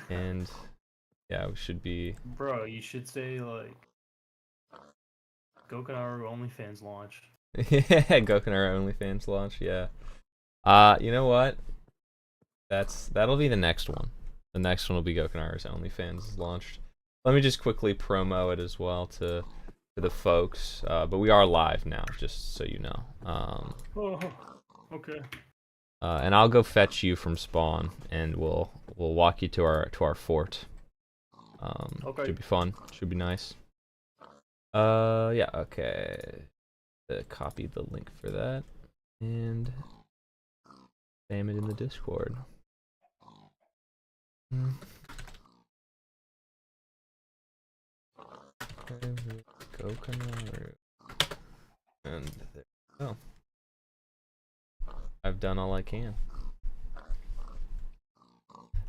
And yeah, we should be. Bro, you should say like Gokanaru OnlyFans launch. Yeah, Gokanaru OnlyFans launch. Yeah. You know what? That'll be the next one. The next one will be Gokanaru's OnlyFans is launched. Let me just quickly promo it as well to the folks. But we are live now, just so you know. Oh, okay. And I'll go fetch you from spawn, and we'll walk you to our fort. Okay. Should be fun. Should be nice. Yeah. Okay. Copy the link for that, and spam it in the Discord. Gokanaru. And there we go. I've done all I can.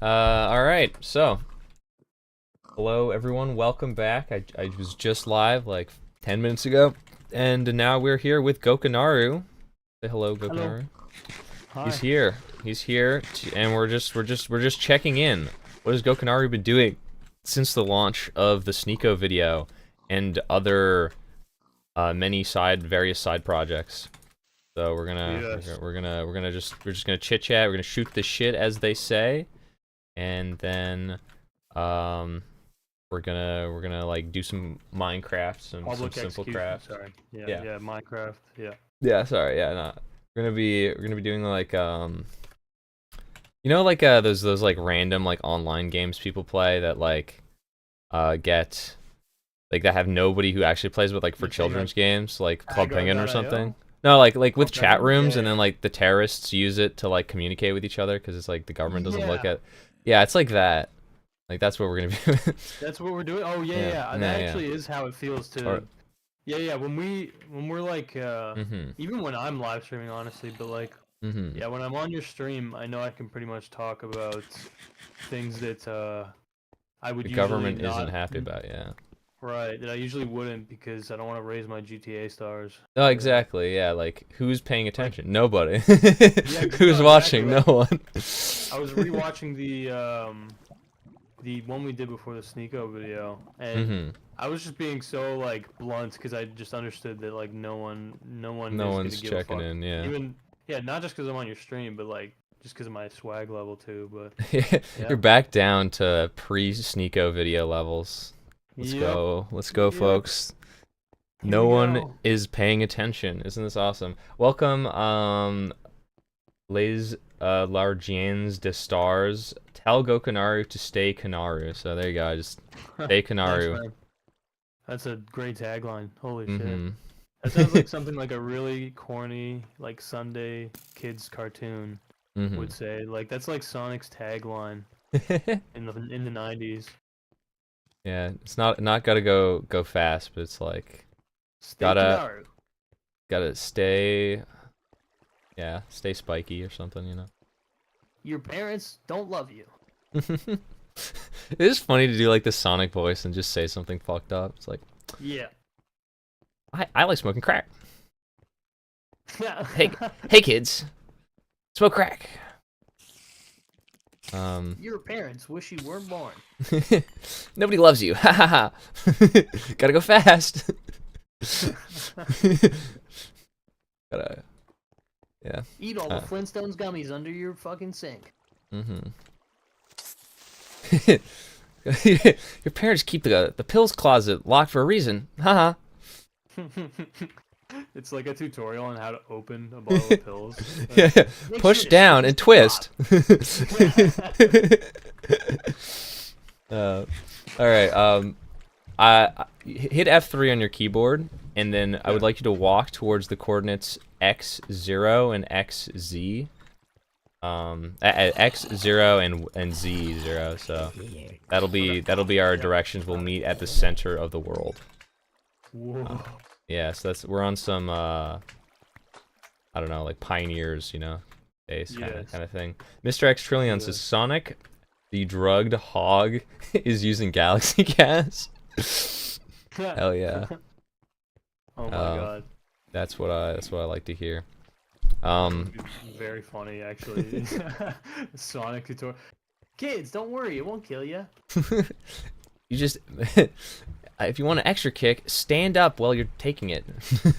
Alright, so hello everyone, welcome back. I was just live like 10 minutes ago, and now we're here with Gokanaru. Say hello, Gokanaru. Hi. He's here, and we're just checking in. What has Gokanaru been doing since the launch of the Sneeko video and other various side projects? So we're just gonna chit chat. We're gonna shoot the shit, as they say, and then we're gonna like do some Minecraft, some simple craft. Sorry. Yeah. Minecraft. Yeah. Yeah. Sorry. Yeah. No. We're gonna be doing like you know, like those like random like online games people play that like get like that have nobody who actually plays, but like for children's games like Club Penguin or something. No, like with chat rooms, and then like the terrorists use it to like communicate with each other because it's like the government doesn't look at. Yeah, it's like that. Like that's what we're gonna be. That's what we're doing. Oh yeah. That actually is how it feels to. Yeah. When we're like even when I'm live streaming, honestly, but like yeah, when I'm on your stream, I know I can pretty much talk about things that I would the usually government not, isn't happy about. Yeah. Right, that I usually wouldn't because I don't want to raise my GTA stars. Oh, exactly. Yeah, like who's paying attention? Nobody. Yeah, Who's watching? No one. I was rewatching the one we did before the Sneeko video, and I was just being so like blunt because I just understood that like no one's gonna give checking a fuck. In. Yeah. Even not just because I'm on your stream, but like just because of my swag level too. But You're back down to pre-Sneeko video levels. Let's go, folks. No one is paying attention. Isn't this awesome? Welcome, Les Largiens de Stars. Tell Gokanaru to stay Kanaru. So there you go. Just stay Kanaru. Thanks, that's a great tagline. Holy shit. That sounds like something like a really corny, like Sunday kids cartoon would say. Like that's like Sonic's tagline in the 90s. Yeah, it's not gotta go fast, but it's like gotta stay, yeah, stay spiky or something, you know. Your parents don't love you. It is funny to do like the Sonic voice and just say something fucked up. It's like, yeah, I like smoking crack. hey kids, smoke crack. Your parents wish you weren't born. Nobody loves you. Ha ha ha. Gotta go fast. Yeah. Eat all the Flintstones gummies under your fucking sink. Your parents keep the pills closet locked for a reason. Haha. It's like a tutorial on how to open a bottle of pills. Yeah. Push down and twist. All right. I hit F3 on your keyboard, and then I would like you to walk towards the coordinates x0 and xz. X0 and z0. So that'll be our directions. We'll meet at the center of the world. Whoa. Yeah, so we're on some I don't know, like pioneers, you know, base kind of thing. Mr. X Trillion says Sonic, the drugged hog, is using galaxy gas. Hell yeah. Oh my god. That's what I like to hear. Very funny actually. Sonic tutorial. kids. Don't worry, it won't kill you. You just, if you want an extra kick, stand up while you're taking it,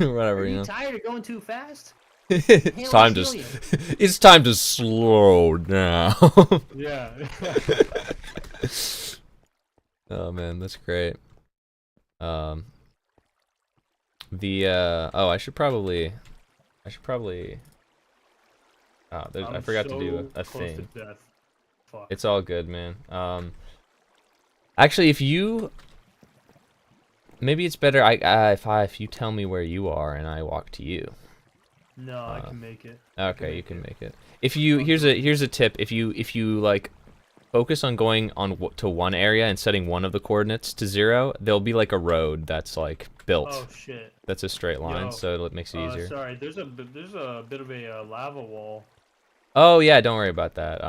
or whatever. Are you you tired of going too fast? It's time to, it's time to slow down. Yeah. Oh man, that's great. Oh, I should probably. Oh, I forgot to do a thing. It's all good, man. Actually, if you, maybe it's better if you tell me where you are and I walk to you. No, I can make it. Okay, you can make it. If you, here's a tip. If you like focus on going to one area and setting one of the coordinates to 0, there'll be like a road that's like built. Oh shit. That's a straight line, so it makes it easier. Sorry, there's a bit of a lava wall. Oh yeah, don't worry about that.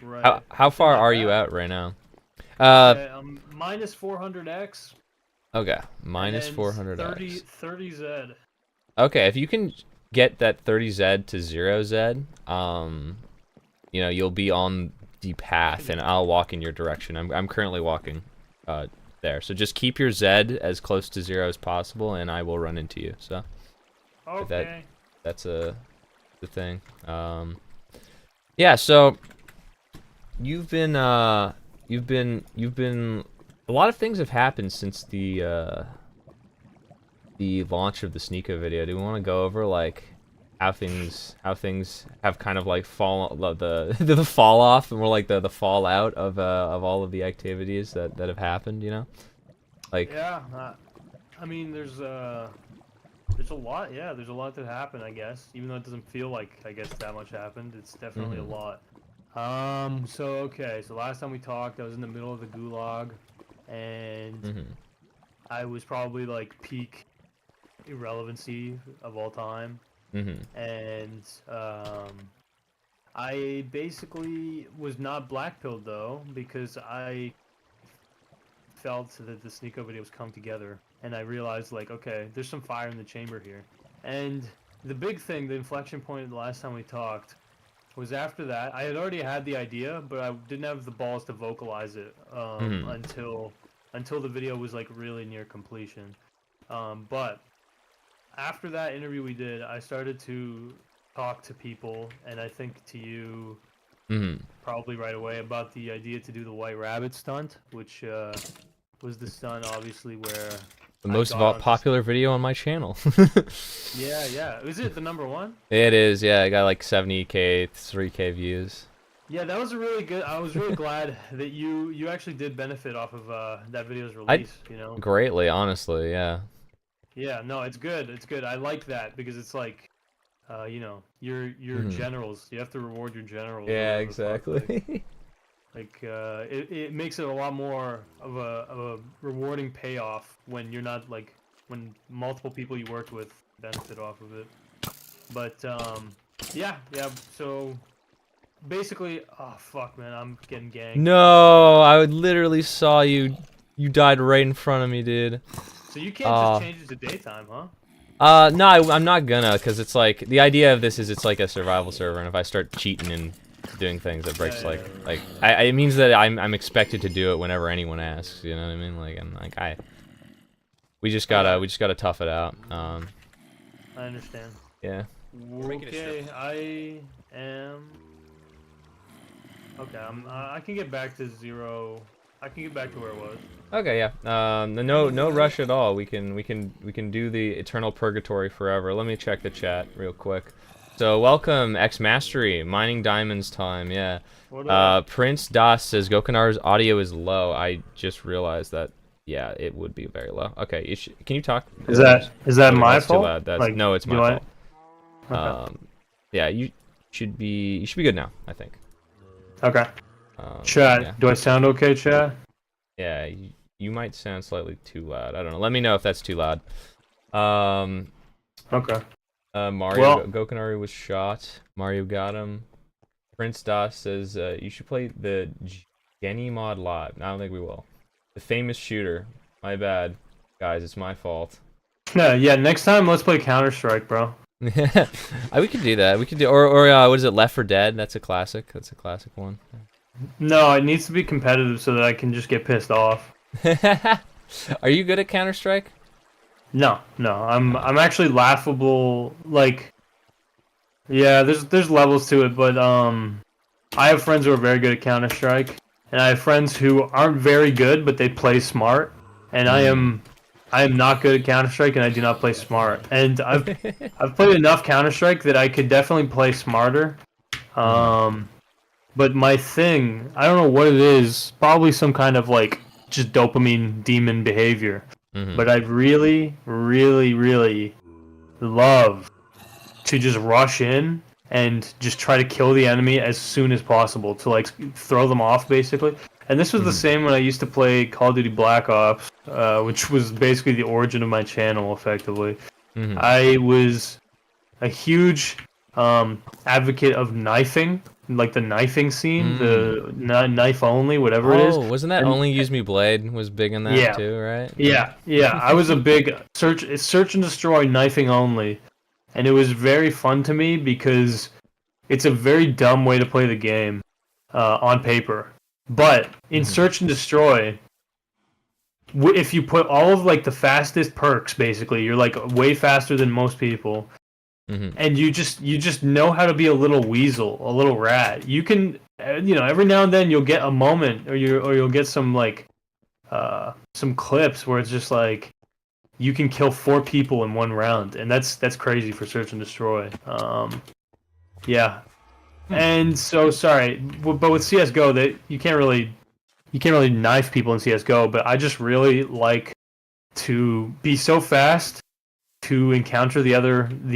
Right. How far are you out right now? Minus 400x. Okay, minus 400x. 30z. Okay, if you can get that 30z to 0z, you know, you'll be on the path, and I'll walk in your direction. I'm currently walking there, so just keep your z as close to 0 as possible, and I will run into you. So, okay, that's the thing. Yeah. So you've been a lot of things have happened since the launch of the Sneeko video. Do we want to go over like how things have kind of like the fall off and more like the fallout of all of the activities that have happened, you know? Like, yeah, I mean there's a lot, yeah, there's a lot that happened, I guess, even though it doesn't feel like I guess that much happened. It's definitely a lot. So last time we talked, I was in the middle of the gulag, and I was probably like peak irrelevancy of all time. And I basically was not blackpilled though, because I felt that the Sneeko videos come together, and I realized like, okay, there's some fire in the chamber here. And the big thing, the inflection point the last time we talked, was after that. I had already had the idea, but I didn't have the balls to vocalize it until the video was like really near completion. But after that interview we did, I started to talk to people, and I think to you probably right away, about the idea to do the White Rabbit stunt, which was the stunt obviously where the most popular video on my channel. Yeah. Is it the #1? It is, yeah. I got like 70k, 3k views. Yeah, that was a really good. I was really glad that you actually did benefit off of that video's release. You know, greatly, honestly, yeah. Yeah, no, it's good. It's good. I like that because it's like, you know, your generals. You have to reward your generals. Yeah, exactly. Like, it makes it a lot more of a rewarding payoff when you're not like, when multiple people you worked with benefit off of it. But yeah. So basically, oh fuck, man, I'm getting ganked. No, I literally saw you. You died right in front of me, dude. So you can't just change it to daytime, huh? No, I'm not gonna, because it's like, the idea of this is it's like a survival server, and if I start cheating and doing things, that breaks it means that I'm expected to do it whenever anyone asks, you know what I mean? Like, and like we just gotta tough it out. I understand. Yeah. Okay, I am. Okay, I can get back to 0. I can get back to where it was. Okay, yeah. No rush at all. We can do the eternal purgatory forever. Let me check the chat real quick. So welcome, X Mastery, mining diamonds time. Yeah. Prince Das says Gokanaru's audio is low. I just realized that. Yeah, it would be very low. Okay, can you talk? Is that my fault? Too loud. That's, like, no, it's my fault. Okay. Yeah, you should be good now, I think. Okay. Chat, yeah. Do I sound okay, chat? Yeah, you might sound slightly too loud. I don't know. Let me know if that's too loud. Okay. Gokanaru was shot. Mario got him. Prince Das says you should play the Jenny mod live. I don't think we will. The famous shooter. My bad, guys. It's my fault. Yeah. Next time, let's play Counter-Strike, bro. We could do that. We could do, or what is it? Left 4 Dead. That's a classic. That's a classic one. No, it needs to be competitive so that I can just get pissed off. Are you good at Counter-Strike? No, I'm actually laughable. Like, yeah, there's levels to it, but I have friends who are very good at Counter-Strike, and I have friends who aren't very good, but they play smart. And I am not good at Counter-Strike, and I do not play smart. And I've played enough Counter-Strike that I could definitely play smarter. But my thing, I don't know what it is. Probably some kind of like just dopamine demon behavior. But I really, really, really love to just rush in and just try to kill the enemy as soon as possible to like throw them off basically. And this was the same when I used to play Call of Duty Black Ops, which was basically the origin of my channel effectively. I was a huge advocate of knifing, like the knifing scene, the knife only, whatever it is. Oh, wasn't that Only Use Me Blade was big in that too, right? Yeah. I was a big search and destroy knifing only. And it was very fun to me because it's a very dumb way to play the game on paper. But in Search and Destroy, if you put all of like the fastest perks, basically, you're like way faster than most people, and you just know how to be a little weasel, a little rat. You can, every now and then you'll get a moment, or you'll get some like some clips where it's just like, you can kill 4 people in 1 round, and that's crazy for Search and Destroy. Yeah, and so sorry, but with CS:GO, that you can't really knife people in CS:GO. But I just really like to be so fast to encounter the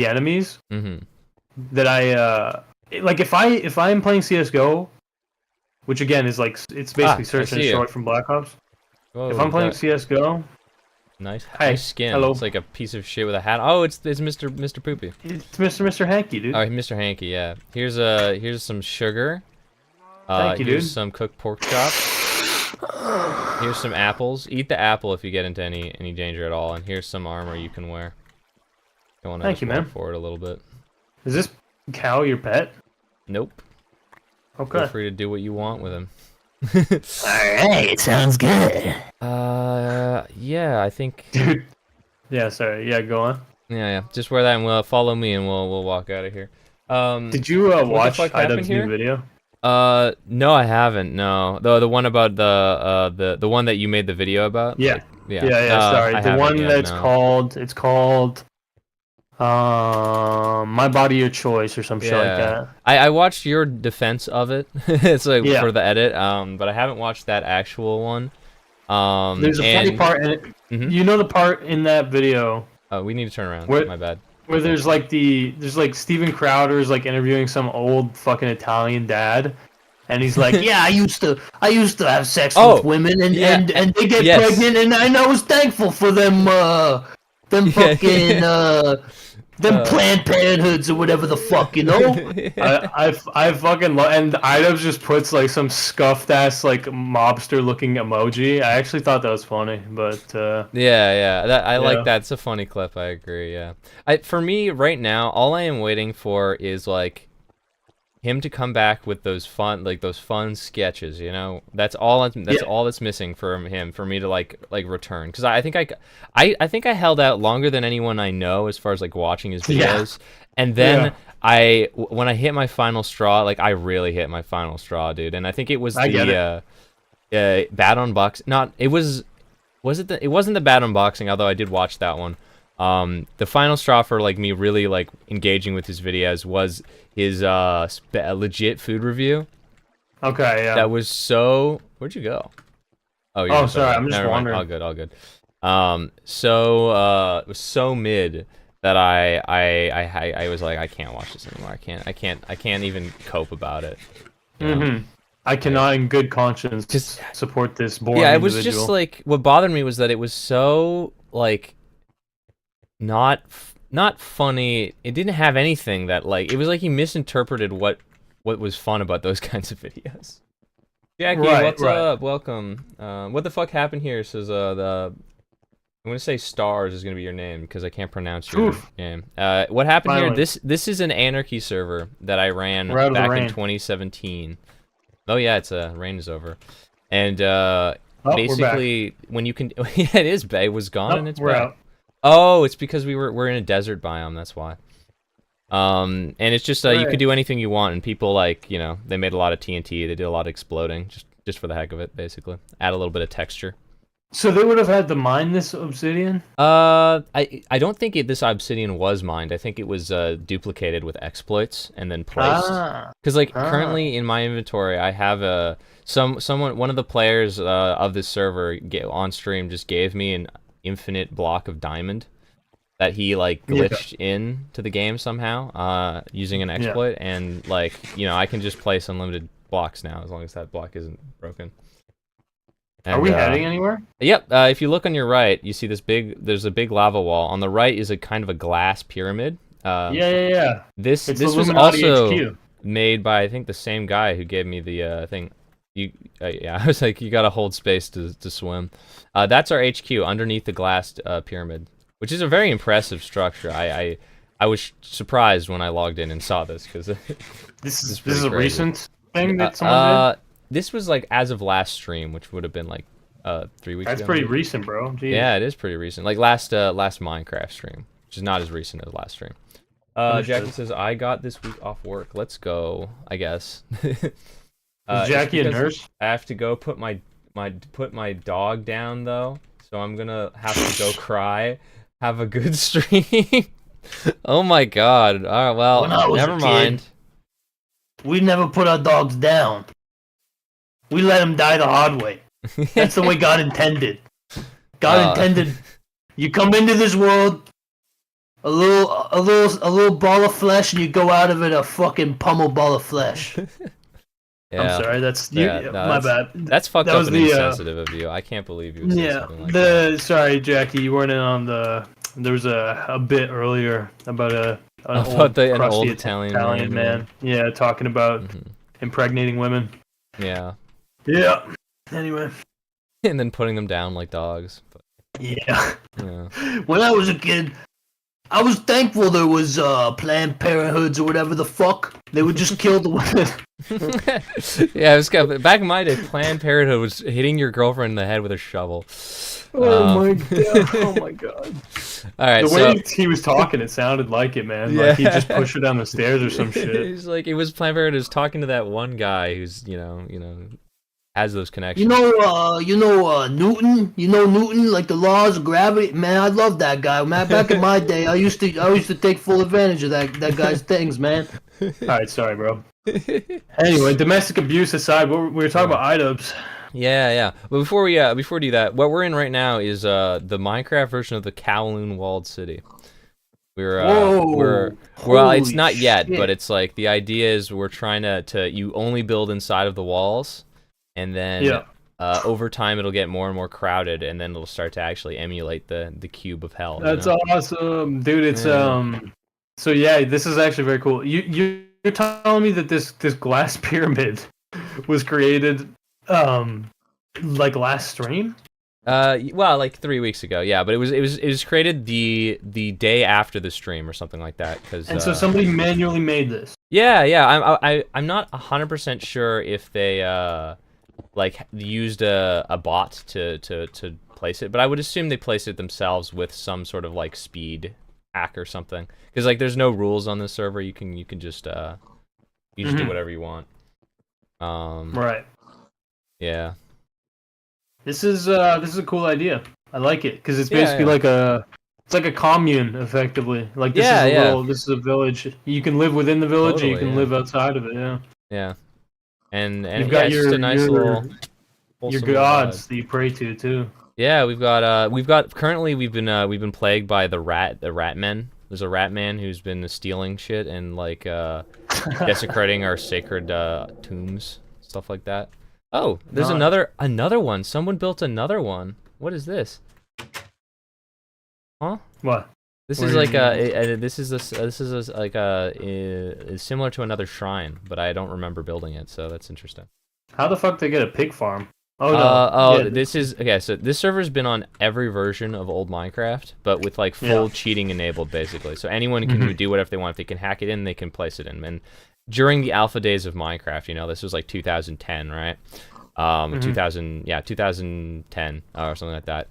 enemies that I like if I'm playing CS:GO, which again is like it's basically Search and Destroy from Black Ops. Whoa, if I'm playing CS:GO. Nice skin. Hello. It's like a piece of shit with a hat. Oh, it's Mr. Poopy. It's Mr. Hanky, dude. Oh, Mr. Hanky, yeah. Here's some sugar. Thank you, here's dude. some cooked pork chops. Here's some apples. Eat the apple if you get into any danger at all. And here's some armor you can wear. You want to man. forward a little bit. Is this cow your pet? Nope. Okay. Feel free to do what you want with him. Alright, sounds good. Yeah, I think. Dude. Yeah, sorry. Yeah, go on. Yeah. Just wear that and follow me, and we'll walk out of here. Did you watch Idub's new video? No, I haven't. No, the one about the one that you made the video about. Yeah. Like, yeah. Sorry, the one that's called My Body Your Choice or some shit like that. I watched your defense of it. It's like for the edit. But I haven't watched that actual one. There's a funny part in it. You know the part in that video. Oh, we need to turn around. My bad. Where there's like Steven Crowder's like interviewing some old fucking Italian dad, and he's like, "Yeah, I used to have sex with women, and they get pregnant, and I was thankful for them fucking them Planned Parenthoods or whatever the fuck, you know." I fucking love, and Idubs just puts like some scuffed ass like mobster looking emoji. I actually thought that was funny, but I like that. It's a funny clip. I agree. Yeah, for me right now, all I am waiting for is like him to come back with those fun sketches. You know, that's all. That's all that's missing from him for me to like return. Because I think I think I held out longer than anyone I know as far as like watching his videos. And then when I hit my final straw, like I really hit my final straw, dude. And I think it was bad unboxing. It wasn't the bad unboxing, although I did watch that one. The final straw for like me really like engaging with his videos was his legit food review. Okay, yeah. That was so. Where'd you go? Oh, sorry. I'm just wondering. All good. It was so mid that I was like, I can't watch this anymore. I can't even cope about it. I cannot, in good conscience, support this boring it was individual. just like what bothered me was that it was so like not funny. It didn't have anything that like it was like he misinterpreted what was fun about those kinds of videos. Jackie, what's up? Welcome. What the fuck happened here? Says I'm gonna say Stars is gonna be your name because I can't pronounce your name. What happened here? This is an anarchy server that I ran back in 2017. Oh yeah, it's rain is over, and basically when you can, yeah, it is. Bay was gone and it's we're back. out. Oh, it's because we're in a desert biome. That's why. And it's just you could do anything you want, and people like they made a lot of TNT. They did a lot of exploding, just for the heck of it, basically. Add a little bit of texture. So they would have had to mine this obsidian? I don't think this obsidian was mined. I think it was duplicated with exploits and then placed. Because currently in my inventory, I have one of the players of this server on stream just gave me an infinite block of diamond that he glitched in to the game somehow using an exploit, and I can just place unlimited blocks now as long as that block isn't broken. And, are we heading anywhere? Yep. If you look on your right, you see there's a big lava wall. On the right is a kind of a glass pyramid. Yeah. This was also made by, I think, the same guy who gave me the thing. I was like, you gotta hold space to swim. That's our HQ underneath the glass pyramid, which is a very impressive structure. I was surprised when I logged in and saw this because this is a recent thing that someone did. This was as of last stream, which would have been 3 weeks ago. That's pretty recent, bro. Jeez. Yeah, it is pretty recent. Last Minecraft stream, which is not as recent as last stream. Jackie says, I got this week off work. Let's go, I guess. Is Jackie a nurse? I have to go put my dog down though, so I'm gonna have to go cry. Have a good stream. Oh my god. Alright, well, never mind. We never put our dogs down. We let them die the hard way. That's the way God intended. God intended you come into this world a little ball of flesh, and you go out of it a fucking pummel ball of flesh. Yeah. I'm sorry, my bad. That's fucked up and insensitive of you. I can't believe you would say something like that. Sorry, Jackie, you weren't in on there was a bit earlier about an old Italian man. Yeah, talking about impregnating women. Yeah. Yeah. Anyway. And then putting them down like dogs. But, yeah. When I was a kid, I was thankful there was Planned Parenthoods or whatever the fuck. They would just kill the women. Yeah, it was good. Back in my day, Planned Parenthood was hitting your girlfriend in the head with a shovel. Oh my god! Oh my god! All right, the way he was talking, it sounded like it, man. Yeah. Like he just pushed her down the stairs or some shit. It was Planned Parenthood was talking to that one guy who's has those connections. Newton. You know Newton, like the laws of gravity. Man, I love that guy. Man, back in my day, I used to take full advantage of that guy's things, man. All right, sorry, bro. Anyway, domestic abuse aside, we were talking about iDubbbz. Yeah. But before we do that, what we're in right now is the Minecraft version of the Kowloon Walled City. Well, it's not yet, but it's the idea is we're trying to you only build inside of the walls. And then over time it'll get more and more crowded, and then it'll start to actually emulate the cube of hell. That's awesome, dude. It's So yeah, this is actually very cool. You're telling me that this glass pyramid was created last stream? Well, 3 weeks ago, yeah. But it was created the day after the stream or something like that. So somebody manually made this. Yeah. I'm not 100% sure if they used a bot to place it, but I would assume they placed it themselves with some sort of speed hack or something, because there's no rules on this server. You can just do whatever you want. Right. Yeah. This is a cool idea. I like it because it's basically like a commune effectively. This is a village. You can live within the village, totally, or you can live outside of it. Yeah. Yeah. And you've got just a nice little your gods that you pray to too. Yeah, we've got currently we've been plagued by the rat men. There's a rat man who's been stealing shit and desecrating our sacred tombs, stuff like that. Oh, there's another one. Someone built another one. What is this? Huh? What? This is similar to another shrine, but I don't remember building it, so that's interesting. How the fuck did they get a pig farm? This is okay. So this server's been on every version of old Minecraft, but with full cheating enabled, basically. So anyone can do whatever they want. If they can hack it in, they can place it in. And during the alpha days of Minecraft. You know, this was like 2010, right? 2010 or something like that.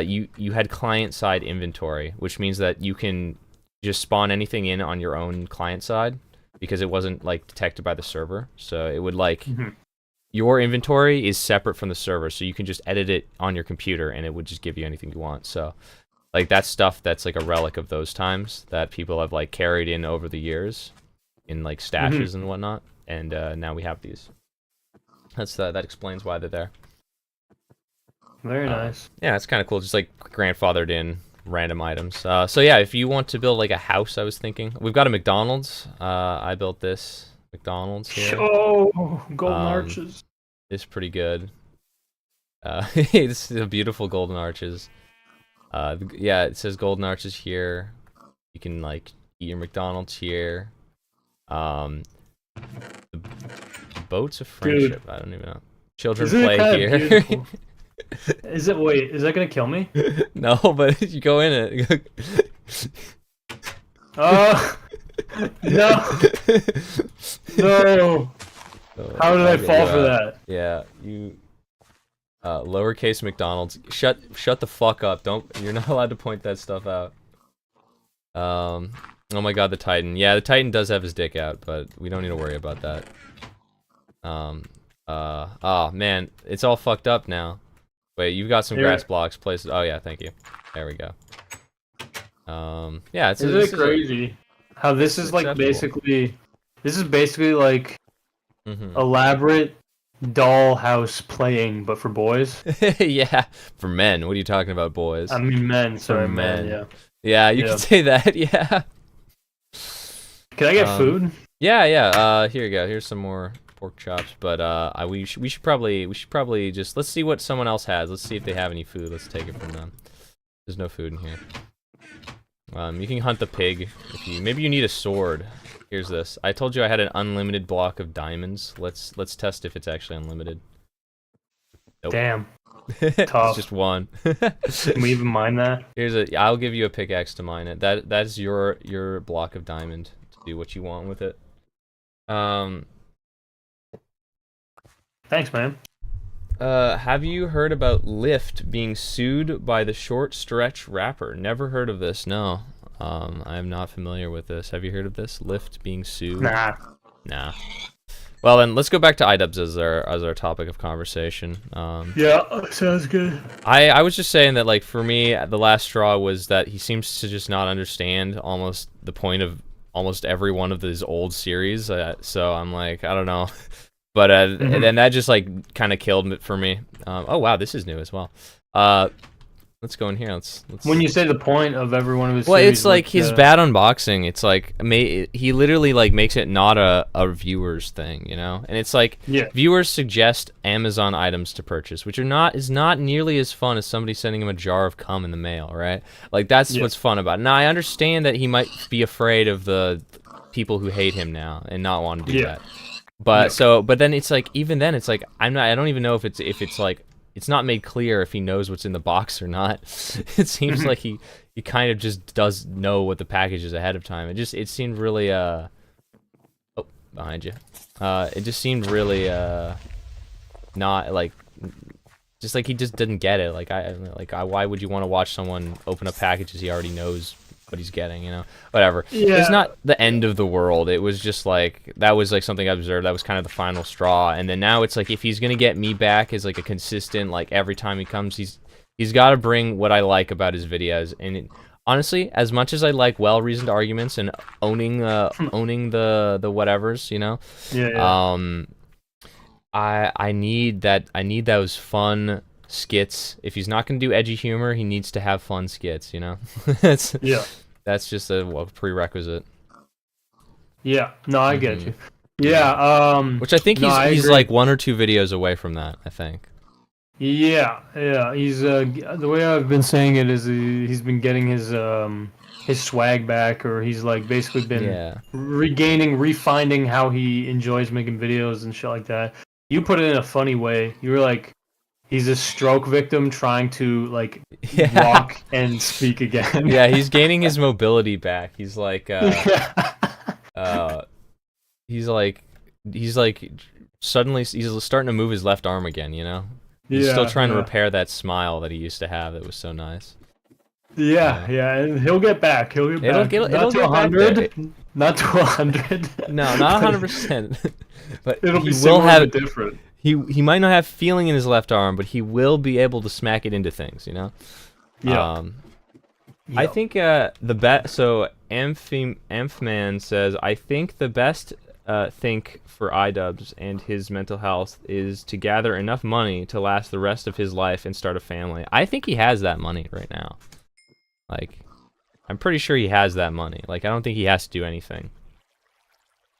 You had client-side inventory, which means that you can just spawn anything in on your own client side because it wasn't like detected by the server. So it would like your inventory is separate from the server, so you can just edit it on your computer and it would just give you anything you want. So like that's stuff that's like a relic of those times that people have like carried in over the years in like stashes and whatnot, and now we have these. That explains why they're there. Very nice. Yeah, it's kind of cool, just like grandfathered in random items. So yeah, if you want to build like a house, I was thinking we've got a McDonald's. I built this McDonald's here. Oh, golden arches. It's pretty good. This is a beautiful golden arches. Yeah, it says golden arches here. You can like eat your McDonald's here. The boats of friendship. Dude, I don't even know. Children play here. Is it? Wait, is that gonna kill me? No, but you go in it. No. No. How did I fall for that? Yeah, you. Lowercase McDonald's. Shut the fuck up. You're not allowed to point that stuff out. Oh my god, the Titan. Yeah, the Titan does have his dick out, but we don't need to worry about that. Oh man, it's all fucked up now. Wait, you've got some grass blocks places. Oh yeah, thank you. There we go. Yeah, it's Isn't it crazy how this is like basically like elaborate dollhouse playing, but for boys. Yeah, for men. What are you talking about, boys? I mean men. Sorry, men. Yeah. Yeah, you can say that. Yeah. Can I get food? Yeah. Here you go. Here's some more pork chops. But we should probably just let's see what someone else has. Let's see if they have any food. Let's take it from them. There's no food in here. You can hunt the pig if maybe you need a sword. Here's this. I told you I had an unlimited block of diamonds. Let's test if it's actually unlimited. Nope. Damn. It's just one. Can we even mine that? I'll give you a pickaxe to mine it. That's your block of diamond to do what you want with it. Thanks, man. Have you heard about Lyft being sued by the short stretch rapper? Never heard of this, no. I am not familiar with this. Have you heard of this? Lyft being sued? Nah. Well then, let's go back to iDubbbz as our topic of conversation. Yeah, sounds good. I was just saying that, like, for me, the last straw was that he seems to just not understand almost the point of almost every one of these old series. So I'm like, I don't know. But and then that just like kind of killed it for me. Oh wow, this is new as well. Let's go in here. Let's. When you say the point of every one of his, well, it's like his bad unboxing. It's like he literally like makes it not a viewers thing, you know. And it's like viewers suggest Amazon items to purchase, which is not nearly as fun as somebody sending him a jar of cum in the mail, right? Like that's what's fun about it. Now I understand that he might be afraid of the people who hate him now and not want to do that. But but then it's like, even then it's like I don't even know if it's like it's not made clear if he knows what's in the box or not. It seems like he kind of just does know what the package is ahead of time. It seemed really oh, behind you. It just seemed really not like, just like he just didn't get it. Why would you want to watch someone open up packages he already knows what he's getting, you know? Whatever. Yeah. It's not the end of the world. It was just like, that was like something I observed. That was kind of the final straw. And then now it's like, if he's gonna get me back as like a consistent, like every time he comes, he's got to bring what I like about his videos. And honestly, as much as I like well-reasoned arguments and owning the whatevers, you know, I need those fun skits. If he's not gonna do edgy humor, he needs to have fun skits, you know. That's just a prerequisite. Yeah, no, I get you. Yeah, which I think he's like 1 or 2 videos away from that, I think. Yeah, he's the way I've been saying it is he's been getting his swag back, or he's like basically been refining how he enjoys making videos and shit like that. You put it in a funny way. You were like, he's a stroke victim trying to like walk and speak again. Yeah, he's gaining his mobility back. He's like, he's like suddenly he's starting to move his left arm again, you know? He's Yeah, still trying to repair that smile that he used to have that was so nice. Yeah, and he'll get back. He'll get back. It'll to get 100. back there. Not to 100. No, not 100%. But it'll he be will similar have but different. He might not have feeling in his left arm, but he will be able to smack it into things, you know? Yeah. I think the best. So Amphman says, I think the best thing for iDubbbz and his mental health is to gather enough money to last the rest of his life and start a family. I think he has that money right now. Like, I'm pretty sure he has that money. Like, I don't think he has to do anything.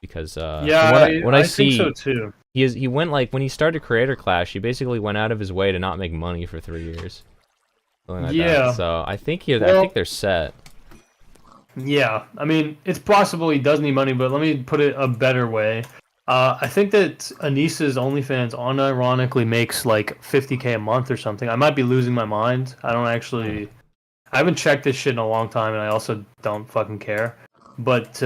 Because what I see, think so too. He went, like, when he started Creator Clash, he basically went out of his way to not make money for 3 years. Something like that. So I think I think they're set. Yeah, I mean, it's possible he does need money, but let me put it a better way. I think that Anisa's OnlyFans unironically makes like 50K a month or something. I might be losing my mind. I haven't checked this shit in a long time, and I also don't fucking care. But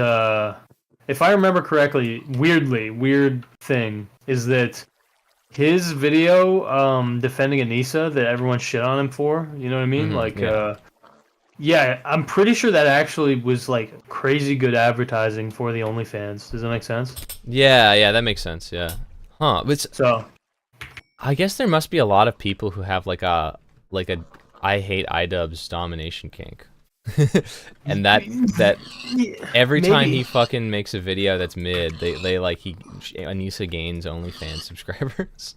if I remember correctly, weird thing is that his video defending Anisa that everyone shit on him for, you know what I mean? Yeah, I'm pretty sure that actually was like crazy good advertising for the OnlyFans. Does that make sense? Yeah, that makes sense. Yeah. Huh. But So, I guess there must be a lot of people who have like a I hate iDubbbz domination kink. And that every time he fucking makes a video that's mid, Anisa gains OnlyFans subscribers.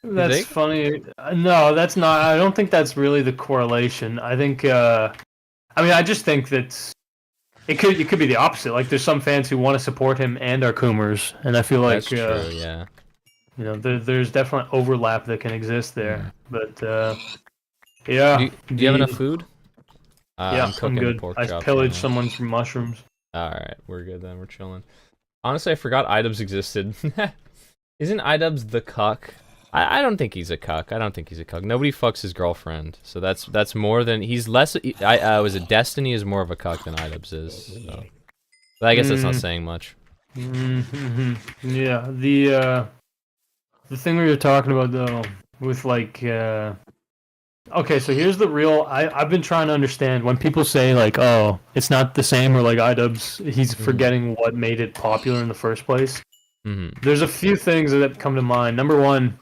that's funny. No, that's not. I don't think that's really the correlation. I think. I just think that it could be the opposite. Like, there's some fans who want to support him and are Coomers, and I feel like that's true. Yeah. You know, there's definitely overlap that can exist there. But yeah. Do you have enough food? Yeah, I'm good. I pillaged someone's mushrooms. Alright, we're good then. We're chilling. Honestly, I forgot iDubbbz existed. Isn't iDubbbz the cuck? I don't think he's a cuck. Nobody fucks his girlfriend. So that's more than... He's less... Destiny is more of a cuck than iDubbbz is. So. But I guess that's not saying much. Yeah, the thing we were talking about, though, with, like... Okay, so here's the real... I've been trying to understand when people say, like, oh, it's not the same, or, like, iDubbbz, he's forgetting what made it popular in the first place. There's a few things that come to mind. Number one,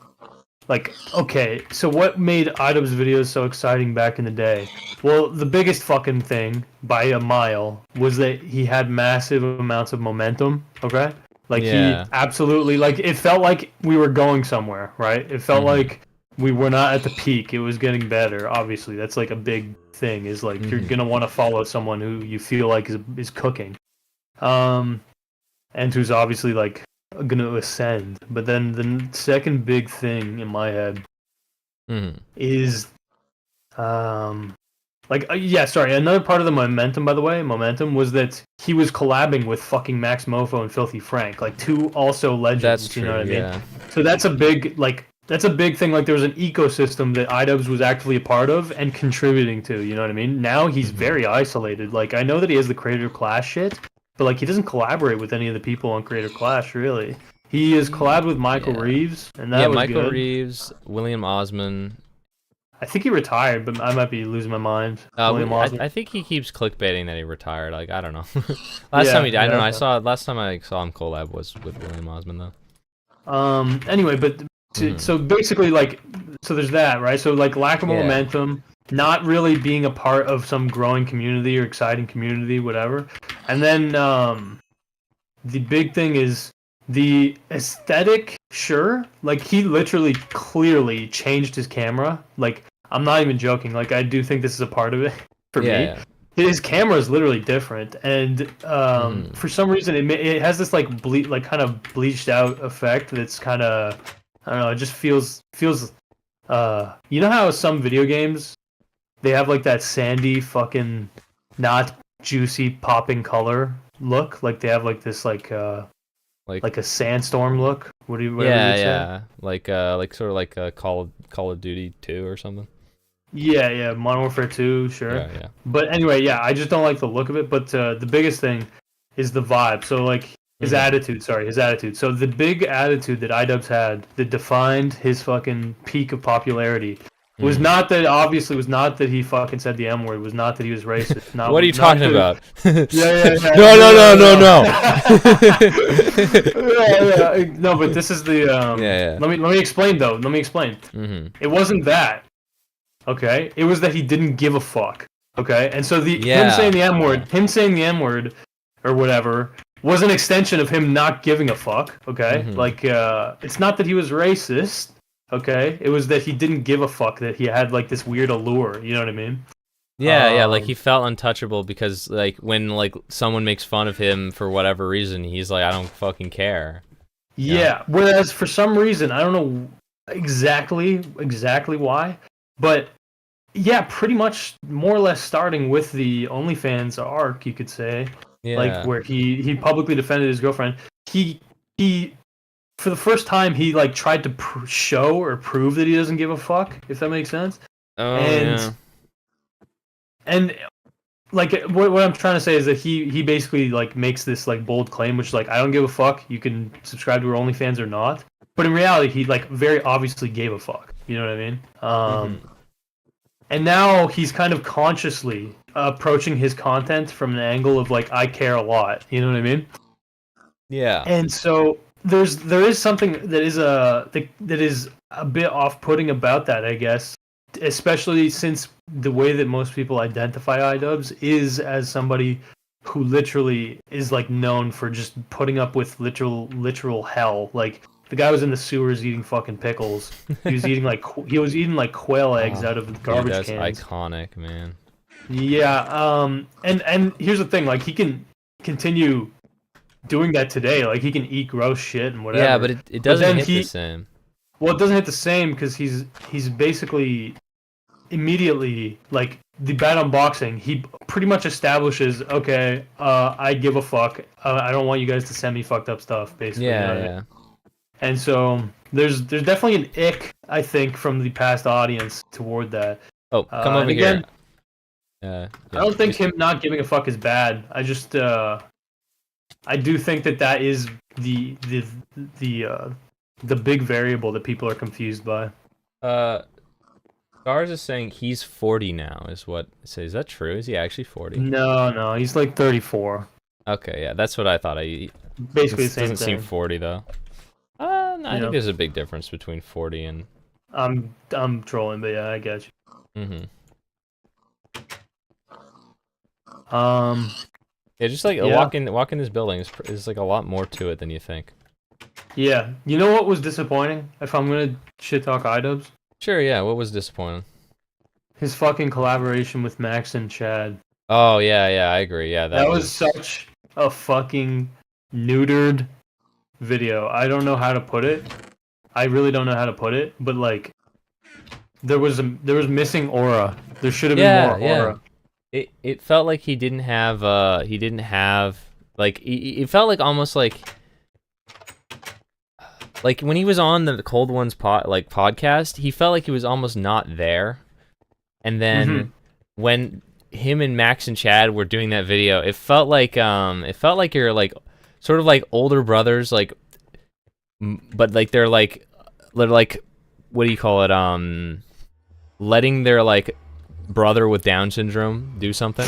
like, okay, so what made iDubbbz videos so exciting back in the day? Well, the biggest fucking thing, by a mile, was that he had massive amounts of momentum, okay? Like, he absolutely... Like, it felt like we were going somewhere, right? It felt like... We were not at the peak. It was getting better. Obviously, that's like a big thing. Is like you're gonna want to follow someone who you feel like is cooking, and who's obviously like gonna ascend. But then the second big thing in my head is, Another part of the momentum, by the way, was that he was collabing with fucking Max Mofo and Filthy Frank, like two also legends. That's true, you know what I mean? Yeah. So that's a big thing. Like, there was an ecosystem that iDubbbz was actively a part of and contributing to. You know what I mean? Now he's very isolated. Like, I know that he has the Creator Clash shit, but like he doesn't collaborate with any of the people on Creator Clash really. He has collabed with Michael Reeves, and that was Michael good. Reeves, William Osman. I think he retired, but I might be losing my mind. I think he keeps clickbaiting that he retired. Like, I don't know. Last time I saw him collab was with William Osman though. Anyway, but so basically, like, so there's that, right? So like lack of momentum, not really being a part of some growing community or exciting community, whatever. And then the big thing is the aesthetic. Sure, like he literally clearly changed his camera. Like, I'm not even joking. Like, I do think this is a part of it for me. Yeah. His camera is literally different, and for some reason it has this like kind of bleached out effect that's kind of, I don't know, it just feels you know how some video games, they have like that sandy fucking not juicy popping color look, like they have like this like a sandstorm look. Like sort of like a Call of Duty 2 or something. Yeah, Modern Warfare 2, sure. Yeah. But anyway, I just don't like the look of it. But the biggest thing is the vibe. So like His attitude, his attitude. So the big attitude that iDubbbz had that defined his fucking peak of popularity was not that, obviously, was not that he fucking said the M word, was not that he was racist. Not, what are you talking about? Yeah. No. No, but this is the Let me explain though. Let me explain. It wasn't that. Okay? It was that he didn't give a fuck. Okay? And so him saying the M word or whatever was an extension of him not giving a fuck. Okay? Like it's not that he was racist. Okay? It was that he didn't give a fuck, that he had like this weird allure, you know what I mean? Yeah, like he felt untouchable because like when like someone makes fun of him for whatever reason, he's like, I don't fucking care. Yeah. Whereas for some reason, I don't know exactly why, but yeah, pretty much more or less starting with the OnlyFans arc, you could say. Yeah. Like where he publicly defended his girlfriend. He for the first time he like tried to show or prove that he doesn't give a fuck, if that makes sense. And like what I'm trying to say is that he basically like makes this like bold claim, which is like, I don't give a fuck. You can subscribe to our OnlyFans or not. But in reality, he like very obviously gave a fuck. You know what I mean? And now he's kind of consciously approaching his content from an angle of like, I care a lot. You know what I mean? Yeah. And so there is something that is a bit off-putting about that, I guess. Especially since the way that most people identify iDubbbz is as somebody who literally is like known for just putting up with literal hell. Like the guy was in the sewers eating fucking pickles. He was eating like quail eggs out of garbage cans. That's iconic, man. Yeah. And here's the thing: like he can continue doing that today. Like he can eat gross shit and whatever. Yeah, but it doesn't hit the same. Well, it doesn't hit the same because he's basically immediately, like the bad unboxing, he pretty much establishes, okay, I give a fuck. I don't want you guys to send me fucked up stuff, basically. Yeah. And so there's definitely an ick, I think, from the past audience toward that. Oh, come over here. I don't think him not giving a fuck is bad. I just I do think that is the big variable that people are confused by. Stars is saying he's 40 now, is what it says. Is that true? Is he actually 40? No, he's like 34. Okay, yeah, that's what I thought. Basically the same thing. Doesn't seem 40 though. No, I think there's a big difference between 40 and. I'm trolling, but yeah, I get you. Yeah, just like walking this building is like a lot more to it than you think. Yeah, you know what was disappointing? If I'm gonna shit talk iDubbbz. Sure, yeah. What was disappointing? His fucking collaboration with Max and Chad. Oh yeah, I agree. Yeah, that was such a fucking neutered video. I don't know how to put it. I really don't know how to put it, but like, there was missing aura. There should have been more aura. It felt like he didn't have like it felt like almost like when he was on the Cold Ones podcast, he felt like he was almost not there. And then when him and Max and Chad were doing that video, it felt like you're like sort of like older brothers, like, but like they're like what do you call it? Letting their like brother with Down syndrome do something.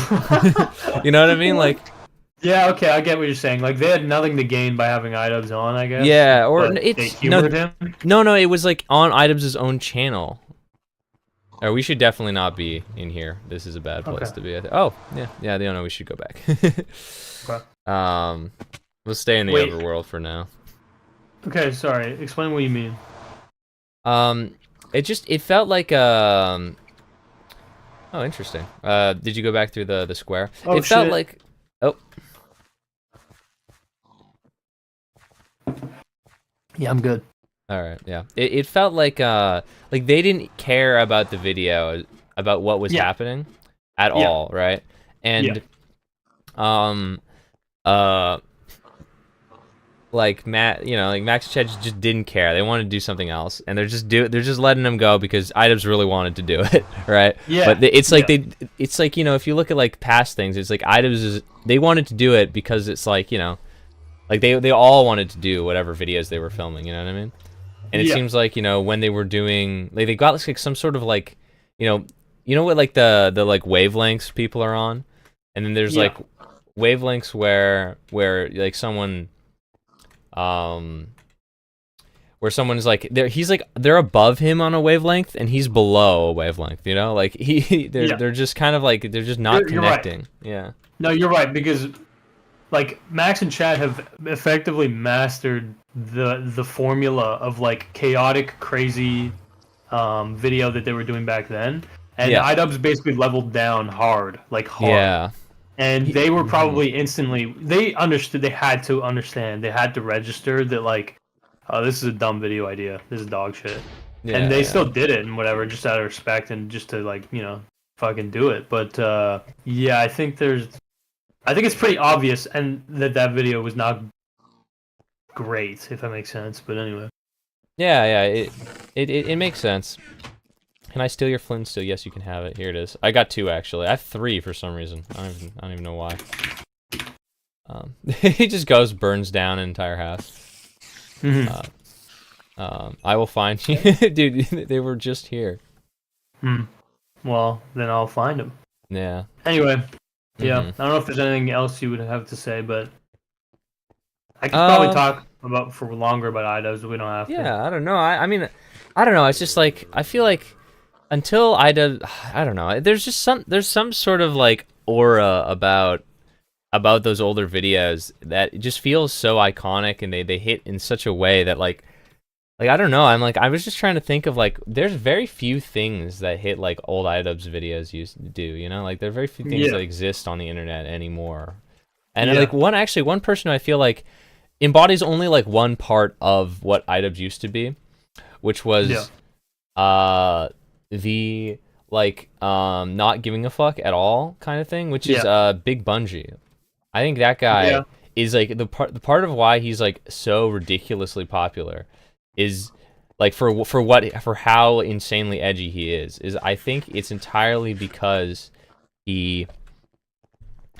You know what I mean? Like. Yeah, okay, I get what you're saying. Like, they had nothing to gain by having iDubbbz on, I guess. Yeah, or they humored him? No, it was like on iDubbbz's own channel. Or we should definitely not be in here. This is a bad place to be. Oh, yeah, they don't know we should go back. Okay. We'll stay in the overworld for now. Okay, sorry. Explain what you mean. It felt like oh, interesting. Did you go back through the square? Oh, it felt like Yeah, I'm good. All right, yeah. It felt like they didn't care about the video, about what was happening at all, right? And like Matt, like Max and Chad just didn't care. They wanted to do something else, and they're just letting them go because iDubbbz really wanted to do it, right? Yeah. But it's like it's like, if you look at like past things, it's like iDubbbz they wanted to do it because it's like, like like they all wanted to do whatever videos they were filming. You know what I mean? And it seems like, you know, when they were doing, like, they got like some sort of like, you know what, like the like wavelengths people are on, and then there's like wavelengths where like someone, where someone's like they're above him on a wavelength and he's below a wavelength. You know, like they're just kind of like they're just not connecting. Right. Yeah. No, you're right, because like Max and Chad have effectively mastered the formula of like chaotic, crazy video that they were doing back then, and iDubbbz basically leveled down hard, like hard. Yeah. And they were probably instantly, they understood, they had to understand, they had to register that like, oh, this is a dumb video idea, this is dog shit. Yeah, and they still did it and whatever, just out of respect and just to like, you know, fucking do it. But yeah, I think it's pretty obvious, and that video was not great, if that makes sense. But anyway. Yeah, it makes sense. Can I steal your flint still? Yes, you can have it. Here it is. I got 2 actually. I have 3 for some reason. I don't even know why. He just goes, burns down an entire house. I will find you, dude. They were just here. Well, then I'll find them. Yeah. Anyway. Yeah, I don't know if there's anything else you would have to say, but I could probably talk for longer about iDubbbz, but we don't have to. Yeah, I don't know. I mean, I don't know. It's just like, I feel like until iDubbbz, I don't know. There's some sort of like aura about those older videos that just feels so iconic, and they hit in such a way that like I don't know. I was just trying to think of like, there's very few things that hit like old iDubbbz videos used to do, you know? Like there are very few things that exist on the internet anymore. And like one person who I feel like embodies only like one part of what iDubbbz used to be, which was the like not giving a fuck at all kind of thing, which is Big Bungie. I think that guy is like the part of why he's like so ridiculously popular is like for how insanely edgy he is I think it's entirely because he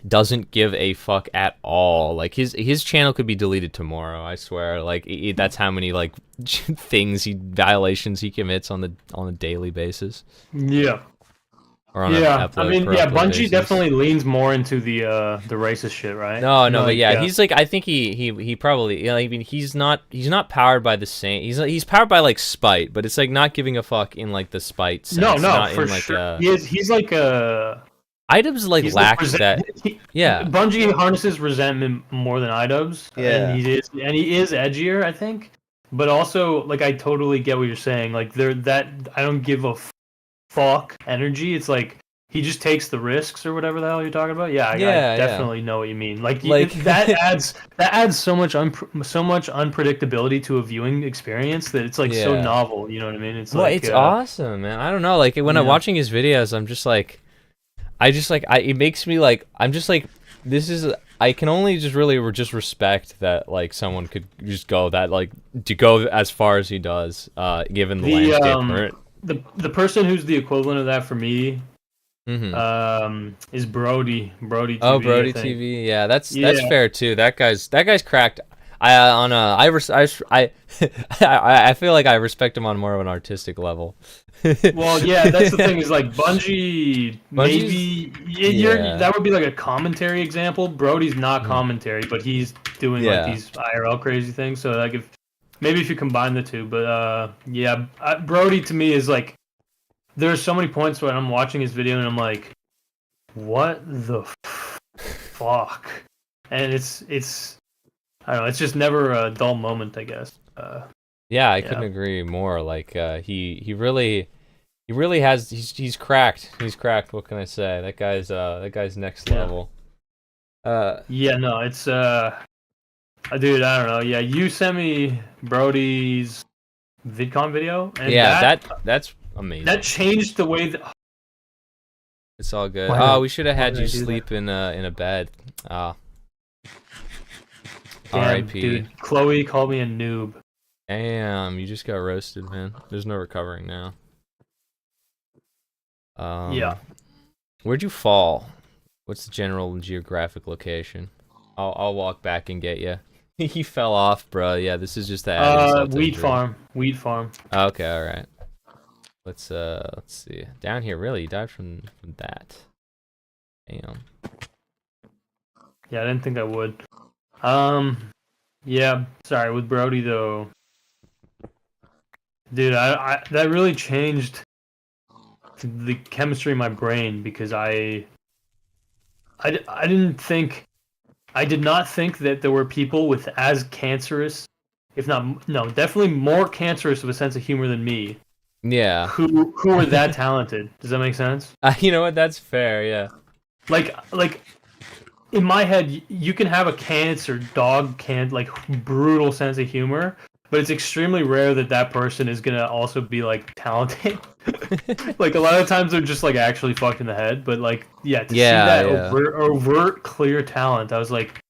doesn't give a fuck at all. Like his channel could be deleted tomorrow, I swear. Like that's how many like violations he commits on a daily basis. Yeah. Or on I mean, Bungie basis. Definitely leans more into the racist shit, right? No, but he's like, I think he probably, you know, I mean, he's not powered by the same. He's powered by like spite, but it's like not giving a fuck in like the spite sense. No, not for in, like, sure. He's like a. iDubbbz like lacks that. Yeah. Bungie harnesses resentment more than iDubbbz. Yeah. And he is edgier, I think. But also, like, I totally get what you're saying. Like, that I don't give a fuck energy. It's like he just takes the risks or whatever the hell you're talking about. I definitely know what you mean. Like that adds so much unpredictability to a viewing experience that it's like so novel. You know what I mean? It's it's awesome, man. I don't know. Like when I'm watching his videos, I'm just like, it makes me like, I'm just like, this is. I can only just really just respect that like someone could just go that like to go as far as he does, given the landscape. Right? The person who's the equivalent of that for me is Brody TV. Oh, Brody TV. Yeah, that's fair too. That guy's cracked. I feel like I respect him on more of an artistic level. Well, yeah, that's the thing is like Bungie maybe that would be like a commentary example. Brody's not commentary, but he's doing like these IRL crazy things. So like if you combine the two, but Brody to me is like, there's so many points where I'm watching his video and I'm like, what the fuck? And it's I don't know, it's just never a dull moment, I guess. I couldn't agree more. Like he really has he's cracked. He's cracked. What can I say? That guy's next level. It's dude, I don't know. Yeah, you sent me Brody's VidCon video, and that's amazing. That changed the way that. It's all good. We should have had you sleep in a bed. R.I.P. Dude, Chloe called me a noob. Damn, you just got roasted, man. There's no recovering now. Where'd you fall? What's the general geographic location? I'll walk back and get you. He fell off, bro. Yeah, this is just the add insult to wheat injury. farm. Wheat farm. Okay, all right. Let's see. Down here, really? You died from that. Damn. Yeah, I didn't think I would. Yeah, sorry, with Brody though. Dude, I that really changed the chemistry in my brain because I didn't think I did not think that there were people with as cancerous, if not no, definitely more cancerous of a sense of humor than me. Yeah. Who were that talented? Does that make sense? You know what? That's fair. Yeah. Like in my head, you can have a like brutal sense of humor, but it's extremely rare that that person is gonna also be like talented. Like a lot of times they're just like actually fucked in the head, but like to see that overt clear talent, I was like,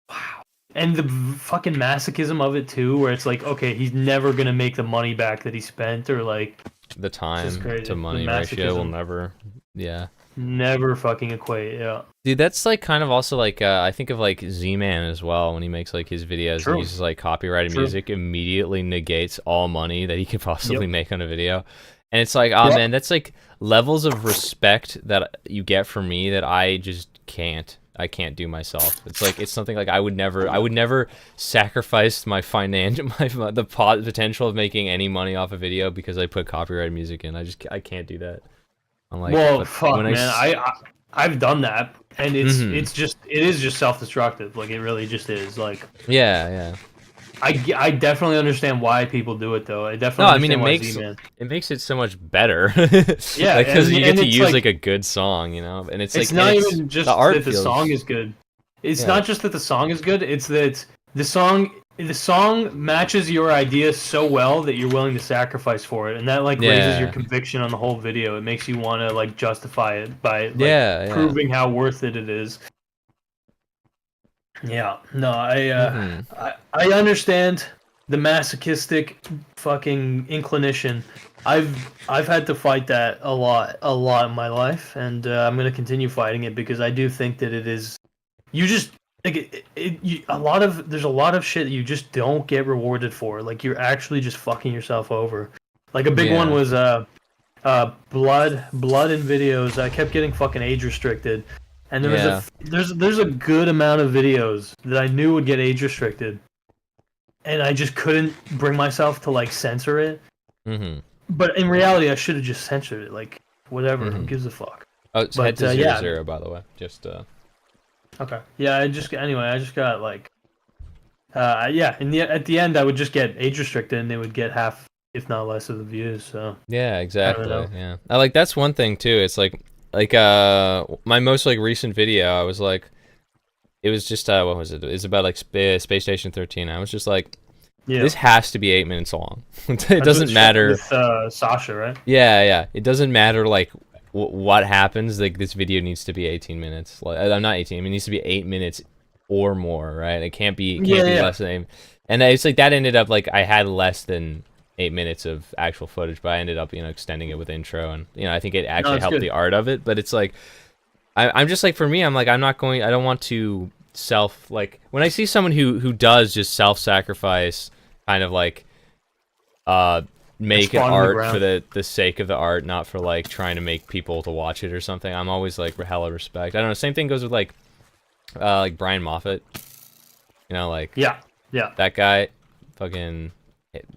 wow. And the fucking masochism of it too, where it's like, okay, he's never gonna make the money back that he spent, or like the time to money ratio will never, never fucking equate. Yeah, dude, that's like kind of also like I think of like Z-Man as well when he makes like his videos and uses like copyrighted music, immediately negates all money that he could possibly make on a video. And it's like, oh man, that's like levels of respect that you get from me that I just can't. I can't do myself. It's like it's something like I would never sacrifice my the potential of making any money off a video because I put copyrighted music in. I can't do that. I'm like, well, fuck, man. I've done that, and it is just self-destructive. Like it really just is. Like yeah. I definitely understand why people do it though. I definitely it makes it so much better. Yeah, because you get to use like a good song, you know, and it's like not even just that the song is good. It's not just that the song is good. It's that the song matches your idea so well that you're willing to sacrifice for it, and that like raises your conviction on the whole video. It makes you want to like justify it by proving how worth it is. Yeah, no, I understand the masochistic fucking inclination. I've had to fight that a lot in my life, and I'm gonna continue fighting it because I do think that it is. You just like there's a lot of shit that you just don't get rewarded for. Like you're actually just fucking yourself over. Like a big one was blood in videos. I kept getting fucking age restricted. And there's a good amount of videos that I knew would get age restricted, and I just couldn't bring myself to like censor it. Mm-hmm. But in reality, I should have just censored it. Like whatever, who gives a fuck? Oh, it's head to 0-0, by the way. Just Okay. Yeah, I just got like at the end I would just get age restricted, and they would get half, if not less, of the views. So yeah, exactly. Yeah, I like that's one thing too. It's like my most like recent video, I was like, it was just what was it? It's about like Space Station 13. I was just like, this has to be 8 minutes long. It doesn't matter. With Sasha, right? Yeah. It doesn't matter like what happens. Like this video needs to be 18 minutes. Like I'm not 18. It needs to be 8 minutes or more, right? It can't be less than 8. And it's like that ended up like I had less than 8 minutes of actual footage, but I ended up, extending it with intro, and I think it actually helped the art of it. But it's like, I'm just like, for me, I'm like, I don't want to when I see someone who does just self-sacrifice, kind of like, make an art for the sake of the art, not for like trying to make people to watch it or something. I'm always like hella respect. I don't know. Same thing goes with like Brian Moffat. Yeah, that guy, fucking.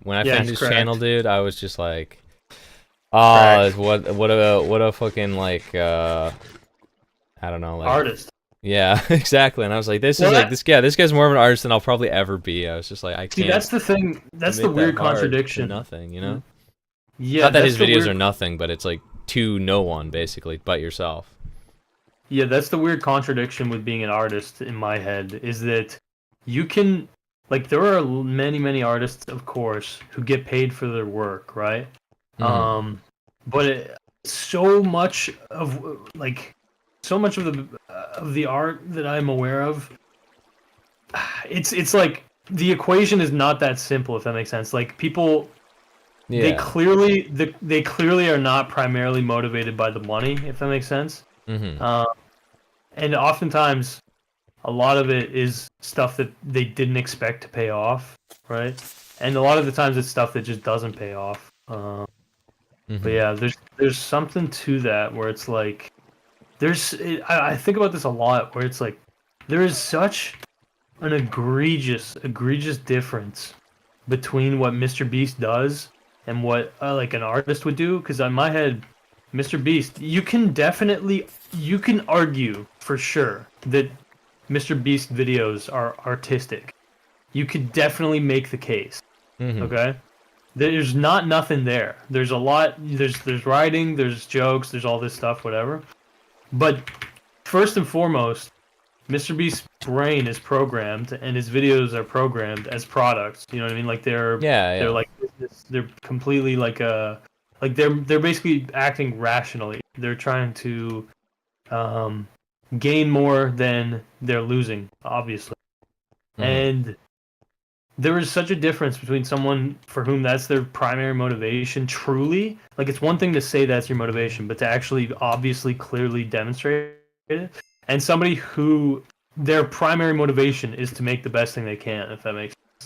When I found his channel, dude, I was just like, oh, what a fucking like, I don't know, like artist. Yeah, exactly. And I was like, this guy's more of an artist than I'll probably ever be. I was just like, I can't. See, that's the thing. That's the weird contradiction. Nothing, Yeah. Not that his videos are nothing, but it's like to no one basically, but yourself. Yeah, that's the weird contradiction with being an artist in my head, is that you can. Like, there are many artists, of course, who get paid for their work, right? Mm-hmm. But so much of the art that I'm aware of, it's like the equation is not that simple, if that makes sense. Like people, they clearly are not primarily motivated by the money, if that makes sense. Mm-hmm. And oftentimes, a lot of it is stuff that they didn't expect to pay off, right? And a lot of the times it's stuff that just doesn't pay off. But yeah, there's something to that where it's like I think about this a lot where it's like there is such an egregious difference between what Mr. Beast does and what like an artist would do. Because in my head, Mr. Beast, you can argue for sure that Mr. Beast videos are artistic. You could definitely make the case. Okay, there's nothing there. There's a lot. There's writing. There's jokes. There's all this stuff. Whatever. But first and foremost, Mr. Beast's brain is programmed, and his videos are programmed as products. You know what I mean? Like they're like they're completely like they're basically acting rationally. They're trying to gain more than they're losing, obviously. And there is such a difference between someone for whom that's their primary motivation, truly. Like, it's one thing to say that's your motivation, but to actually obviously clearly demonstrate it, and somebody who their primary motivation is to make the best thing they can, if that makes sense.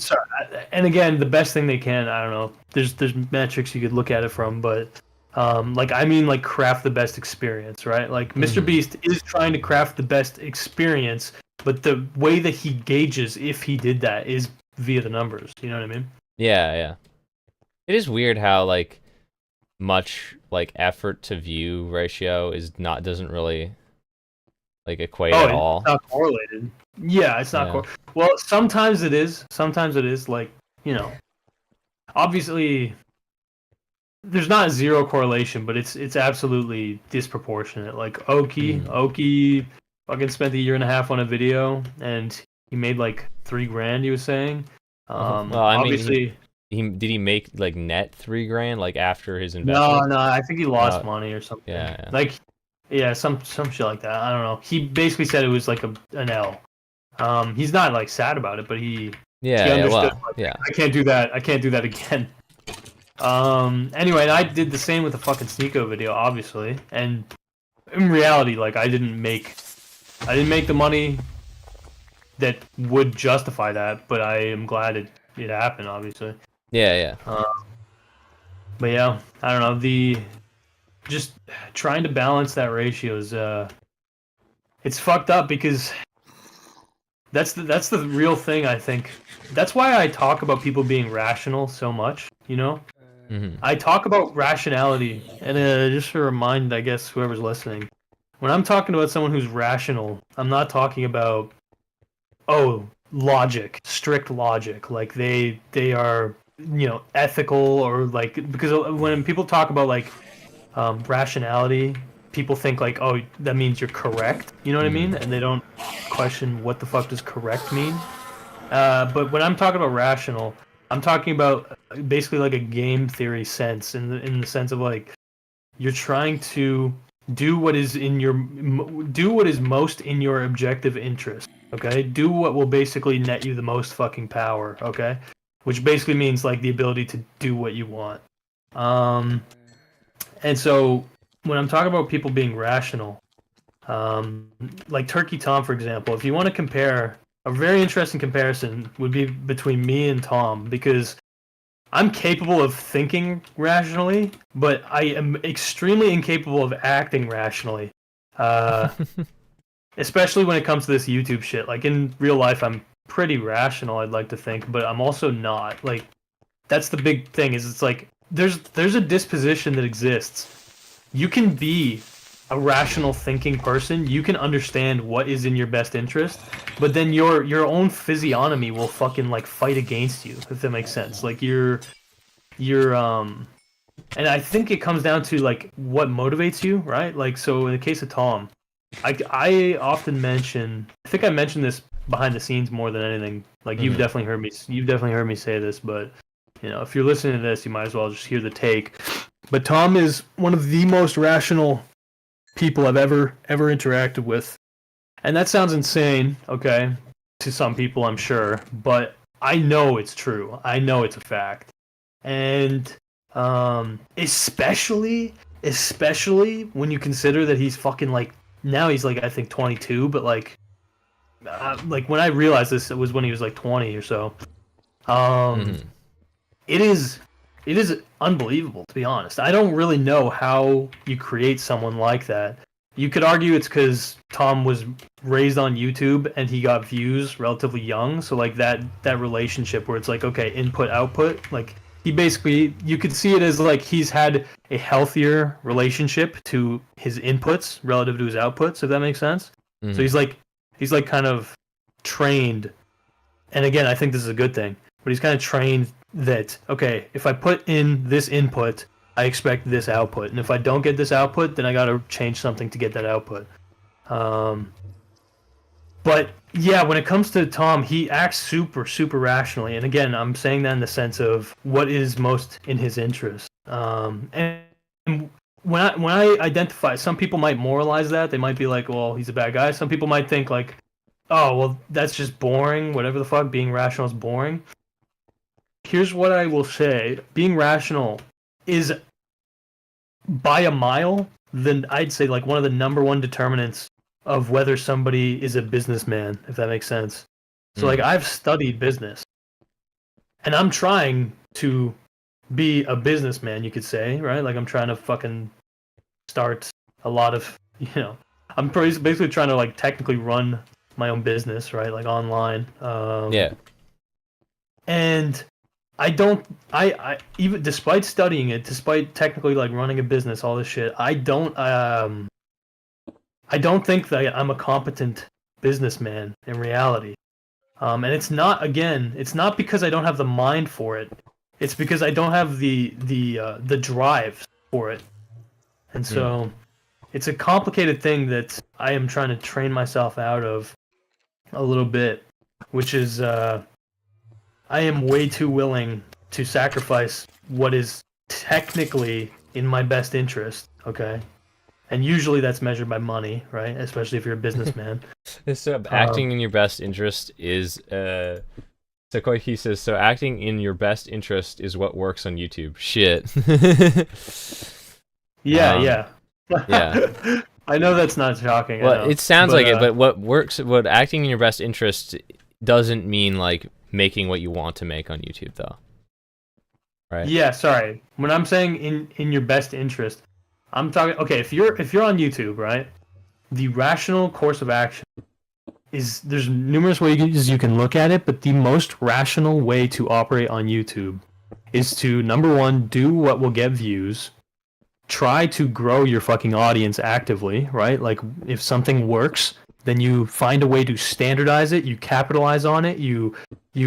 Sorry, and again, the best thing they can, I don't know. There's metrics you could look at it from, but craft the best experience, right? Like, Mr. Beast is trying to craft the best experience, but the way that he gauges if he did that is via the numbers. You know what I mean? Yeah. It is weird how like much like effort to view ratio doesn't really like equate at all. It's not correlated. Yeah, it's not. Well, sometimes it is. Sometimes it is. Like, you know, obviously, there's not zero correlation, but it's absolutely disproportionate. Like Oki fucking spent a year and a half on a video, and he made like $3,000. He was saying. Well, I mean, did he make like net $3,000 like after his investment? No, I think he lost money or something. Yeah. Like, yeah, some shit like that. I don't know. He basically said it was like an L. He's not like sad about it, but he understood. I can't do that. I can't do that again. Anyway, and I did the same with the fucking Sneeko video, obviously. And in reality, like, I didn't make the money that would justify that, but I am glad it happened, obviously. Yeah. But yeah, I don't know. Just trying to balance that ratio is it's fucked up, because that's the real thing, I think. That's why I talk about people being rational so much, you know? I talk about rationality, and just to remind, I guess, whoever's listening, when I'm talking about someone who's rational, I'm not talking about logic, strict logic, like they are, you know, ethical, or like, because when people talk about like rationality, people think like, oh, that means you're correct, you know what I mean? And they don't question what the fuck does correct mean. But when I'm talking about rational, I'm talking about basically like a game theory sense, in the sense of like, you're trying to do what is most in your objective interest. Okay, do what will basically net you the most fucking power. Okay, which basically means like the ability to do what you want. And so when I'm talking about people being rational, like Turkey Tom, for example, if you want to compare, a very interesting comparison would be between me and Tom, because I'm capable of thinking rationally, but I am extremely incapable of acting rationally. Especially when it comes to this YouTube shit. Like, in real life, I'm pretty rational, I'd like to think, but I'm also not. Like, that's the big thing, is it's like, there's a disposition that exists. You can be a rational thinking person, you can understand what is in your best interest, but then your own physiognomy will fucking like fight against you, if that makes sense. Like, you're and I think it comes down to like what motivates you, right? Like, so in the case of Tom, I often mention, I think I mentioned this behind the scenes more than anything. Like, you've definitely heard me say this, but you know, if you're listening to this, you might as well just hear the take. But Tom is one of the most rational people I've ever interacted with. And that sounds insane, okay, to some people, I'm sure, but I know it's true. I know it's a fact. And especially when you consider that he's fucking like now he's like I think 22, but like when I realized this, it was when he was like 20 or so. It is unbelievable, to be honest. I don't really know how you create someone like that. You could argue it's because Tom was raised on YouTube and he got views relatively young, so like that relationship where it's like, okay, input output, like he basically, you could see it as like he's had a healthier relationship to his inputs relative to his outputs, if that makes sense. So he's like kind of trained, and again, I think this is a good thing, but he's kind of trained that, okay, if I put in this input, I expect this output, and if I don't get this output, then I gotta change something to get that output. But yeah, when it comes to Tom, he acts super rationally, and again, I'm saying that in the sense of what is most in his interest. And when I identify, some people might moralize that. They might be like, well, he's a bad guy. Some people might think like, oh, well, that's just boring. Whatever the fuck, being rational is boring. Here's what I will say: being rational is by a mile, then I'd say like one of the number one determinants of whether somebody is a businessman, if that makes sense. So like I've studied business, and I'm trying to be a businessman, you could say, right? Like I'm trying to fucking start a lot of, I'm basically trying to like technically run my own business, right? Like online. Yeah. And I even despite studying it, despite technically like running a business, all this shit, I don't think that I'm a competent businessman in reality. And it's not because I don't have the mind for it. It's because I don't have the drive for it. And so it's a complicated thing that I am trying to train myself out of a little bit, which is I am way too willing to sacrifice what is technically in my best interest, okay? And usually that's measured by money, right? Especially if you're a businessman. So acting in your best interest is so Koiki says, so acting in your best interest is what works on YouTube. Shit. Yeah. Yeah. I know that's not shocking. Well, it sounds like it, but what acting in your best interest doesn't mean like making what you want to make on YouTube, though. Right? Yeah, sorry. When I'm saying in your best interest, I'm talking, okay, if you're on YouTube, right? The rational course of action is, there's numerous ways you can look at it, but the most rational way to operate on YouTube is to, number one, do what will get views. Try to grow your fucking audience actively, right? Like if something works, then you find a way to standardize it, you capitalize on it, you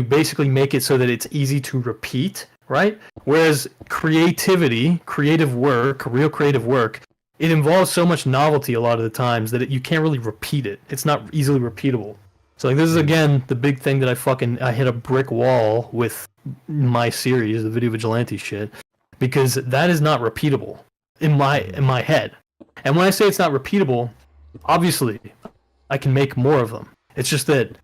basically make it so that it's easy to repeat, right? Whereas creative work, real creative work, it involves so much novelty a lot of the times that you can't really repeat it. It's not easily repeatable. So like this is again the big thing that I hit a brick wall with my series, the Video Vigilante shit, because that is not repeatable in my head. And when I say it's not repeatable, obviously I can make more of them. It's just that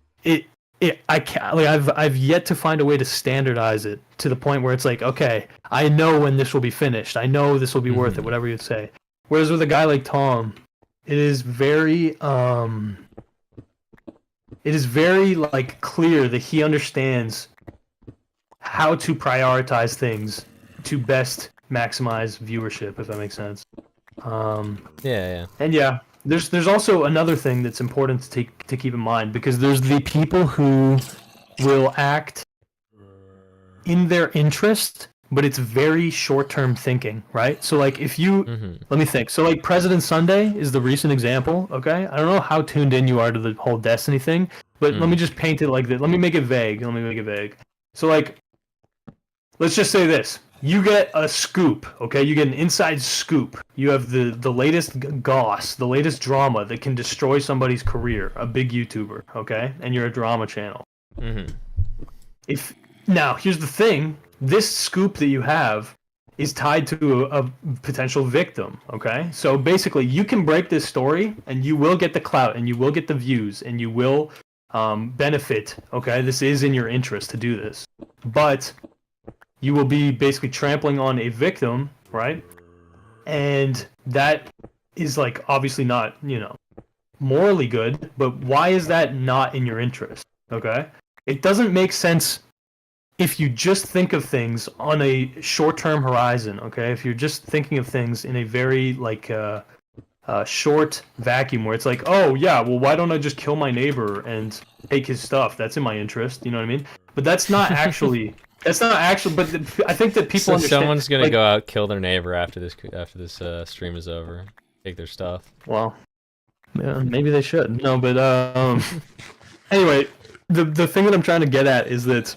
I've yet to find a way to standardize it to the point where it's like, okay, I know when this will be finished. I know this will be worth it, whatever you'd say. Whereas with a guy like Tom, it is very like clear that he understands how to prioritize things to best maximize viewership, if that makes sense. Yeah. And yeah, there's also another thing that's important to keep in mind, because there's the people who will act in their interest, but it's very short-term thinking, right? So like if you let me think. So like President Sunday is the recent example, okay? I don't know how tuned in you are to the whole Destiny thing, but let me just paint it like this. Let me make it vague. So like let's just say this. You get a scoop, okay? You get an inside scoop. You have the latest goss, the latest drama that can destroy somebody's career, a big YouTuber, okay? And you're a drama channel. Now, here's the thing. This scoop that you have is tied to a potential victim, okay? So basically, you can break this story, and you will get the clout, and you will get the views, and you will benefit, okay? This is in your interest to do this. But you will be basically trampling on a victim, right? And that is like obviously not, morally good, but why is that not in your interest? Okay? It doesn't make sense if you just think of things on a short-term horizon, okay? If you're just thinking of things in a very, like, short vacuum where it's like, oh, yeah, well, why don't I just kill my neighbor and take his stuff? That's in my interest, you know what I mean? But that's not actually... But I think that people understand... someone's gonna go out, kill their neighbor after this stream is over. Take their stuff. Well, yeah, maybe they should. No, but, anyway, the thing that I'm trying to get at is that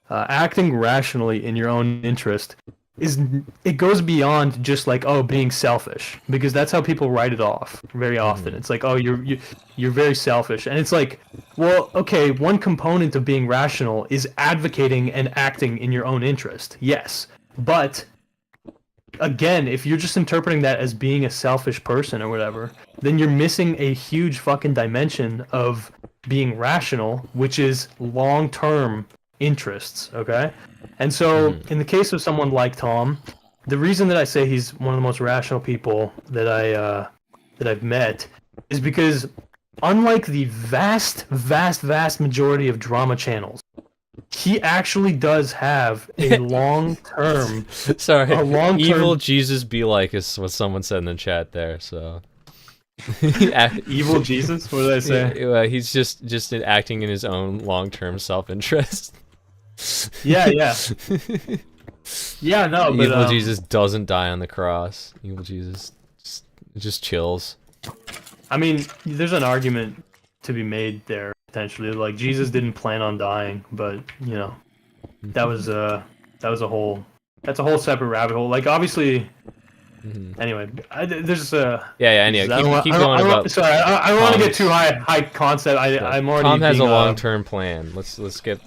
acting rationally in your own interest it goes beyond just like, oh, being selfish, because that's how people write it off very often. It's like, oh, you're very selfish, and it's like, well, okay, one component of being rational is advocating and acting in your own interest, yes, but again, if you're just interpreting that as being a selfish person or whatever, then you're missing a huge fucking dimension of being rational, which is long-term interests, okay? And so, in the case of someone like Tom, the reason that I say he's one of the most rational people that I've met is because, unlike the vast majority of drama channels, he actually does have a long-term... Sorry, evil Jesus be like is what someone said in the chat there, so... Evil Jesus? What did I say? He's just acting in his own long-term self-interest. Yeah. Yeah, no, but... Evil Jesus doesn't die on the cross. Evil Jesus just chills. I mean, there's an argument to be made there, potentially. Like, Jesus didn't plan on dying, but, you know, that's a whole separate rabbit hole. Like, obviously... Anyway, there's anyway, keep going about... Sorry, I don't want to get too high concept. I'm already... Tom has a long-term plan. Let's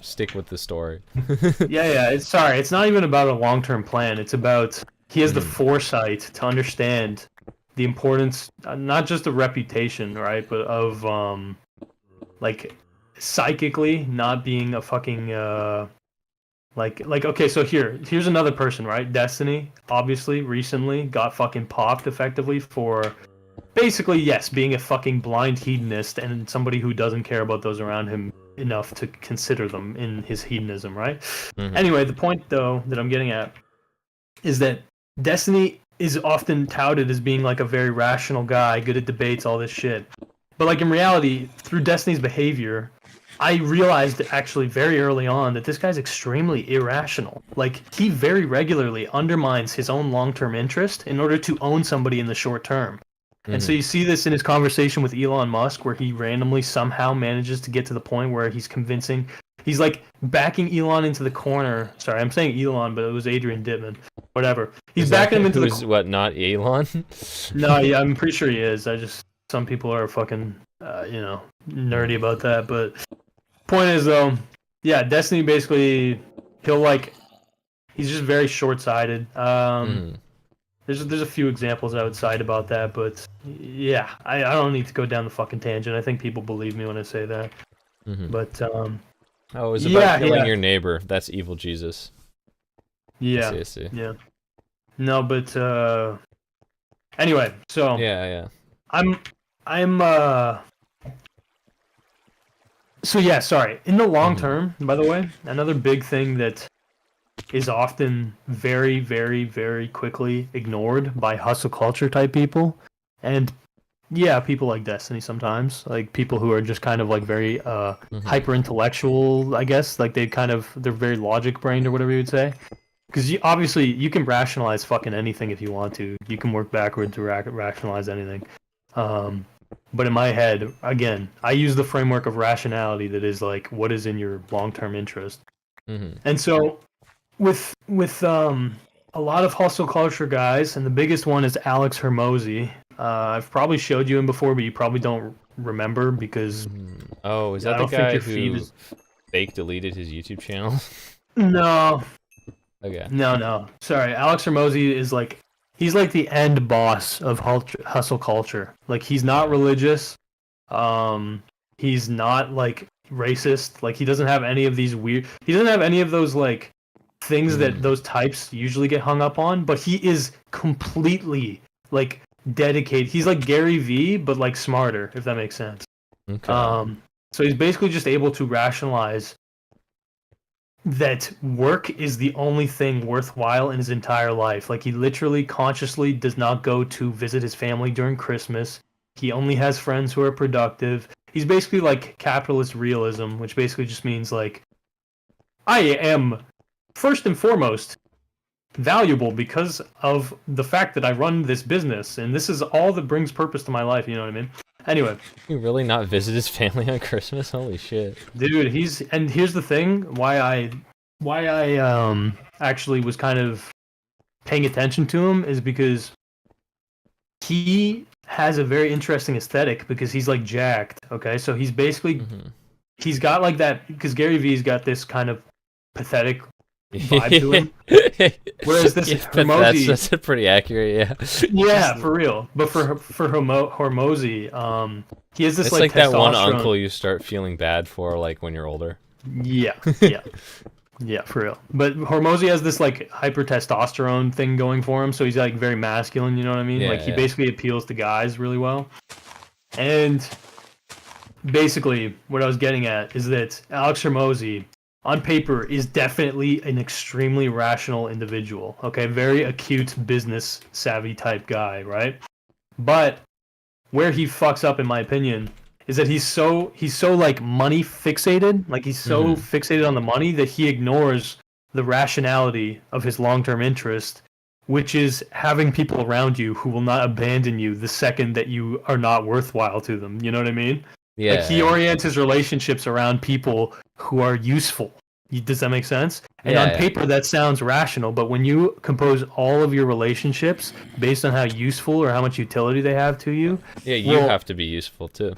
stick with the story. It's not even about a long-term plan. It's about he has the foresight to understand the importance, not just of reputation, right, but of like psychically not being a fucking like okay, so here's another person, right? Destiny obviously recently got fucking popped effectively for basically, yes, being a fucking blind hedonist and somebody who doesn't care about those around him enough to consider them in his hedonism, right? Anyway, the point though that I'm getting at is that Destiny is often touted as being like a very rational guy, good at debates, all this shit. But like in reality, through Destiny's behavior, I realized actually very early on that this guy's extremely irrational. Like, he very regularly undermines his own long-term interest in order to own somebody in the short term. And so you see this in his conversation with Elon Musk, where he randomly somehow manages to get to the point where he's like backing Elon into the corner. Sorry, I'm saying Elon, but it was Adrian Dittman. Whatever. He's backing him into the... What, not Elon? No, yeah, I'm pretty sure he is. Some people are fucking, nerdy about that, but... Point is though, yeah, Destiny basically he's just very short-sighted. There's a few examples I would cite about that, but yeah, I don't need to go down the fucking tangent. I think people believe me when I say that. But it was about killing your neighbor. That's evil Jesus. Yeah. I see. Yeah. No, but anyway, so yeah. So yeah, sorry. In the long term, by the way, another big thing that is often very, very, very quickly ignored by hustle culture type people, and yeah, people like Destiny sometimes, like people who are just kind of like very hyper intellectual, I guess, like they're very logic brained or whatever you would say. Because obviously you can rationalize fucking anything if you want to. You can work backward to rationalize anything. But in my head, again, I use the framework of rationality that is like, what is in your long-term interest? And so, with a lot of hustle culture guys, and the biggest one is Alex Hermosi. I've probably showed you him before, but you probably don't remember because... Oh, is that the guy who fake deleted his YouTube channel? No. Okay. No. Sorry, Alex Hermosi is like... He's like the end boss of hustle culture. Like, he's not religious. He's not, like, racist. Like, he doesn't have any of these weird... He doesn't have any of those, like, things that those types usually get hung up on. But he is completely, like, dedicated. He's like Gary V, but like smarter, if that makes sense. Okay. So he's basically just able to rationalize that work is the only thing worthwhile in his entire life. Like, he literally consciously does not go to visit his family during Christmas. He only has friends who are productive. He's basically like capitalist realism, which basically just means like, I am first and foremost valuable because of the fact that I run this business, and this is all that brings purpose to my life, you know what I mean? Anyway. You really not visit his family on Christmas? Holy shit. Dude, and here's the thing, why I actually was kind of paying attention to him is because he has a very interesting aesthetic because he's like jacked, okay? So he's basically he's got like that, because Gary Vee's got this kind of pathetic vibe to him. Whereas this Hormozy, that's pretty accurate, yeah. Yeah, for real. But for Hormozy, he has this it's like that one testosterone. uncle you start feeling bad for like when you're older. Yeah, yeah, for real. But Hormozy has this like hyper testosterone thing going for him, so he's like very masculine. You know what I mean? Yeah, like he basically appeals to guys really well. And basically, what I was getting at is that Alex Hormozy, on paper, is definitely an extremely rational individual. Okay, very acute business savvy type guy, right? But where he fucks up, in my opinion, is that he's so like money fixated, like he's so fixated on the money that he ignores the rationality of his long-term interest, which is having people around you who will not abandon you the second that you are not worthwhile to them. You know what I mean? Yeah. Like, he orients his relationships around people who are useful. Does that make sense? And on paper, that sounds rational, but when you compose all of your relationships based on how useful or how much utility they have to you... Yeah, you have to be useful, too.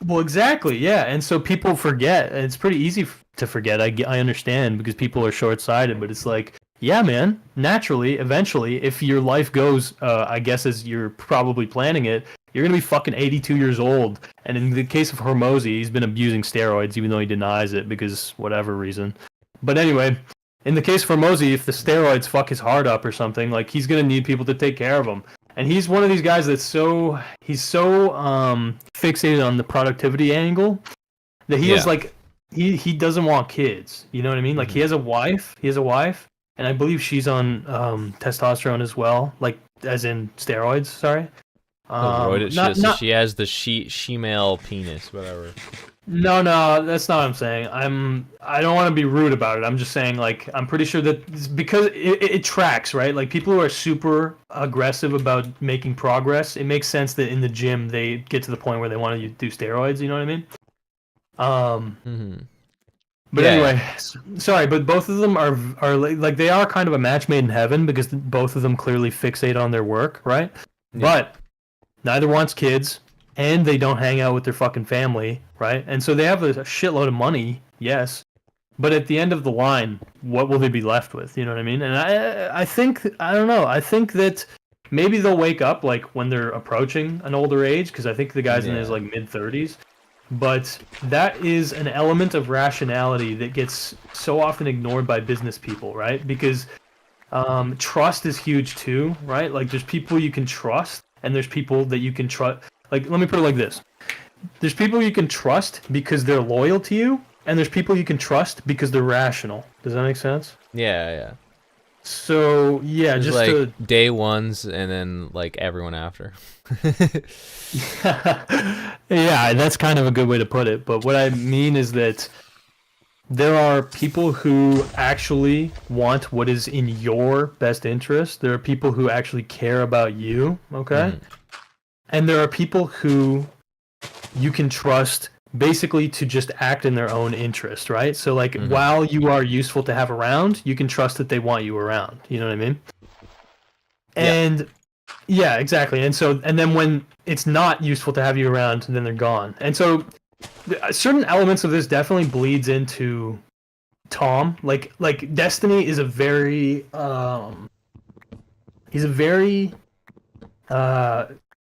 Well, exactly, yeah. And so people forget. And it's pretty easy to forget, I understand, because people are short-sighted, but it's like, yeah, man, naturally, eventually, if your life goes, I guess as you're probably planning it, you're going to be fucking 82 years old. And in the case of Hormozy, he's been abusing steroids, even though he denies it because whatever reason. But anyway, in the case of Hormozy, if the steroids fuck his heart up or something, like, he's going to need people to take care of him. And he's one of these guys that's so fixated on the productivity angle that he is like, he doesn't want kids. You know what I mean? Like, he has a wife, and I believe she's on testosterone as well, like, as in steroids, sorry. She has the she-male penis, whatever. No, that's not what I'm saying. I don't want to be rude about it. I'm just saying, like, I'm pretty sure that it's because it tracks, right? Like, people who are super aggressive about making progress, it makes sense that in the gym they get to the point where they want to do steroids. You know what I mean? But anyway, sorry, but both of them are like they are kind of a match made in heaven because both of them clearly fixate on their work, right? Yeah. But neither wants kids, and they don't hang out with their fucking family, right? And so they have a shitload of money, yes, but at the end of the line, what will they be left with? You know what I mean? And I think, I don't know, I think that maybe they'll wake up like when they're approaching an older age, because I think the guy's in his like mid-30s. But that is an element of rationality that gets so often ignored by business people, right? Because trust is huge too, right? Like, there's people you can trust, and there's people that you can trust. Like, let me put it like this. There's people you can trust because they're loyal to you, and there's people you can trust because they're rational. Does that make sense? Yeah. So, yeah, there's just like day ones and then like everyone after. Yeah, that's kind of a good way to put it. But what I mean is that there are people who actually want what is in your best interest. There are people who actually care about you, okay? And there are people who you can trust basically to just act in their own interest, right? So, like, while you are useful to have around, you can trust that they want you around. You know what I mean? And yeah, exactly. And so, and then when it's not useful to have you around, then they're gone. And so, certain elements of this definitely bleeds into Tom. Like Destiny is a very he's a very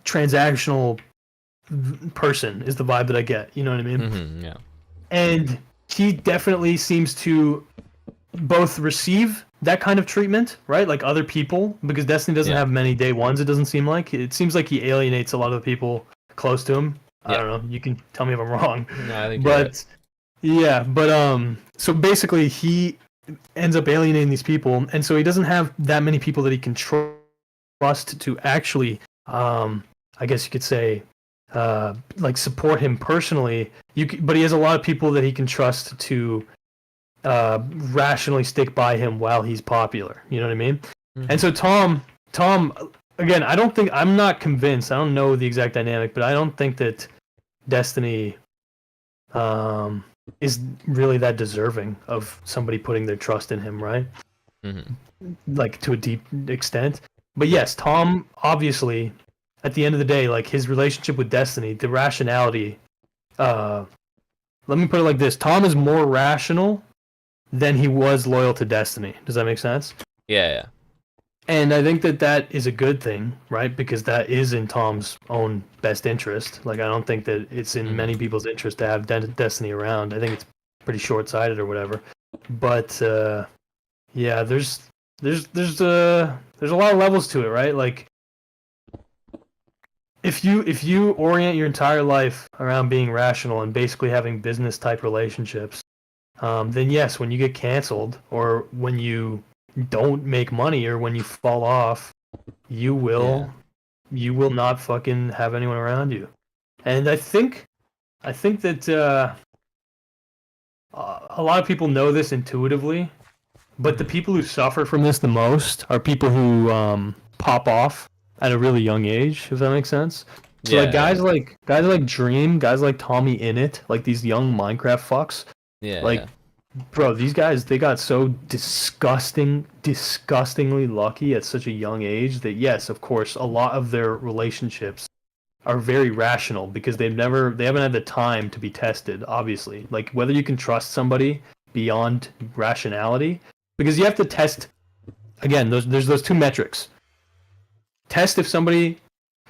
transactional person, is the vibe that I get. You know what I mean? Yeah. And he definitely seems to both receive that kind of treatment, right? Like other people, because Destiny doesn't have many day ones. It doesn't seem like. It seems like he alienates a lot of the people close to him. I don't know. You can tell me if I'm wrong. No, I think but yeah, but so basically he ends up alienating these people, and so he doesn't have that many people that he can trust to actually, I guess you could say, like support him personally. But he has a lot of people that he can trust to rationally stick by him while he's popular. You know what I mean? Mm-hmm. And so Tom, again, I'm not convinced. I don't know the exact dynamic, but I don't think that Destiny is really that deserving of somebody putting their trust in him, right? Mm-hmm. Like to a deep extent. But yes, Tom, obviously, at the end of the day, like his relationship with Destiny, the rationality, let me put it like this. Tom is more rational than he was loyal to Destiny. Does that make sense? Yeah. And I think that is a good thing, right? Because that is in Tom's own best interest. Like, I don't think that it's in many people's interest to have Destiny around. I think it's pretty short-sighted or whatever. But yeah, there's a lot of levels to it, right? Like, if you orient your entire life around being rational and basically having business-type relationships, then yes, when you get canceled or when you don't make money or when you fall off, you will not fucking have anyone around you. And I think that a lot of people know this intuitively, but the people who suffer from this the most are people who pop off at a really young age, if that makes sense. So like guys like Dream, guys like Tommy Innit, like these young Minecraft fucks. Yeah. Bro, these guys, they got so disgustingly lucky at such a young age that, yes, of course, a lot of their relationships are very rational because they haven't had the time to be tested, obviously. Like, whether you can trust somebody beyond rationality, because you have to test, again, there's those two metrics. Test if somebody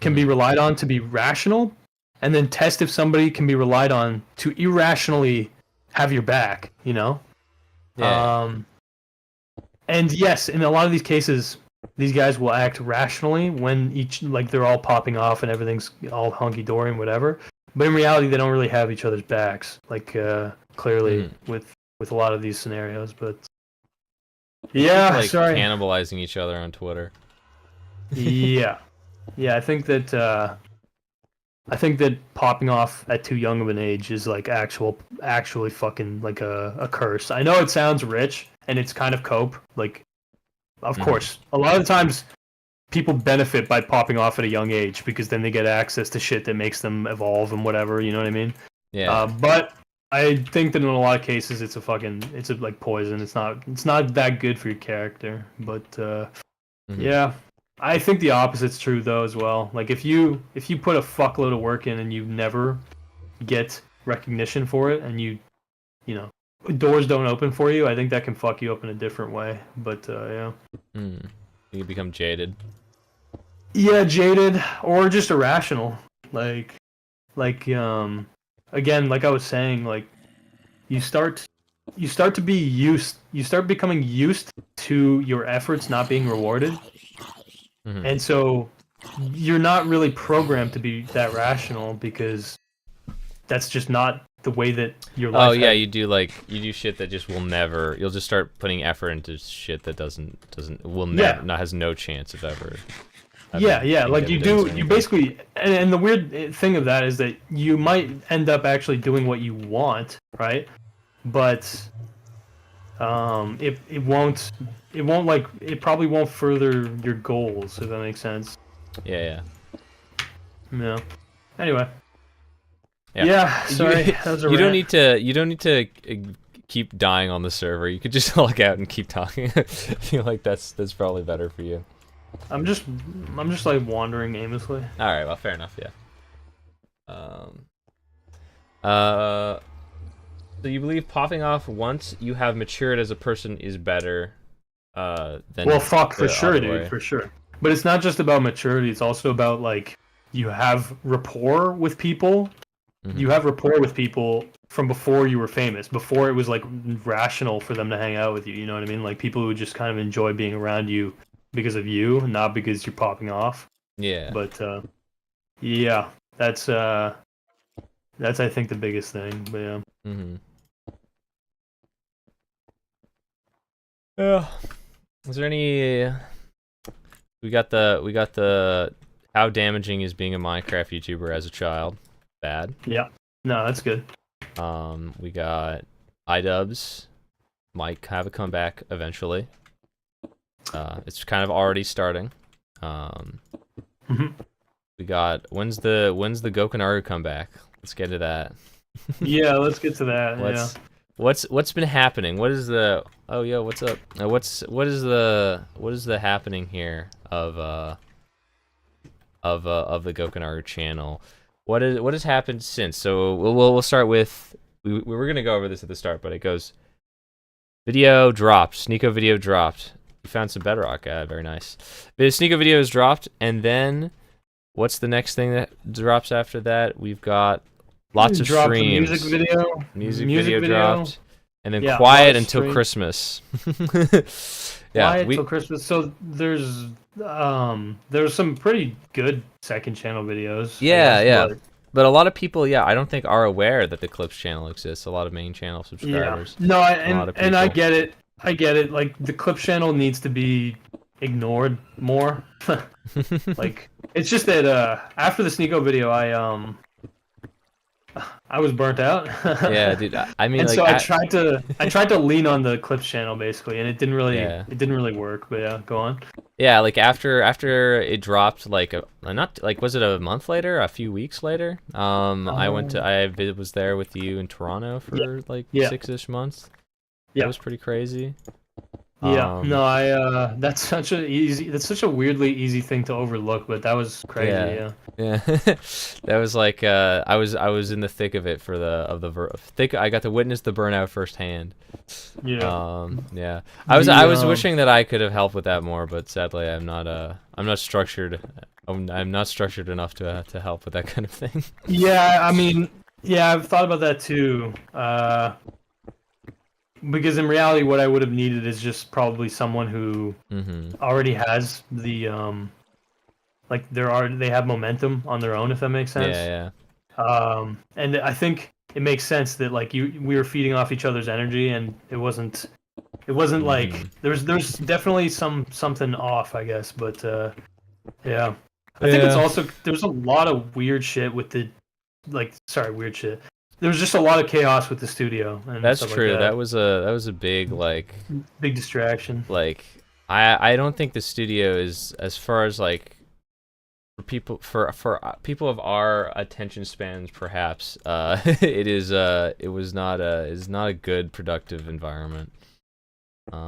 can be relied on to be rational, and then test if somebody can be relied on to irrationally have your back, you know? Yeah. And yes, in a lot of these cases, these guys will act rationally when they're all popping off and everything's all hunky-dory and whatever. But in reality, they don't really have each other's backs, like clearly with a lot of these scenarios. But yeah, like cannibalizing each other on Twitter. Yeah, I think that popping off at too young of an age is like actually fucking like a curse. I know it sounds rich and it's kind of cope. Like, of course, a lot of the times people benefit by popping off at a young age because then they get access to shit that makes them evolve and whatever. You know what I mean? Yeah. But I think that in a lot of cases it's like poison. It's not that good for your character. But yeah. I think the opposite's true though as well. Like if you put a fuckload of work in and you never get recognition for it, and you know doors don't open for you, I think that can fuck you up in a different way. But yeah, you become jaded. Yeah, jaded or just irrational. Like again, like I was saying, like you start becoming used to your efforts not being rewarded. Mm-hmm. And so you're not really programmed to be that rational because that's just not the way that your life. Oh yeah, you do shit that just will never. You'll just start putting effort into shit that has no chance of ever. Yeah. Like you basically, and the weird thing of that is that you might end up actually doing what you want, right? But it probably won't further your goals, if that makes sense. Yeah. Anyway. Yeah. Sorry. That was a rant. You don't need to keep dying on the server. You could just log out and keep talking. I feel like that's probably better for you. I'm just like wandering aimlessly. All right. Well, fair enough. Yeah. So you believe popping off once you have matured as a person is better than... Well, fuck, for sure, dude, for sure. But it's not just about maturity, it's also about, like, you have rapport with people. Mm-hmm. You have rapport with people from before you were famous, before it was like rational for them to hang out with you. You know what I mean? Like people who just kind of enjoy being around you because of you, not because you're popping off. Yeah. But yeah, that's I think the biggest thing. But yeah. Mm-hmm. Yeah. Is there any? We got the. How damaging is being a Minecraft YouTuber as a child? Bad. Yeah. No, that's good. We got iDubbbz. Might have a comeback eventually. It's kind of already starting. Mm-hmm. We got when's the Gokanaru comeback? Let's get to that. Yeah, let's get to that. What's been happening? What is the what's up? What is the happening here of the Gokanaru channel? What has happened since? So we'll start with we were gonna go over this at the start, but it goes video dropped, Sneeko video dropped. We found some bedrock. Very nice. The Sneeko video is dropped, and then what's the next thing that drops after that? We've got lots of streams. Music video dropped, and then quiet until Christmas. Quiet until Christmas. So there's some pretty good second channel videos. Yeah. But a lot of people, I don't think are aware that the Clips channel exists. A lot of main channel subscribers. Yeah. No, and I get it. Like the Clips channel needs to be ignored more. Like it's just that after the Sneeko video, I was burnt out. Yeah, dude. I mean, and like, so I tried to lean on the Clips channel basically, and it didn't really work. But yeah, go on. Yeah, like after it dropped, like was it a month later, a few weeks later? I was there with you in Toronto for 6-ish months. That was pretty crazy. Yeah, no, that's such a weirdly easy thing to overlook, but that was crazy. Yeah. That was like I was in the thick of it I got to witness the burnout firsthand. Yeah. I was wishing that I could have helped with that more, but sadly I'm not structured. I'm not structured enough to help with that kind of thing. Yeah, I mean, I've thought about that too. Because in reality, what I would have needed is just probably someone who already has the they have momentum on their own, if that makes sense. Yeah. And I think it makes sense that like we were feeding off each other's energy, and it wasn't like there's definitely something off, I guess, but yeah. I think it's also there's a lot of weird shit with the weird shit. There was just a lot of chaos with the studio. And that's stuff true. Like that was a big big distraction. Like I don't think the studio is, as far as like for people of our attention spans, perhaps it was not a good productive environment.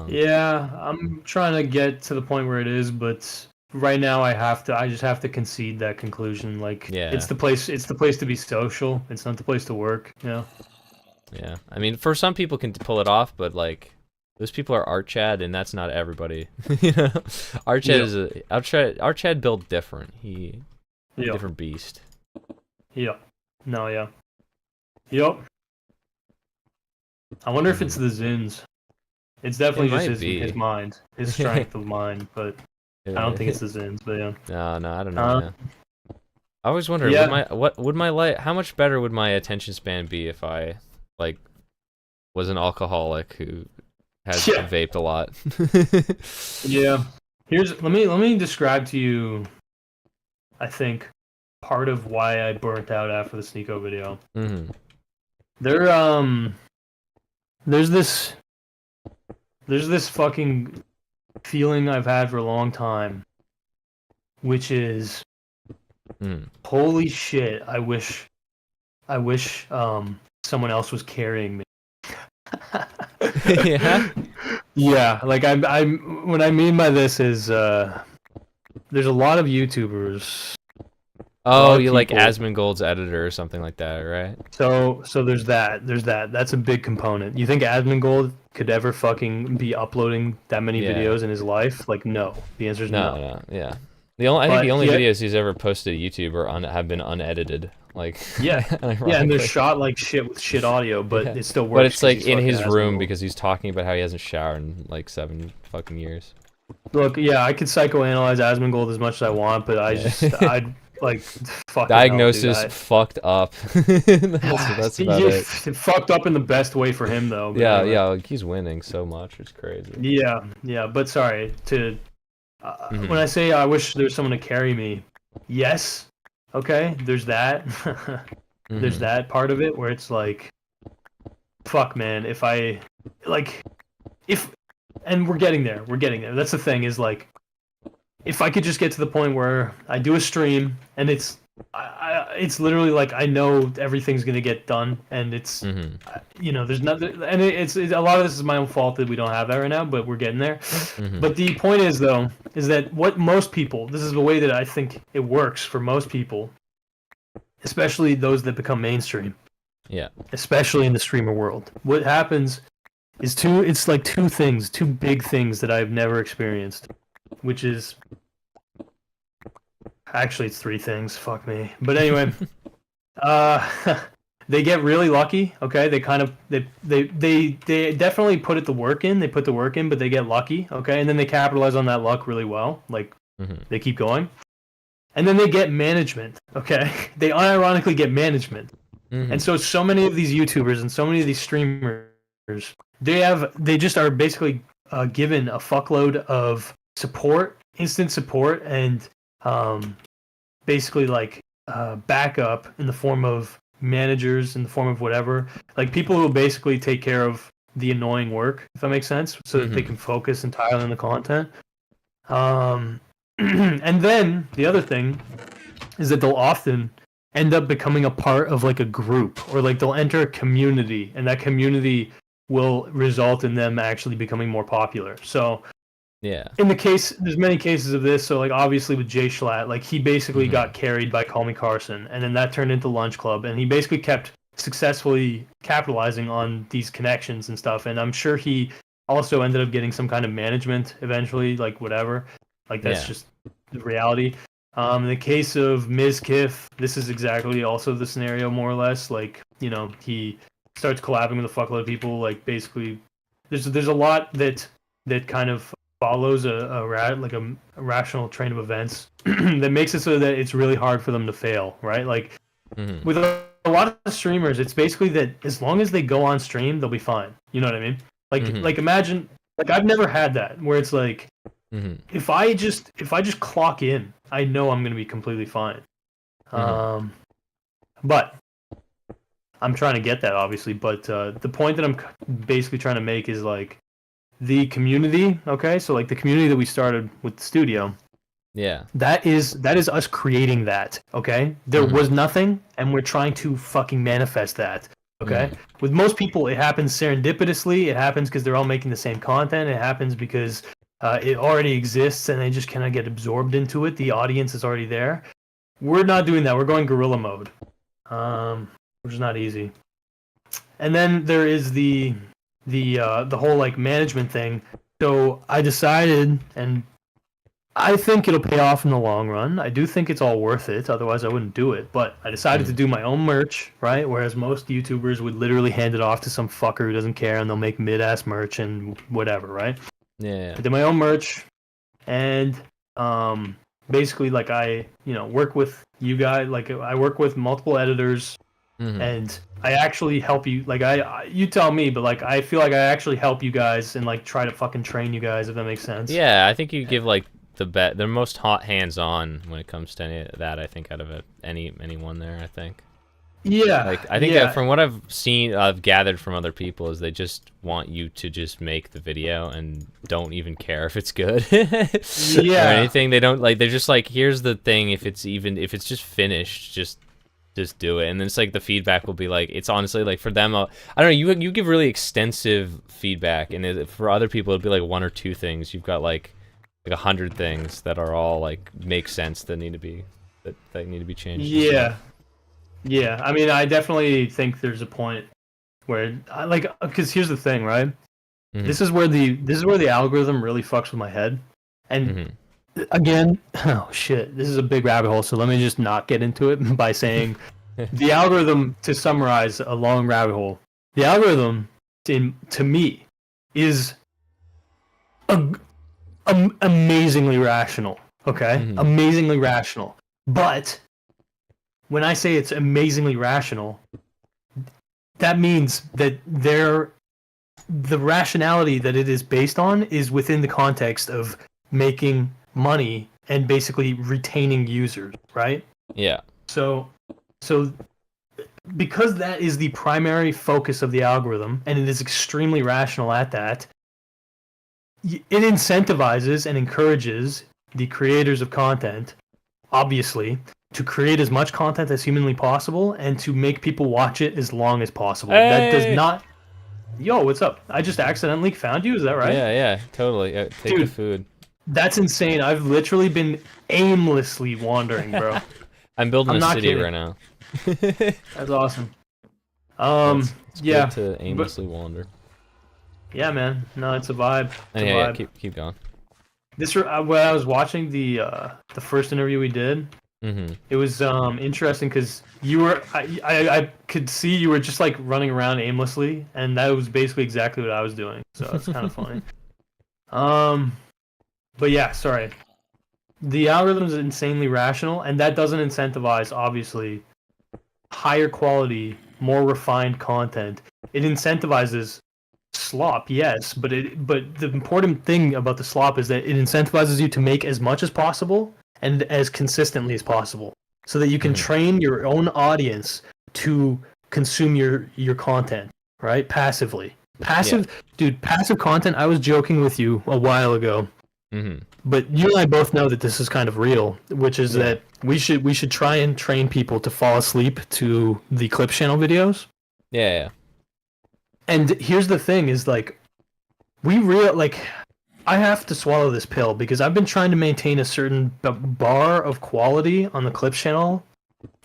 Yeah, I'm trying to get to the point where it is, but right now I just have to concede that conclusion. Like, it's the place to be social. It's not the place to work. Yeah. I mean, for some people can pull it off, but like those people are Archad, and that's not everybody. You know, Archad built different. He a different beast. Yeah. No. Yeah. Yep. I wonder if it's the Zins. It's definitely just his mind, his strength of mind, but. I don't think it's the Zins, but yeah. No, I don't know. I always wonder, how much better would my attention span be if I like was an alcoholic who has vaped a lot? Yeah. Let me describe to you, I think, part of why I burnt out after the Sneeko video. There's this fucking feeling I've had for a long time, which is holy shit, I wish someone else was carrying me. Yeah, like I'm what I mean by this is there's a lot of YouTubers. Oh, you like Asmongold's editor or something like that, right? So there's that. That's a big component. You think Asmongold could ever fucking be uploading that many videos in his life? Like, no. The answer is no. Yeah. I think the only videos he's ever posted to YouTube have been unedited. Like yeah, and they're shot like shit with shit audio, but it still works. But it's like in his room because he's talking about how he hasn't showered in like 7 fucking years. Look, I could psychoanalyze Asmongold as much as I want, but I'd like fucking diagnosis fucked up. that's about it. Fucked up in the best way for him though. Yeah, like he's winning so much, it's crazy. Yeah, but sorry to when I say I wish there's someone to carry me, yes, okay, there's that. There's that part of it where it's like, fuck, man, and we're getting there. That's the thing, is like, if I could just get to the point where I do a stream and it's literally like I know everything's gonna get done, and it's there's nothing, and it's a lot of this is my own fault that we don't have that right now, but we're getting there. But the point is though, is that what most people, this is the way that I think it works for most people, especially those that become mainstream. Yeah. Especially in the streamer world. What happens is two big things that I've never experienced, which is actually it's 3 things. Fuck me. But anyway, they get really lucky. Okay, they definitely put the work in. They put the work in, but they get lucky. Okay, and then they capitalize on that luck really well. Like they keep going, and then they get management. Okay, they unironically get management, and so many of these YouTubers and so many of these streamers, they just are basically given a fuckload of support, instant support, and basically like backup in the form of managers, in the form of whatever, like people who basically take care of the annoying work, if that makes sense, so that they can focus entirely on the content. And then the other thing is that they'll often end up becoming a part of like a group, or like they'll enter a community, and that community will result in them actually becoming more popular. So in the case, there's many cases of this. So like obviously with Jay Schlatt, like he basically got carried by Call Me Carson, and then that turned into Lunch Club, and he basically kept successfully capitalizing on these connections and stuff. And I'm sure he also ended up getting some kind of management eventually, like whatever. Like that's just the reality. In the case of Ms. Kiff, this is exactly also the scenario, more or less. Like, he starts collabing with a fuckload of people. Like basically, there's a lot that kind of follows a rational train of events that makes it so that it's really hard for them to fail, right? Like with a lot of streamers, it's basically that as long as they go on stream, they'll be fine. You know what I mean? Like imagine, like I've never had that where it's like if I just clock in, I know I'm gonna be completely fine. But I'm trying to get that, obviously. But the point that I'm basically trying to make is like the community. Okay, so like the community that we started with the studio. Yeah. That is us creating that. Okay, there was nothing, and we're trying to fucking manifest that. Okay, with most people, it happens serendipitously. It happens because they're all making the same content. It happens because it already exists, and they just kind of get absorbed into it. The audience is already there. We're not doing that. We're going guerrilla mode, which is not easy. And then there is the whole like management thing. So I decided, and I think it'll pay off in the long run. I do think it's all worth it. Otherwise, I wouldn't do it. But I decided to do my own merch, right? Whereas most YouTubers would literally hand it off to some fucker who doesn't care, and they'll make mid-ass merch and whatever, right? Yeah. I did my own merch, and basically, like I work with you guys. Like I work with multiple editors, and I actually help you. Like you tell me, but like I feel like I actually help you guys and like try to fucking train you guys, if that makes sense. Yeah, I think you give like the most hot hands-on when it comes to any of that. I think out of anyone there, I think. Yeah. Like I think that from what I've seen, I've gathered from other people, is they just want you to just make the video and don't even care if it's good or anything. They don't like. They're just like, here's the thing. If it's just finished, just do it. And then it's like the feedback will be like, it's honestly like for them, I don't know. You give really extensive feedback, and for other people it'd be like 1 or 2 things. You've got like 100 things that are all like make sense that need to be changed. Yeah. Yeah, I mean, I definitely think there's a point where because here's the thing, right? This is where the algorithm really fucks with my head, and again, oh shit, this is a big rabbit hole. So let me just not get into it by saying the algorithm. To summarize a long rabbit hole, the algorithm to me is amazingly rational. Okay, amazingly rational. But when I say it's amazingly rational, that means that the rationality that it is based on is within the context of making money and basically retaining users, right? Yeah. So because that is the primary focus of the algorithm, and it is extremely rational at that, it incentivizes and encourages the creators of content, obviously, to create as much content as humanly possible and to make people watch it as long as possible. Hey! That does not... Yo, what's up? I just accidentally found you, is that right? Yeah, totally. Take the food. That's insane. I've literally been aimlessly wandering, bro. I'm building a city right now. That's awesome. It's yeah. good to aimlessly wander. Yeah, man. No, it's a vibe. Yeah, keep going. When I was watching the first interview we did, it was interesting because you were I could see you were just like running around aimlessly, and that was basically exactly what I was doing. So it's kind of funny. But yeah, sorry. The algorithm is insanely rational, and that doesn't incentivize, obviously, higher quality, more refined content. It incentivizes slop, yes, but the important thing about the slop is that it incentivizes you to make as much as possible and as consistently as possible, so that you can train your own audience to consume your content, right? Passively. Passive content. I was joking with you a while ago. But you and I both know that this is kind of real, which is that we should try and train people to fall asleep to the Clips channel videos. Yeah. And here's the thing: is like, I have to swallow this pill because I've been trying to maintain a certain bar of quality on the Clips channel,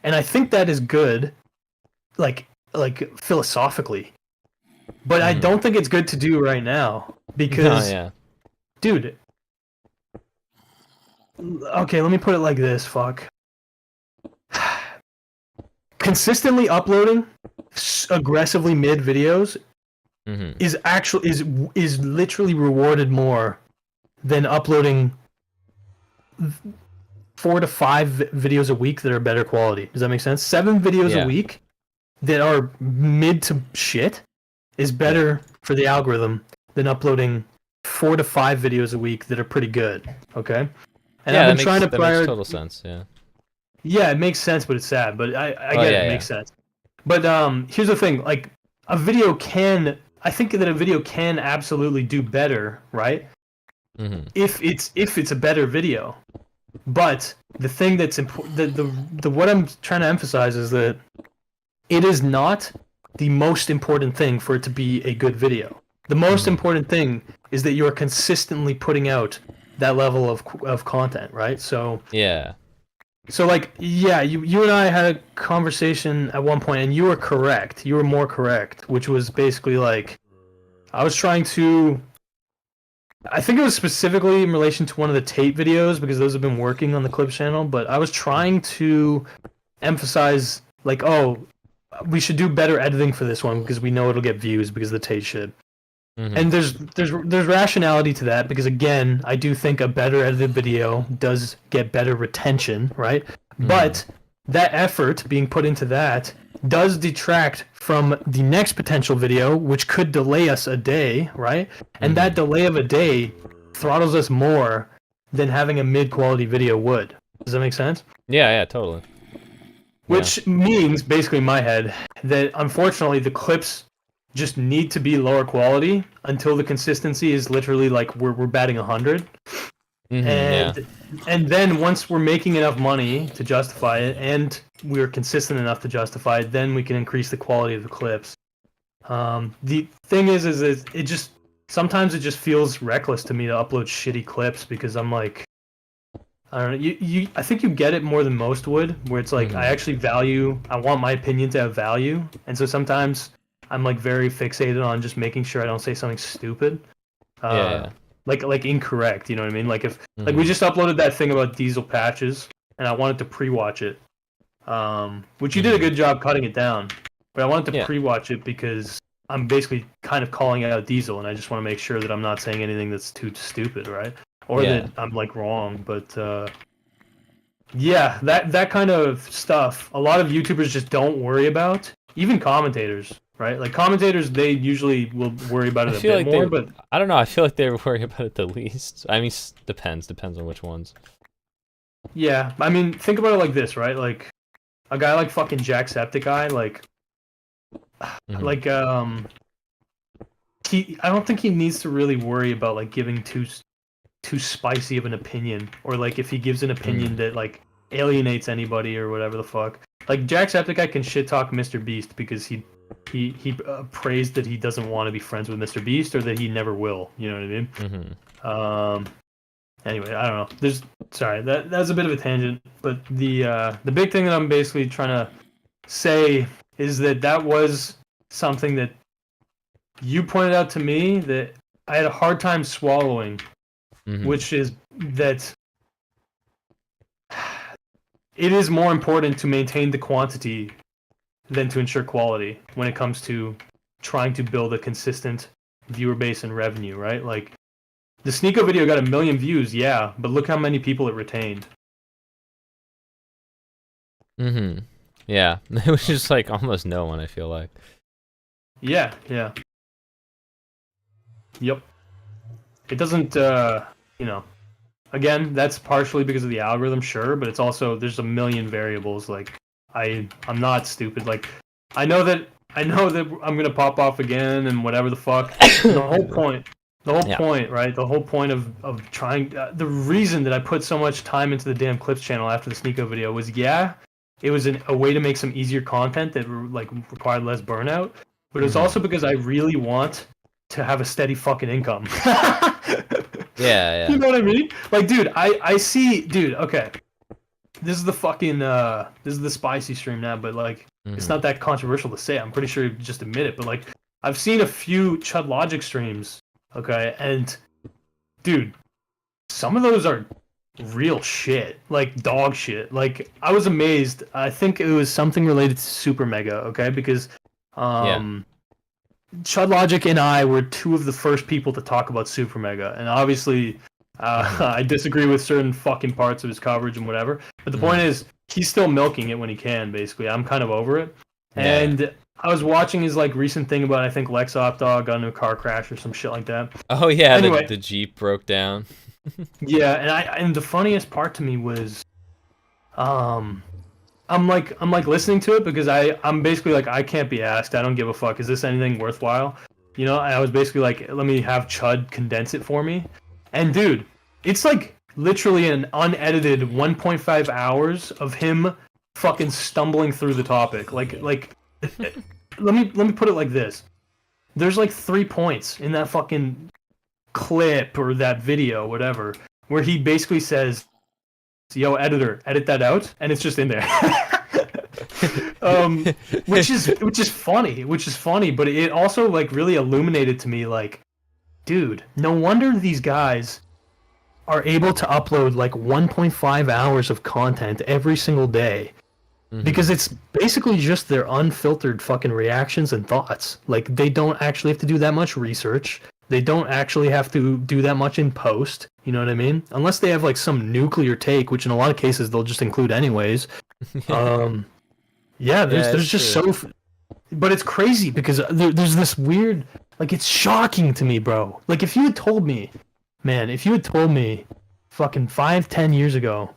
and I think that is good, like philosophically. But I don't think it's good to do right now because, dude. Okay, let me put it like this. Fuck. Consistently uploading aggressively mid videos is literally rewarded more than uploading 4 to 5 videos a week that are better quality. Does that make sense? 7 videos a week that are mid to shit is better for the algorithm than uploading 4 to 5 videos a week that are pretty good. Okay. And I've been trying to that makes total sense. Yeah. Yeah, it makes sense, but it's sad. But I get it. It makes sense. But here's the thing: like I think that a video can absolutely do better, right? If it's a better video. But the thing that's important, the what I'm trying to emphasize is that it is not the most important thing for it to be a good video. The most important thing is that you are consistently putting out that level of content, right? So like you and I had a conversation at one point, and you were correct. You were more correct, which was basically like I was trying to. I think it was specifically in relation to one of the tape videos because those have been working on the Clips channel. But I was trying to emphasize like, oh, we should do better editing for this one because we know it'll get views because of the tape shit. And there's rationality to that because again, I do think a better edited video does get better retention, right? But that effort being put into that does detract from the next potential video, which could delay us a day, right? And that delay of a day throttles us more than having a mid-quality video would. Does that make sense? Yeah, totally. Which means, basically in my head, that unfortunately the clips just need to be lower quality until the consistency is literally like we're batting 100. And then once we're making enough money to justify it and we're consistent enough to justify it, then we can increase the quality of the clips. The thing is it just sometimes it just feels reckless to me to upload shitty clips because I'm like, I don't know. I think you get it more than most would, where it's like I actually I want my opinion to have value, and so sometimes I'm like very fixated on just making sure I don't say something stupid. like incorrect. You know what I mean? Like if like we just uploaded that thing about diesel patches, and I wanted to pre-watch it, which you did a good job cutting it down, but I wanted to pre-watch it because I'm basically kind of calling out diesel, and I just want to make sure that I'm not saying anything that's too stupid, right? Or that I'm like wrong, but yeah, that kind of stuff. A lot of YouTubers just don't worry about. Even commentators, right? Like commentators, they usually will worry about it a bit more. But I don't know. I feel like they worry about it the least. I mean, depends on which ones. Yeah, I mean, think about it like this, right? Like a guy like fucking Jacksepticeye, like I don't think he needs to really worry about like giving too spicy of an opinion, or like if he gives an opinion that like alienates anybody or whatever the fuck. Like Jacksepticeye can shit talk Mr. Beast because he praised that he doesn't want to be friends with Mr. Beast, or that he never will. You know what I mean? Anyway, I don't know. Sorry, that's a bit of a tangent, but the big thing that I'm basically trying to say is that was something that you pointed out to me that I had a hard time swallowing, which is that it is more important to maintain the quantity than to ensure quality when it comes to trying to build a consistent viewer base and revenue, right? Like, the Sneeko video got 1 million views, yeah, but look how many people it retained. Yeah, it was just like almost no one, I feel like. Yeah. Yep. It doesn't, you know, again, that's partially because of the algorithm, sure, but it's also, there's 1 million variables. Like, I'm not stupid. Like, I know that I'm gonna pop off again and whatever the fuck. The whole point, right? The whole point of trying, the reason that I put so much time into the damn clips channel after the Sneeko video was, it was a way to make some easier content that like required less burnout, but it was also because I really want to have a steady fucking income. Yeah. You know what I mean? Like, dude, I see, dude, okay. This is the fucking, this is the spicy stream now, but like, it's not that controversial to say. I'm pretty sure you just admit it, but like, I've seen a few Chud Logic streams, okay, and dude, some of those are real shit, like dog shit. Like, I was amazed. I think it was something related to Super Mega, okay, because Chud Logic and I were two of the first people to talk about Super Mega, and obviously I disagree with certain fucking parts of his coverage and whatever, but the point is, he's still milking it when he can, basically. I'm kind of over it. And I was watching his like recent thing about, I think, Lex Opdog got into a car crash or some shit like that. Oh yeah, anyway, the Jeep broke down. Yeah, and the funniest part to me was I'm like listening to it because I'm basically like, I can't be asked. I don't give a fuck. Is this anything worthwhile? You know, I was basically like, let me have Chud condense it for me. And dude, it's like literally an unedited 1.5 hours of him fucking stumbling through the topic. Like let me put it like this. There's like 3 points in that fucking clip or that video, whatever, where he basically says, "Yo, editor, edit that out," and it's just in there. Which is funny, but it also like really illuminated to me, like, dude, no wonder these guys are able to upload like 1.5 hours of content every single day, because it's basically just their unfiltered fucking reactions and thoughts. Like, they don't actually have to do that much research. They don't actually have to do that much in post. You know what I mean? Unless they have like some nuclear take, which in a lot of cases they'll just include anyways. There's just so, but it's crazy because there's this weird, like, it's shocking to me, bro. Like, if you had told me fucking 5-10 years ago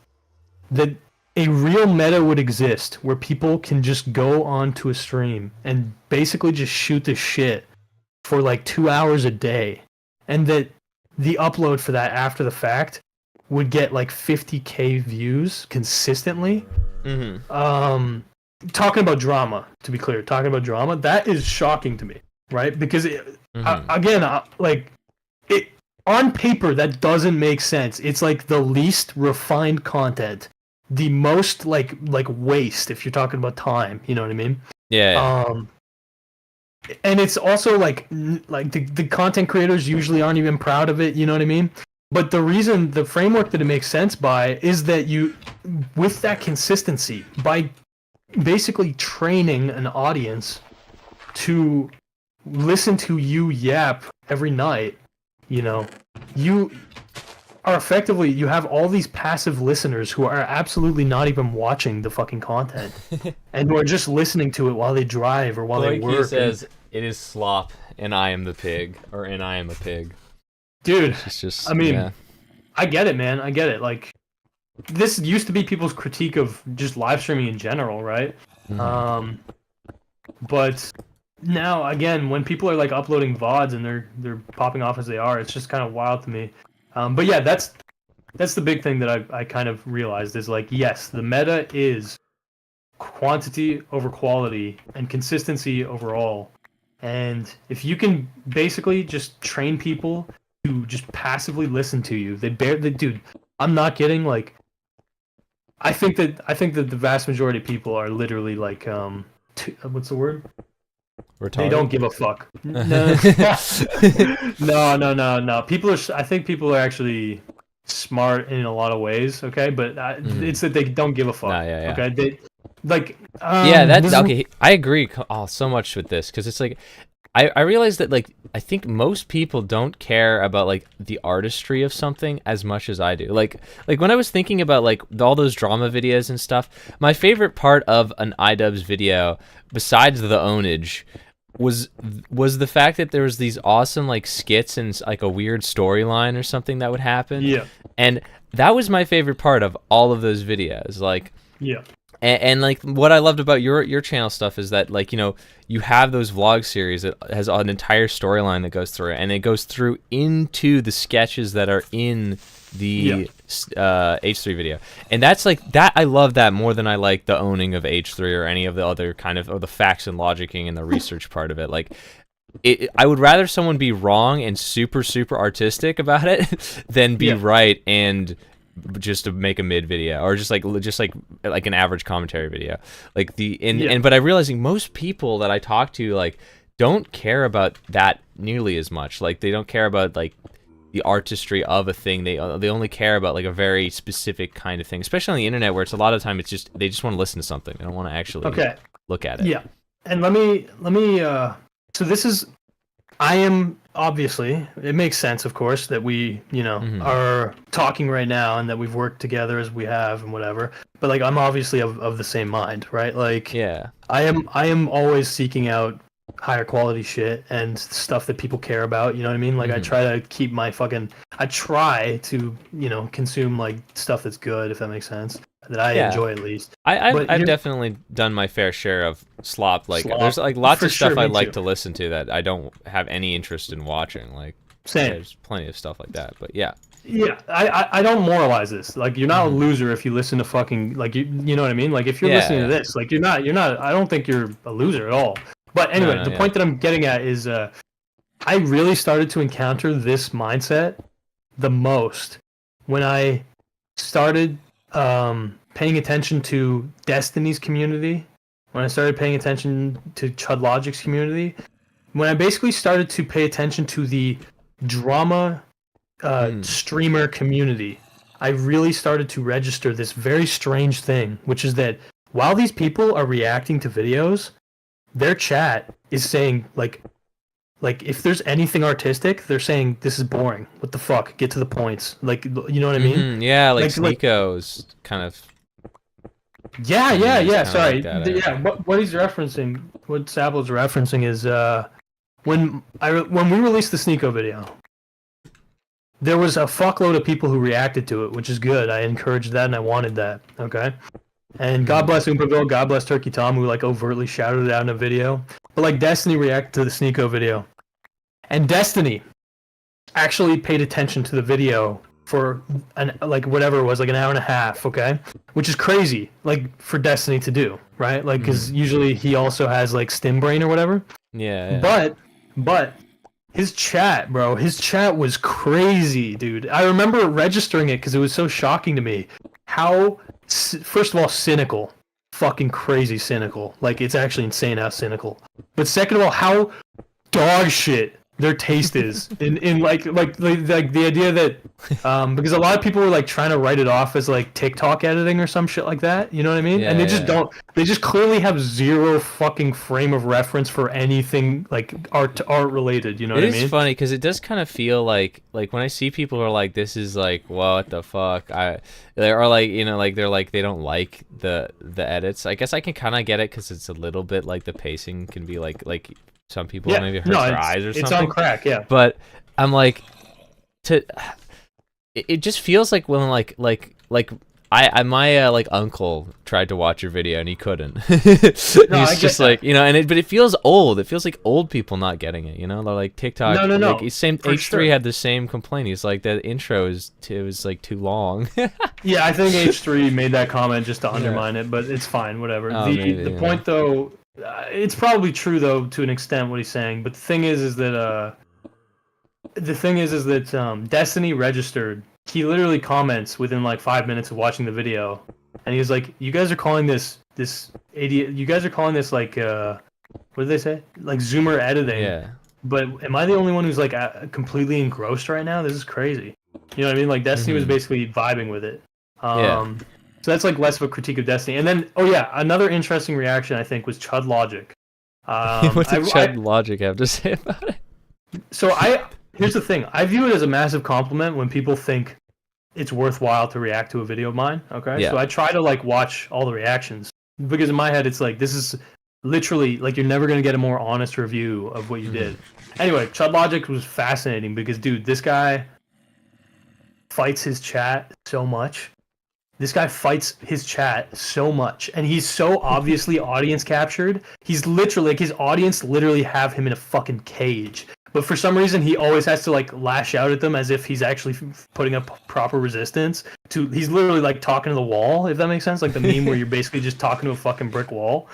that a real meta would exist where people can just go onto a stream and basically just shoot the shit for like 2 hours a day, and that the upload for that after the fact would get like 50k views consistently. Talking about drama, to be clear, that is shocking to me, right? Because on paper that doesn't make sense. It's like the least refined content, the most like waste if you're talking about time. You know what I mean? Yeah. and it's also like the content creators usually aren't even proud of it, you know what I mean? But the framework that it makes sense by is that you, with that consistency, by basically training an audience to listen to you yap every night, you know, you are effectively, you have all these passive listeners who are absolutely not even watching the fucking content and who are just listening to it while they drive or while they work. He says, it is slop and I am the pig, or and I am a pig. Dude, it's just, I mean, yeah. I get it, man. I get it. Like, this used to be people's critique of just live streaming in general, right? Mm-hmm. But now, again, when people are like uploading VODs and they're popping off as they are, it's just kind of wild to me. But yeah, that's the big thing that I kind of realized is like, yes, the meta is quantity over quality and consistency overall. And if you can basically just train people to just passively listen to you, dude, I'm not kidding. Like, I think that the vast majority of people are literally like, what's the word? Retarded? They don't give a fuck. No. No. I think people are actually smart in a lot of ways. Okay, but it's that they don't give a fuck. Yeah. Okay, they like. That's okay. I agree so much with this because it's like. I realize that, like, I think most people don't care about, like, the artistry of something as much as I do. Like when I was thinking about, like, all those drama videos and stuff, my favorite part of an iDubbbz video, besides the ownage, was the fact that there was these awesome, like, skits and, like, a weird storyline or something that would happen. Yeah. And that was my favorite part of all of those videos. Like... Yeah. And like what I loved about your channel stuff is that, like, you know, you have those vlog series that has an entire storyline that goes through it, and it goes through into the sketches that are in the H3 video, and that's like that. I love that more than I like the owning of H3 or any of the other kind of the facts and logicking and the research part of it. Like, I would rather someone be wrong and super artistic about it than be right and just to make a mid video or just like an average commentary video. Like but I'm realizing most people that I talk to, like, don't care about that nearly as much. Like, they don't care about, like, the artistry of a thing. They only care about, like, a very specific kind of thing, especially on the internet, where it's a lot of the time it's just they just want to listen to something. They don't want to actually look at it. Yeah. And let me so this is, I am, obviously, it makes sense, of course, that we, you know, are talking right now and that we've worked together as we have and whatever. But, like, I'm obviously of the same mind, right? Like, yeah, I am always seeking out higher quality shit and stuff that people care about, you know what I mean? Like, I try to keep I try to, you know, consume, like, stuff that's good, if that makes sense. That I enjoy, at least. I've definitely done my fair share of slop. Like, there's, like, lots of stuff I like to listen to that I don't have any interest in watching. Like, same. There's plenty of stuff like that, but yeah. Yeah, I don't moralize this. Like, you're not a loser if you listen to fucking, like, you know what I mean? Like, if you're listening to this, like, you're not. I don't think you're a loser at all. But anyway, the point that I'm getting at is, I really started to encounter this mindset the most when I started paying attention to Destiny's community, when I started paying attention to Chud Logic's community, when I basically started to pay attention to the drama streamer community, I really started to register this very strange thing, which is that while these people are reacting to videos, their chat is saying, like if there's anything artistic, they're saying, this is boring. What the fuck? Get to the points. Like, you know what I mean? Yeah, like Sneeko's kind of... Yeah. Sorry. What he's referencing, what Sabo's referencing is when we released the Sneeko video, there was a fuckload of people who reacted to it, which is good. I encouraged that and I wanted that. Okay. And God bless Oompaville, God bless Turkey Tom, who, like, overtly shouted it out in a video. But, like, Destiny reacted to the Sneeko video. And Destiny actually paid attention to the video for whatever it was, like an hour and a half, okay? Which is crazy, like, for Destiny to do, right? Like, because usually he also has, like, Stim Brain or whatever. Yeah. But his chat, bro, was crazy, dude. I remember registering it because it was so shocking to me how, first of all, cynical fucking crazy cynical. Like, it's actually insane how cynical. But second of all, how dog shit their taste is in like the idea that because a lot of people were like trying to write it off as like TikTok editing or some shit like that, you know what I mean? And they just don't. They just clearly have zero fucking frame of reference for anything like art related, you know what I mean? It is funny because it does kind of feel like when I see people who are like, this is like, what the fuck, they are like, you know, like they're like, they don't like the edits. I guess I can kind of get it because it's a little bit like the pacing can be like some people maybe hurt their eyes or something. It's on crack, yeah. But I'm like, it just feels like when like my like uncle tried to watch your video and he couldn't. He's just like, you know, but it feels old. It feels like old people not getting it, you know? They're like TikTok. No. Like, same H3 had the same complaint. He's like, the intro it was like too long. Yeah, I think H3 made that comment just to undermine it, but it's fine, whatever. The point though, it's probably true though to an extent what he's saying, but the thing is that Destiny registered. He literally comments within like 5 minutes of watching the video, and he was like, "You guys are calling this idiot. You guys are calling this like what did they say? Like Zoomer editing. Yeah. But am I the only one who's like completely engrossed right now? This is crazy. You know what I mean? Like Destiny was basically vibing with it. So that's like less of a critique of Destiny. And then, another interesting reaction I think was Chud Logic. What did Chud Logic have to say about it? So here's the thing. I view it as a massive compliment when people think it's worthwhile to react to a video of mine. Okay, so I try to like watch all the reactions because in my head it's like this is literally like you're never gonna get a more honest review of what you did. Anyway, Chud Logic was fascinating because dude, this guy fights his chat so much. This guy fights his chat so much, and he's so obviously audience captured. He's literally like his audience literally have him in a fucking cage. But for some reason, he always has to like lash out at them as if he's actually putting up proper resistance. He's literally like talking to the wall, if that makes sense, like the meme where you're basically just talking to a fucking brick wall.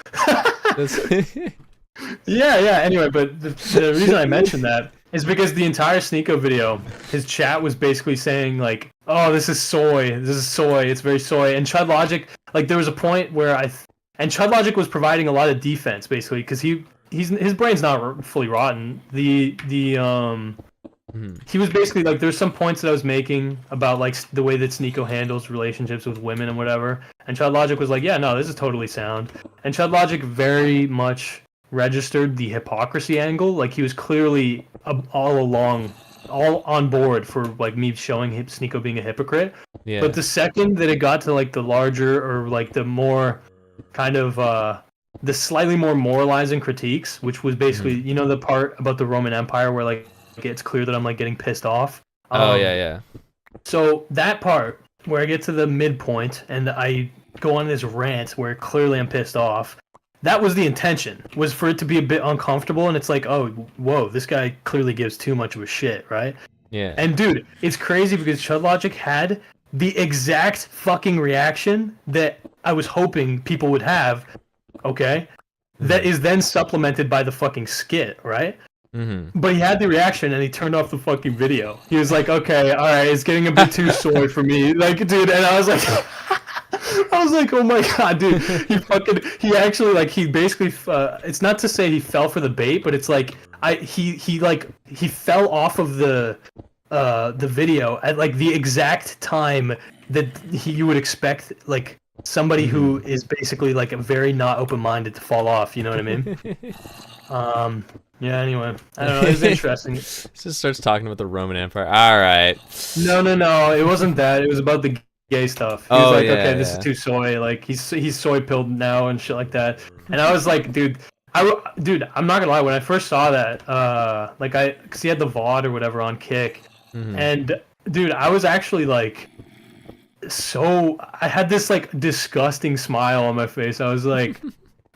Yeah. Anyway, but the reason I mentioned that is because the entire Sneeko video, his chat was basically saying like, "Oh, this is soy. It's very soy." And Chud Logic, like, there was a point where Chud Logic was providing a lot of defense basically because his brain's not fully rotten. He was basically like, there's some points that I was making about like the way that Sneeko handles relationships with women and whatever, and Chud Logic was like, "Yeah, no, this is totally sound." And Chud Logic very much registered the hypocrisy angle. Like he was clearly all on board for like me showing Sneeko being a hypocrite. Yeah. But the second that it got to like the larger or like the more kind of the slightly more moralizing critiques, which was basically you know the part about the Roman Empire where like it's clear that I'm like getting pissed off. Yeah. So that part where I get to the midpoint and I go on this rant where clearly I'm pissed off. That was the intention, was for it to be a bit uncomfortable, and it's like, oh, whoa, this guy clearly gives too much of a shit, right? Yeah. And dude, it's crazy because Chud Logic had the exact fucking reaction that I was hoping people would have, okay? That is then supplemented by the fucking skit, right? But he had the reaction and he turned off the fucking video. He was like, okay, alright, it's getting a bit too soy for me. Like, dude, and I was like... oh my god, dude, he actually, like, he basically, it's not to say he fell for the bait, but it's like, he fell off of the video at, like, the exact time that you would expect, like, somebody who is basically, like, very not open-minded to fall off, you know what I mean? Yeah, anyway, I don't know, it was interesting. Just starts talking about the Roman Empire. Alright. No, it wasn't that, it was about the gay stuff. He was like, okay, this is too soy. Like he's soy pilled now and shit like that. And I was like, dude, I'm not gonna lie. When I first saw that, cause he had the VOD or whatever on Kick, and dude, I was actually like, I had this like disgusting smile on my face. I was like,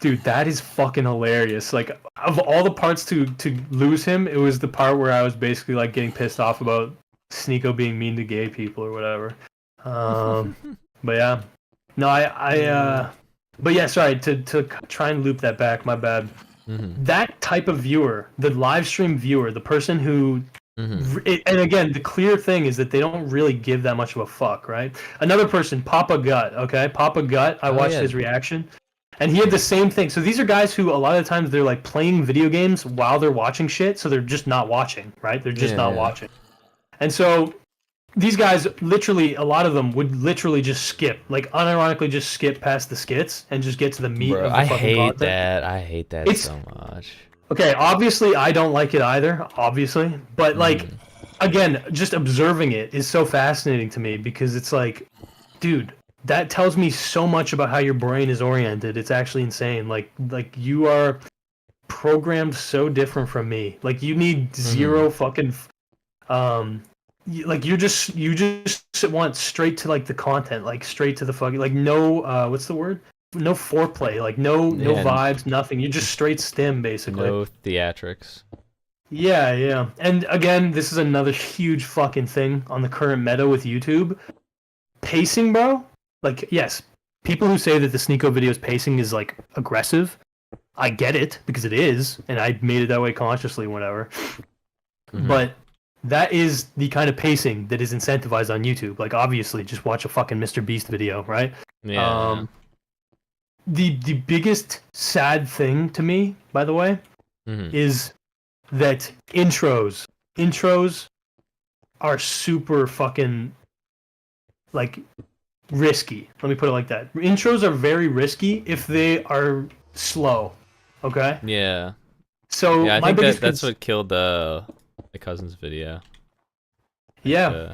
dude, that is fucking hilarious. Like of all the parts to lose him, it was the part where I was basically like getting pissed off about Sneeko being mean to gay people or whatever. But yeah, no, but yeah, sorry to try and loop that back. My bad. That type of viewer, the live stream viewer, the person who, and again, the clear thing is that they don't really give that much of a fuck, right? Another person, Papa Gut, okay, Papa Gut. I watched his reaction. And he had the same thing. So these are guys who a lot of the times they're like playing video games while they're watching shit, so they're just not watching, right? They're just not watching. And so these guys, literally, a lot of them would literally just skip, like unironically just skip past the skits and just get to the meat of the fucking content. I hate that so much. Okay, obviously I don't like it either, obviously. But like, again, just observing it is so fascinating to me because it's like, dude, that tells me so much about how your brain is oriented. It's actually insane. Like you are programmed so different from me. Like you need zero fucking like you just want straight to like the content, like straight to the fucking like no what's the word? No foreplay, like no vibes, nothing. You're just straight stim basically. No theatrics. Yeah. And again, this is another huge fucking thing on the current meta with YouTube. Pacing, bro. Like, yes, people who say that the Sneeko video's pacing is like aggressive, I get it because it is, and I made it that way consciously, whatever. But that is the kind of pacing that is incentivized on YouTube. Like, obviously, just watch a fucking Mr. Beast video, right? Yeah. The biggest sad thing to me, by the way, is that intros are super fucking like risky. Let me put it like that. Intros are very risky if they are slow. Okay? Yeah. So I think that's what killed the Cousins video. Yeah.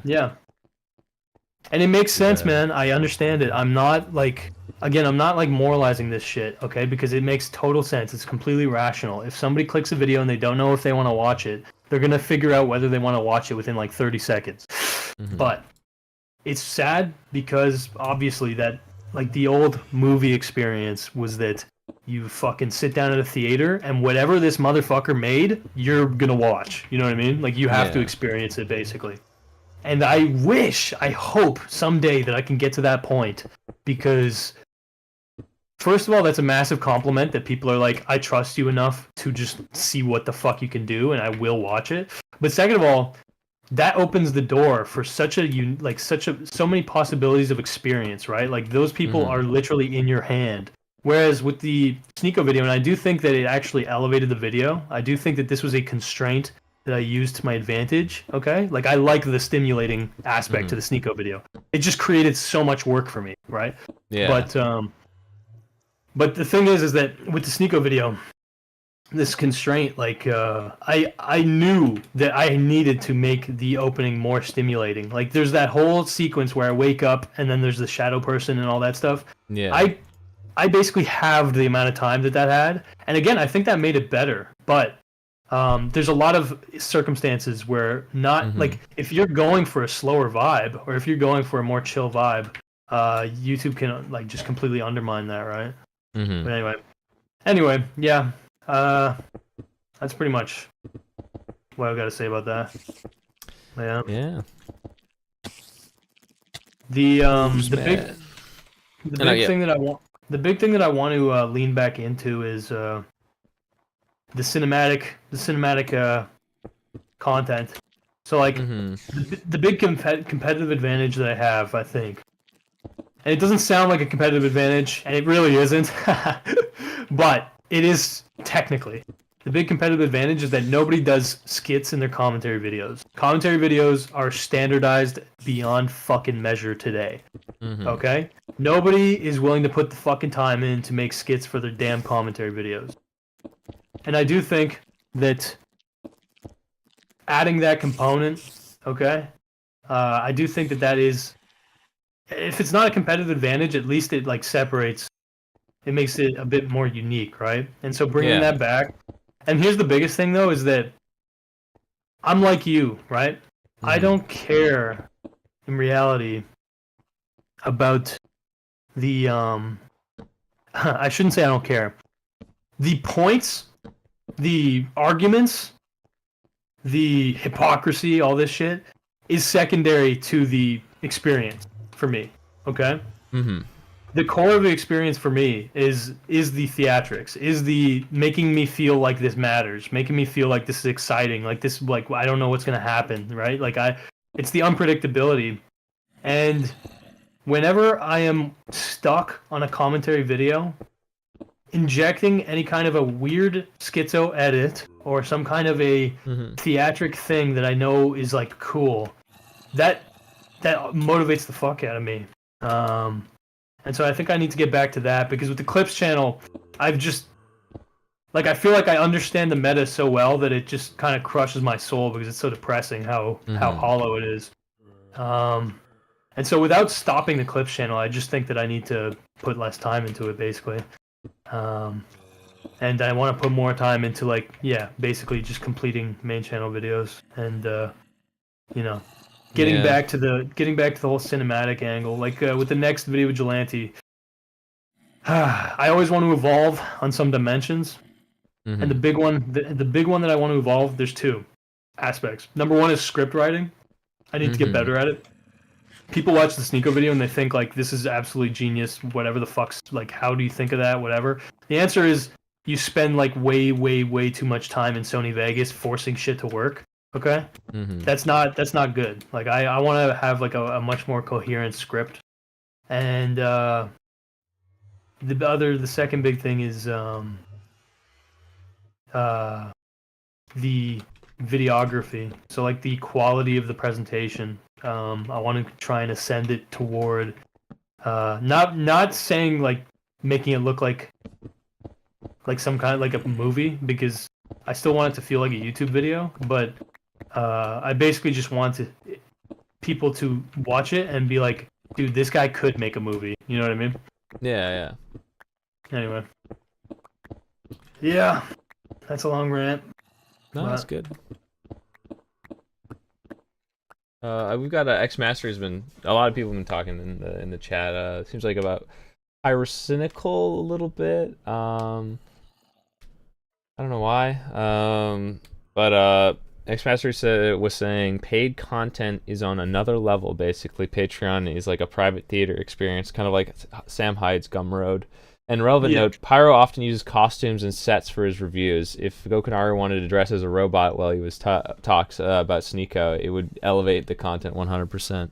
And it makes sense, man. I understand it. I'm not like moralizing this shit, okay? Because it makes total sense. It's completely rational. If somebody clicks a video and they don't know if they want to watch it, they're going to figure out whether they want to watch it within like 30 seconds. But it's sad because obviously that like the old movie experience was that you fucking sit down at a theater and whatever this motherfucker made, you're gonna watch. You know what I mean? Like you have to experience it basically. And I hope someday that I can get to that point because first of all, that's a massive compliment that people are like, I trust you enough to just see what the fuck you can do and I will watch it. But second of all, that opens the door for so many possibilities of experience, right? Like those people are literally in your hand. Whereas with the Sneeko video, and I do think that it actually elevated the video. I do think that this was a constraint that I used to my advantage. Okay, like I like the stimulating aspect to the Sneeko video. It just created so much work for me, right? Yeah. But the thing is that with the Sneeko video, this constraint, like I knew that I needed to make the opening more stimulating. Like there's that whole sequence where I wake up and then there's the shadow person and all that stuff. Yeah. I basically halved the amount of time that had, and again, I think that made it better. But there's a lot of circumstances where not like if you're going for a slower vibe or if you're going for a more chill vibe, YouTube can like just completely undermine that, right? But anyway, yeah. That's pretty much what I've got to say about that. Yeah. The big thing that I want to lean back into is the cinematic content. So like the big competitive advantage that I have, I think, and it doesn't sound like a competitive advantage, and it really isn't, but it is technically. The big competitive advantage is that nobody does skits in their commentary videos. Commentary videos are standardized beyond fucking measure today. Okay? Nobody is willing to put the fucking time in to make skits for their damn commentary videos. And I do think that adding that component, okay? I do think that is, if it's not a competitive advantage, at least it like separates. It makes it a bit more unique, right? And so bringing that back. And here's the biggest thing, though, is that I'm like you, right? I don't care, in reality, about the... I shouldn't say I don't care. The points, the arguments, the hypocrisy, all this shit, is secondary to the experience for me, okay? The core of the experience for me is the theatrics, is the making me feel like this matters, making me feel like this is exciting, like this, like I don't know what's gonna happen, right? Like it's the unpredictability, and whenever I am stuck on a commentary video, injecting any kind of a weird schizo edit or some kind of a theatric thing that I know is like cool, that motivates the fuck out of me. And so I think I need to get back to that, because with the Clips channel, I've just like, I feel like I understand the meta so well that it just kind of crushes my soul, because it's so depressing how hollow it is. And so without stopping the Clips channel, I just think that I need to put less time into it, basically. And I want to put more time into, like, basically just completing main channel videos and, you know, getting back to the whole cinematic angle. Like with the next video with Gelante, I always want to evolve on some dimensions. And the big one that I want to evolve, there's two aspects. Number one is script writing. I need to get better at it. People watch the Sneeko video and they think like, this is absolutely genius, whatever the fuck's, like, how do you think of that, whatever. The answer is you spend like way too much time in Sony Vegas forcing shit to work. Okay? That's not good. Like, I want to have like a much more coherent script. And the second big thing is the videography. So like the quality of the presentation. I want to try and ascend it toward not saying like making it look like some kind of like a movie, because I still want it to feel like a YouTube video, but I basically just want people to watch it and be like, dude, this guy could make a movie. You know what I mean? Yeah. Anyway. Yeah. That's a long rant. No, that's good. We've got X-Master has been, a lot of people have been talking in the chat. Seems like about Pyrocynical a little bit. I don't know why. But X-Master was saying paid content is on another level. Basically, Patreon is like a private theater experience, kind of like Sam Hyde's Gumroad. And relevant note, Pyro often uses costumes and sets for his reviews. If Gokanaru wanted to dress as a robot while he was talks about Sneeko, it would elevate the content 100%.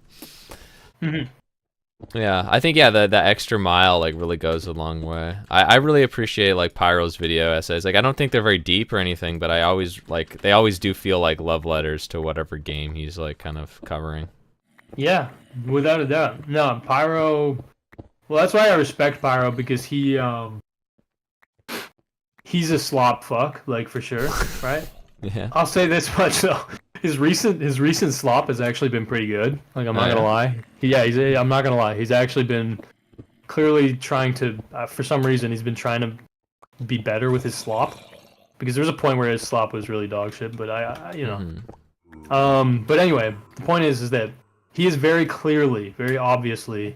Yeah, I think the extra mile like really goes a long way. I really appreciate like Pyro's video essays. Like, I don't think they're very deep or anything, but I always like, they always do feel like love letters to whatever game he's like kind of covering. Yeah, without a doubt. No, Pyro. Well, that's why I respect Pyro, because he's a slop fuck, like, for sure, right? Yeah. I'll say this much though: his recent slop has actually been pretty good. Like, I'm not gonna lie. I'm not gonna lie. He's actually been clearly trying to, for some reason, he's been trying to be better with his slop, because there was a point where his slop was really dog shit. But But anyway, the point is that he is very clearly, very obviously,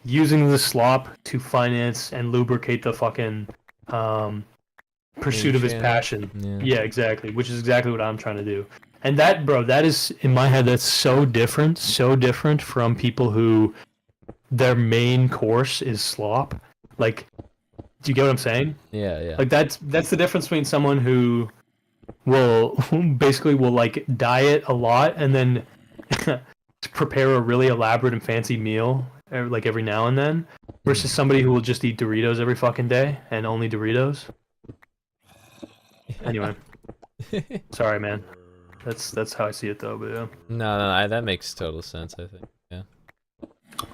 using the slop to finance and lubricate the fucking pursuit of his passion. Yeah, exactly. Which is exactly what I'm trying to do. And that, bro, that is, in my head, that's so different from people who their main course is slop. Like, do you get what I'm saying? Yeah. Like, that's the difference between someone who basically will like diet a lot and then prepare a really elaborate and fancy meal like every now and then, versus somebody who will just eat Doritos every fucking day and only Doritos. Anyway, sorry, man. That's how I see it, though. But yeah. No, that makes total sense. I think. Yeah.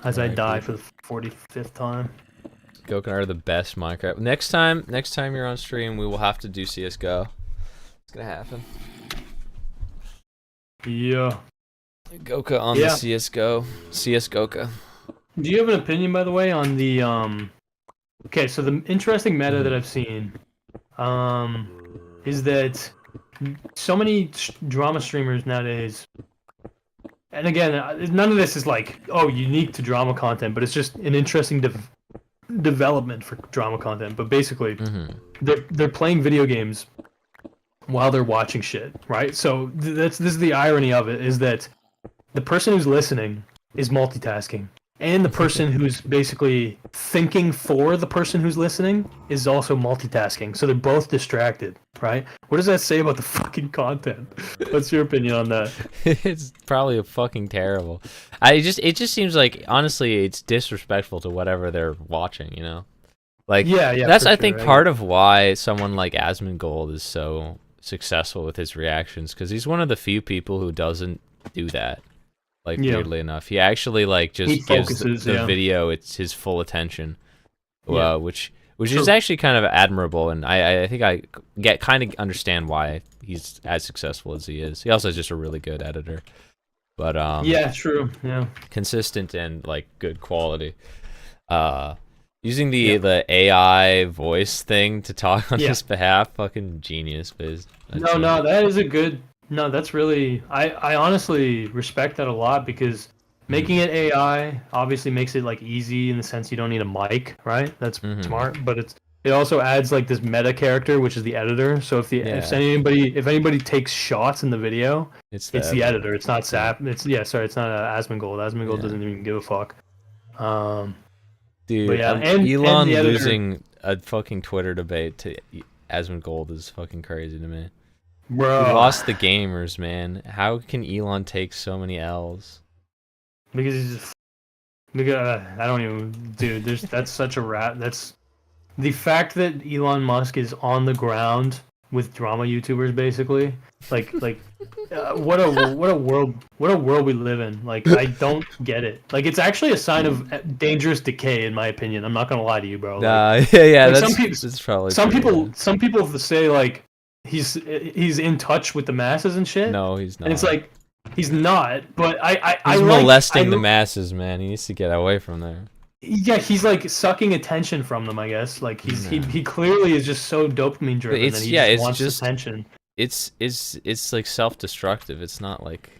As I die for the 45th time. Gokanaru are the best Minecraft. Next time you're on stream, we will have to do CS:GO. It's gonna happen. Yeah. Goka on the CS:GO. CS Goka. Do you have an opinion, by the way, on the Okay, so the interesting meta that I've seen is that so many drama streamers nowadays, and again, none of this is like unique to drama content, but it's just an interesting development for drama content. But basically, they're playing video games while they're watching shit, right? So this is the irony of it, is that the person who's listening is multitasking, and the person who's basically thinking for the person who's listening is also multitasking. So they're both distracted, right? What does that say about the fucking content? What's your opinion on that? It's probably fucking terrible. It just seems like, honestly, it's disrespectful to whatever they're watching, you know? Like, yeah, that's, for I sure, think, part of why someone like Asmongold is so successful with his reactions, because he's one of the few people who doesn't do that. Like, weirdly enough, he actually like just gives the video his full attention, which is actually kind of admirable, and I think I kind of understand why he's as successful as he is. He also is just a really good editor, but yeah, true, yeah, consistent and like good quality. Using the AI voice thing to talk on his behalf, fucking genius, Biz. No, that is a good. No, that's really. I honestly respect that a lot, because making it AI obviously makes it like easy in the sense you don't need a mic, right? That's smart, but it also adds like this meta character, which is the editor. So if anybody takes shots in the video, it's the editor. It's not Sap. It's not Asmongold. Asmongold doesn't even give a fuck. Dude, Elon losing a fucking Twitter debate to Asmongold is fucking crazy to me. Bro. He lost the gamers, man. How can Elon take so many L's? Because he's just... I don't even... Dude, that's such a rat. That's... The fact that Elon Musk is on the ground with drama YouTubers, basically. What a world we live in. Like, I don't get it. Like, it's actually a sign of dangerous decay, in my opinion. I'm not gonna lie to you, bro. Like, yeah. Like, that's probably some people say like he's in touch with the masses and shit. No, he's not. And it's like he's not. But he's molesting the masses, man. He needs to get away from there. Yeah, he's like sucking attention from them, I guess. Like he clearly is just so dopamine driven that he just wants attention. It's like self-destructive. It's not like...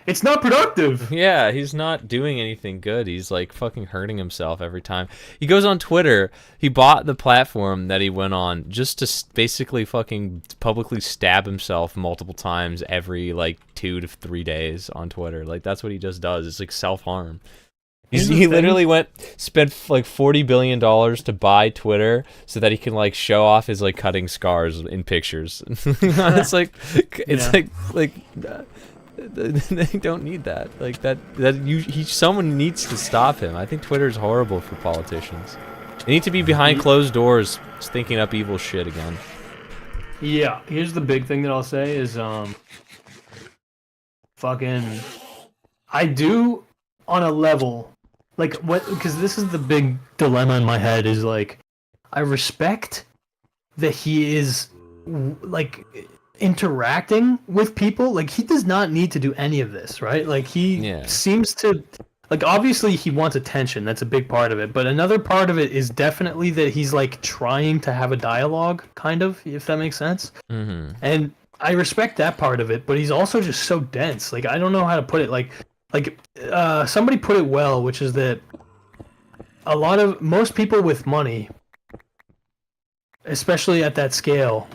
It's not productive. Yeah, he's not doing anything good. He's like fucking hurting himself every time. He goes on Twitter. He bought the platform that he went on just to basically fucking publicly stab himself multiple times every like 2 to 3 days on Twitter. Like, that's what he just does. It's like self-harm. He literally spent like $40 billion to buy Twitter so that he can like show off his like cutting scars in pictures. It's like they don't need that. Like someone needs to stop him. I think Twitter is horrible for politicians. They need to be behind closed doors thinking up evil shit again. Yeah, here's the big thing that I'll say is I do on a level. Like, what? Because this is the big dilemma in my head, is like, I respect that he is like interacting with people. Like, he does not need to do any of this, right? Like, he seems to, like, obviously he wants attention. That's a big part of it. But another part of it is definitely that he's like trying to have a dialogue, kind of, if that makes sense. And I respect that part of it. But he's also just so dense. Like, I don't know how to put it. Like somebody put it well, which is that most people with money, especially at that scale,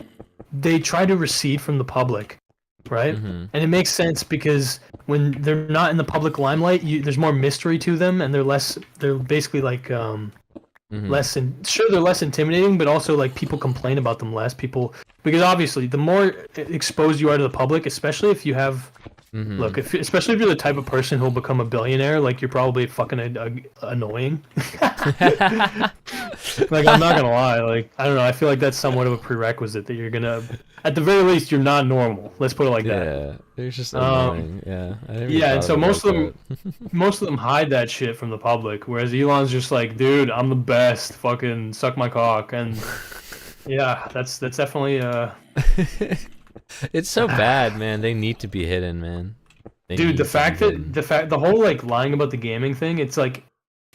they try to recede from the public, right? And it makes sense because when they're not in the public limelight, there's more mystery to them, and they're basically like they're less intimidating, but also like people complain about them less. Because obviously the more exposed you are to the public, especially if you have look, especially if you're the type of person who'll become a billionaire, like, you're probably fucking annoying. Like, I'm not gonna lie, like, I don't know, I feel like that's somewhat of a prerequisite that you're gonna, at the very least, you're not normal. Let's put it like that. Yeah, they're just annoying. And so most of them hide that shit from the public, whereas Elon's just like, dude, I'm the best. Fucking suck my cock. And yeah, that's definitely It's so bad, man. They need to be hidden, man. Dude, the whole like lying about the gaming thing, it's like,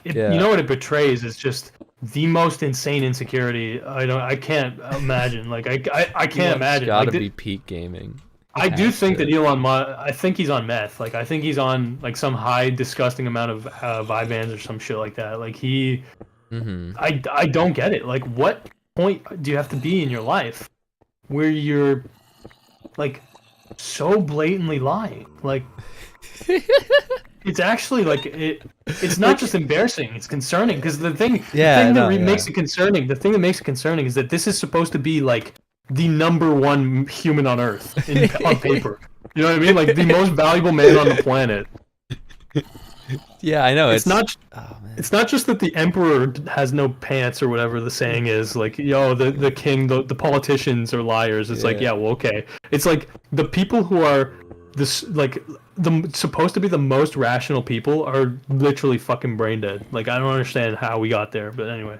you know what it betrays is just the most insane insecurity. I can't imagine. Like, I can't imagine. It's gotta be peak gaming. I do think that Elon Musk, I think he's on meth. Like, I think he's on like some high disgusting amount of Vyvanse or some shit like that. Like, I don't get it. Like, what point do you have to be in your life where you're like so blatantly lying? Like, it's actually like it's not just embarrassing, it's concerning, because the thing that makes it concerning is that this is supposed to be like the #1 human on Earth on paper. You know what I mean? Like, the most valuable man on the planet. Yeah, I know. It's not. Oh, man. It's not just that the emperor has no pants or whatever the saying is. Like, the king, the politicians are liars. It's like, yeah, well, okay. It's like the people who are supposed to be the most rational people are literally fucking brain dead. Like, I don't understand how we got there, but anyway.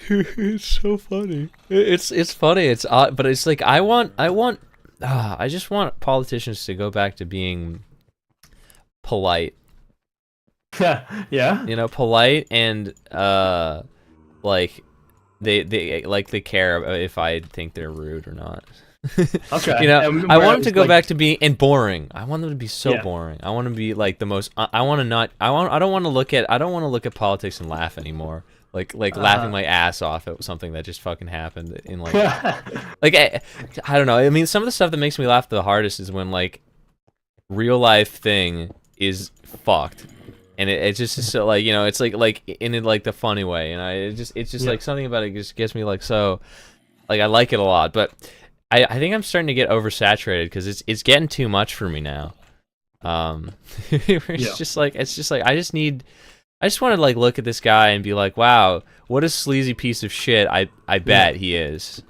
Dude, it's so funny. It's funny. It's odd, but it's like I just want politicians to go back to being polite. Yeah. You know, polite and like they care if I think they're rude or not. Okay. You know, I want them to go back to being boring. I want them to be so boring. I want to be like the most. I don't want to look at politics and laugh anymore. Like laughing my ass off at something that just fucking happened in like like I don't know. I mean, some of the stuff that makes me laugh the hardest is when like real life thing is fucked, and it's just so like, you know, it's like in like the funny way, and it's just like something about it just gets me like so like I like it a lot, but I think I'm starting to get oversaturated because it's getting too much for me now. It's just like I just want to like look at this guy and be like, wow, what a sleazy piece of shit. I bet he is.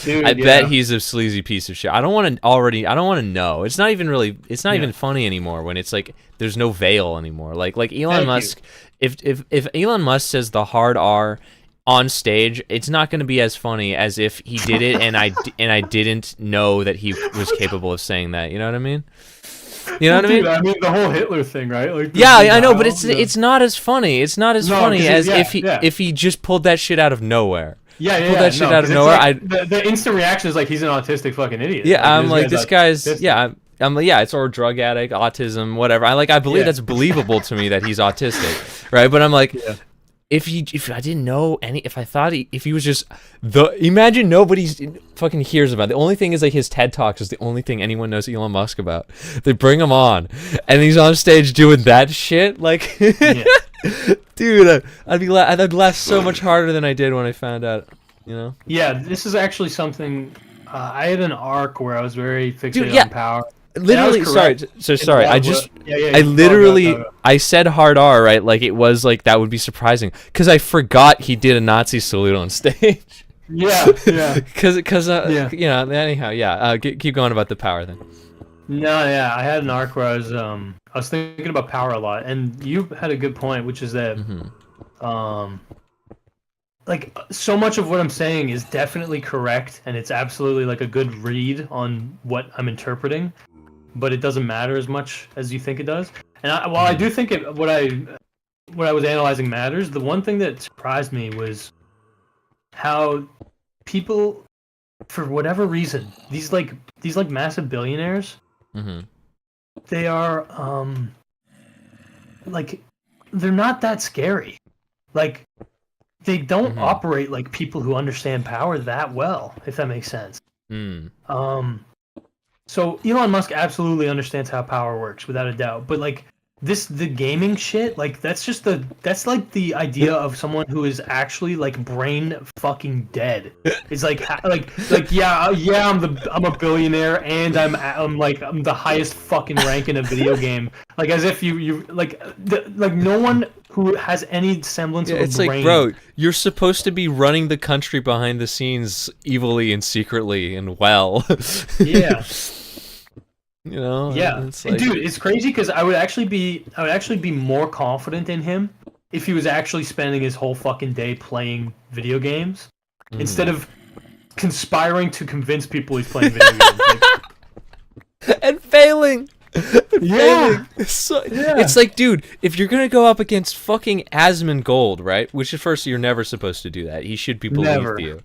Dude, I bet he's a sleazy piece of shit. I don't want to know. It's not even funny anymore when it's like there's no veil anymore. Like Elon Musk, if Elon Musk says the hard R on stage, it's not going to be as funny as if he did it and I didn't know that he was capable of saying that. You know what I mean? You know what I mean? I mean the whole Hitler thing, right? Like, yeah, I know, but it's not as funny. It's not as funny as if he just pulled that shit out of nowhere. Pulled that shit out of nowhere. Like, the instant reaction is like he's an autistic fucking idiot. Yeah, I'm like this guy's it's or drug addict, autism, whatever. I believe that's believable to me that he's autistic, right? But I'm like, if I didn't know if I thought if he was just imagine nobody fucking hears about it. The only thing is like his TED Talks is the only thing anyone knows Elon Musk about. They bring him on, and he's on stage doing that shit. Like, dude, I'd laugh so much harder than I did when I found out. You know? Yeah, this is actually something. I had an arc where I was very fixated on power. Literally, sorry. I said hard R, right? Like it was like that would be surprising because I forgot he did a Nazi salute on stage. Yeah. Because you know. Anyhow, keep going about the power thing. No, yeah, I had an arc where I was thinking about power a lot, and you had a good point, which is that, like so much of what I'm saying is definitely correct, and it's absolutely like a good read on what I'm interpreting. But it doesn't matter as much as you think it does. And while I do think what I was analyzing matters, the one thing that surprised me was how people, for whatever reason, these massive billionaires, they are like they're not that scary. Like they don't operate like people who understand power that well, if that makes sense. So Elon Musk absolutely understands how power works, without a doubt. But like the gaming shit, like that's like the idea of someone who is actually like brain fucking dead. It's like I'm a billionaire and I'm the highest fucking rank in a video game. Like as if you like no one who has any semblance of a brain. It's like, bro, you're supposed to be running the country behind the scenes evilly and secretly and well. Yeah. You know? Yeah. It's like... Dude, it's crazy because I would actually be more confident in him if he was actually spending his whole fucking day playing video games instead of conspiring to convince people he's playing video games. And failing. Yeah. It's like, dude, if you're gonna go up against fucking Asmongold, right? Which at first you're never supposed to do that. He should be beneath you.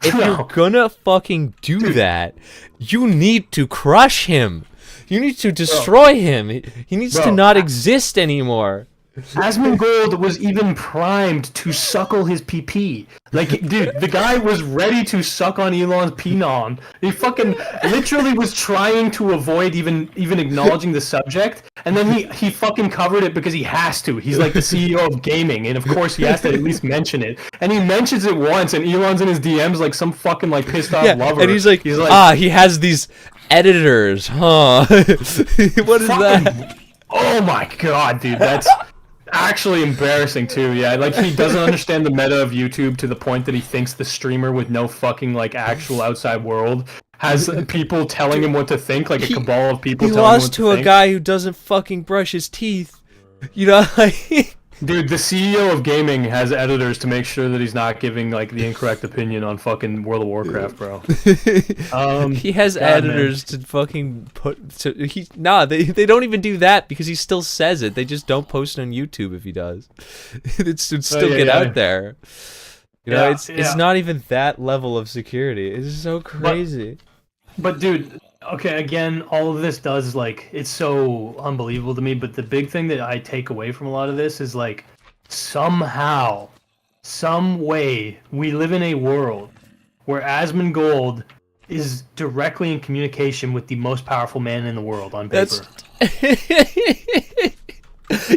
If you're gonna fucking do that, you need to crush him. You need to destroy him. He needs to not exist anymore. Asmongold was even primed to suckle his PP. Like, dude, the guy was ready to suck on Elon's penon. He fucking literally was trying to avoid even acknowledging the subject, and then he fucking covered it because he has to. He's like the CEO of gaming, and of course he has to at least mention it. And he mentions it once, and Elon's in his DMs like some fucking like pissed off lover. And he's like, he has these editors, huh? What is that? Oh my god, dude, that's actually embarrassing too. Yeah, like he doesn't understand the meta of YouTube to the point that he thinks the streamer with no fucking like actual outside world has people telling him what to think, like a cabal of people telling him what to think. He lost to a guy who doesn't fucking brush his teeth. You know, like... Dude, the CEO of gaming has editors to make sure that he's not giving like the incorrect opinion on fucking World of Warcraft, bro. He has editors to fucking put. They don't even do that because he still says it. They just don't post it on YouTube if he does. It'd still get out there. You know, it's not even that level of security. It's so crazy. But dude, okay, again, all of this does, like, it's so unbelievable to me, but the big thing that I take away from a lot of this is, like, somehow, some way, we live in a world where Asmongold is directly in communication with the most powerful man in the world on paper.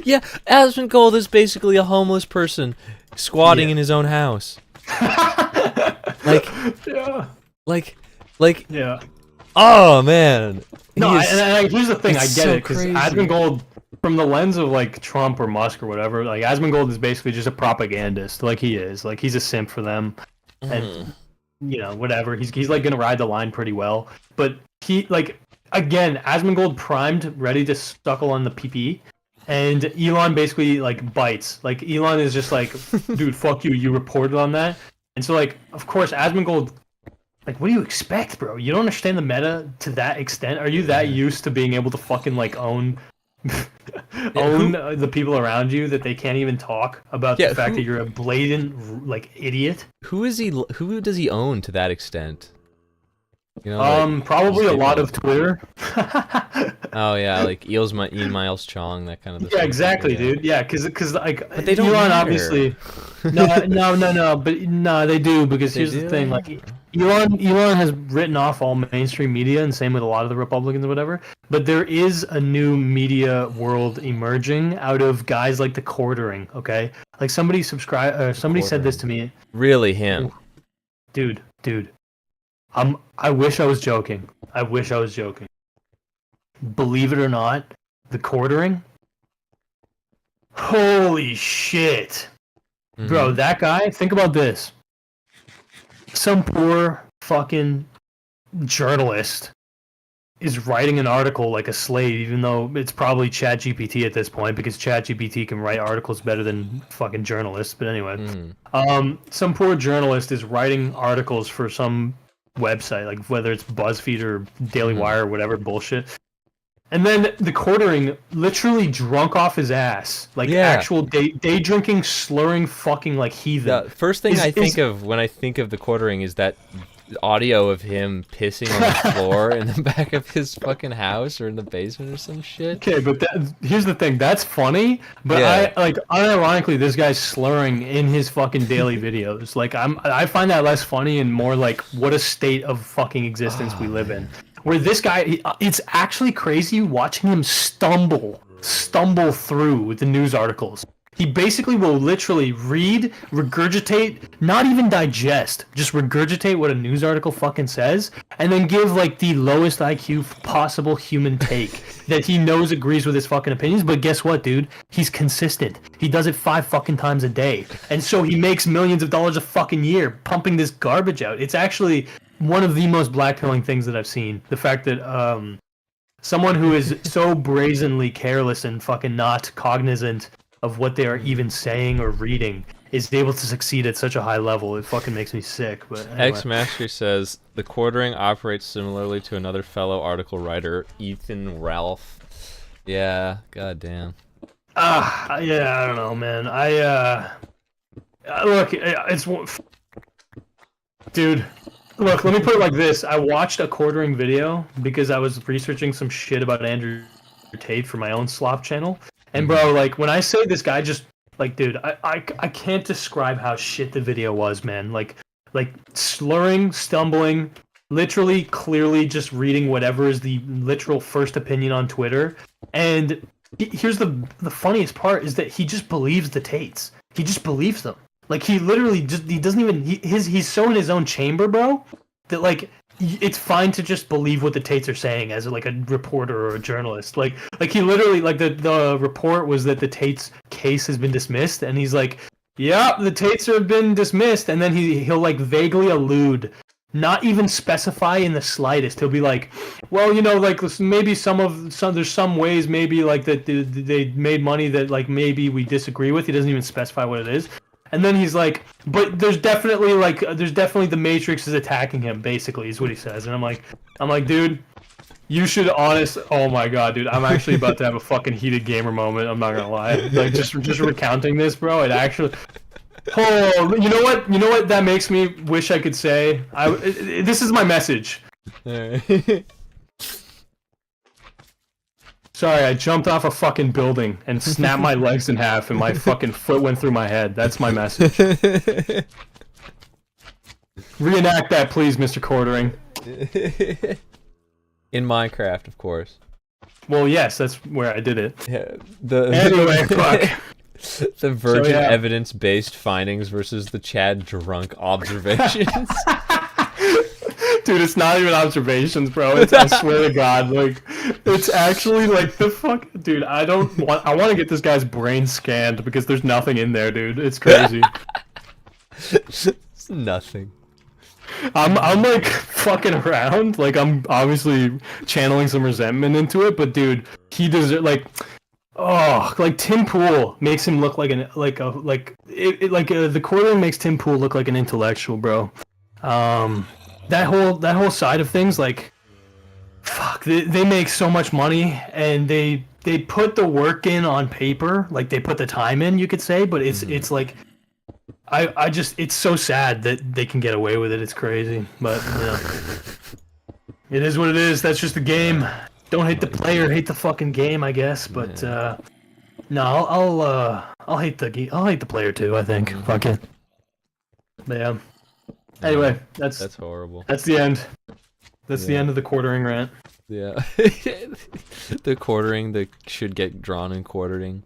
Yeah, Asmongold is basically a homeless person squatting in his own house. Yeah. Oh man. No, here's the thing. I get so it because Asmongold, from the lens of like Trump or Musk or whatever, like Asmongold is basically just a propagandist. Like he is. Like he's a simp for them, and you know whatever. He's like gonna ride the line pretty well. But he like again, Asmongold primed, ready to suckle on the PP. And Elon basically like bites. Like Elon is just like, dude, fuck you. You reported on that. And so like, of course, Asmongold. Like, what do you expect, bro? You don't understand the meta to that extent? Are you that used to being able to fucking, like, own the people around you that they can't even talk about the fact that you're a blatant, like, idiot? Who does he own to that extent? You know, like, probably a lot of Twitter. Oh yeah, like Ian Miles Chong, that kind of. Yeah, exactly, dude. Yeah, because like but they don't Elon matter. Obviously. No, but no, they do because here's the thing, like Elon has written off all mainstream media, and same with a lot of the Republicans or whatever. But there is a new media world emerging out of guys like the quartering. Okay, like somebody said this to me. Really, him? Dude. I wish I was joking. Believe it or not, the quartering. Holy shit. Bro, that guy, think about this. Some poor fucking journalist is writing an article like a slave, even though it's probably ChatGPT at this point, because ChatGPT can write articles better than fucking journalists. But anyway, some poor journalist is writing articles for some website, like whether it's BuzzFeed or Daily Wire or whatever bullshit. And then the quartering, literally drunk off his ass, like actual day drinking, slurring, fucking like heathen. The first thing I think of when I think of the quartering is that audio of him pissing on the floor in the back of his fucking house or in the basement or some shit. Okay, but here's the thing. That's funny, but unironically, this guy's slurring in his fucking daily videos. Like I find that less funny and more like what a state of fucking existence we live in. Where this guy, it's actually crazy watching him stumble through the news articles. He basically will literally read, regurgitate, not even digest, just regurgitate what a news article fucking says, and then give like the lowest IQ possible human take that he knows agrees with his fucking opinions. But guess what, dude? He's consistent. He does it 5 fucking times a day, and so he makes millions of dollars a fucking year pumping this garbage out. It's actually one of the most blackpilling things that I've seen. The fact that someone who is so brazenly careless and fucking not cognizant of what they are even saying or reading is able to succeed at such a high level. It fucking makes me sick. But anyway. X-Master says, the quartering operates similarly to another fellow article writer, Ethan Ralph. Yeah, goddamn. Yeah, I don't know, man. Look, it's... Dude, look, let me put it like this. I watched a quartering video because I was researching some shit about Andrew Tate for my own slop channel. And bro, like when I say this guy just like, dude, I can't describe how shit the video was, man. Like slurring, stumbling, literally, clearly just reading whatever is the literal first opinion on Twitter. And here's the funniest part is that he just believes the Tates. He just believes them. Like he literally just he doesn't even he's so in his own chamber, bro, that like it's fine to just believe what the Tates are saying as like a reporter or a journalist. Like he literally, like, the report was that the Tates case has been dismissed, and he's like, yeah, the Tates have been dismissed, and then he'll like vaguely allude, not even specify in the slightest. He'll be like, well, you know, like, maybe there's some ways maybe like that they made money that like maybe we disagree with. He doesn't even specify what it is. And then he's like, but there's definitely the Matrix is attacking him, basically, is what he says. And I'm like, dude, you should oh my god, dude, I'm actually about to have a fucking heated gamer moment. I'm not gonna lie. Like, just recounting this, bro, it actually, oh, you know what that makes me wish I could say? This is my message. Sorry, I jumped off a fucking building and snapped my legs in half, and my fucking foot went through my head. That's my message. Reenact that, please, Mr. Quartering. In Minecraft, of course. Well, yes, that's where I did it. Yeah, anyway, fuck. The virgin evidence-based findings versus the Chad drunk observations. Dude, it's not even observations, bro. I swear to God, like, it's actually like the fuck, dude. I want to get this guy's brain scanned because there's nothing in there, dude. It's crazy. It's nothing. I'm like fucking around, like I'm obviously channeling some resentment into it, but dude, he deserves like Tim Pool makes him look like the Quartering makes Tim Pool look like an intellectual, bro. That whole side of things, like, fuck, they make so much money, and they put the work in on paper, like they put the time in, you could say, but it's like, I just, it's so sad that they can get away with it. It's crazy, but you know, it is what it is. That's just the game. Don't hate the player, hate the fucking game, I guess. But no, I'll hate the player too, I think. Fuck it. But yeah. Anyway, that's horrible. That's the end. That's the end of the Quartering rant. Yeah. The Quartering that should get drawn and quartering.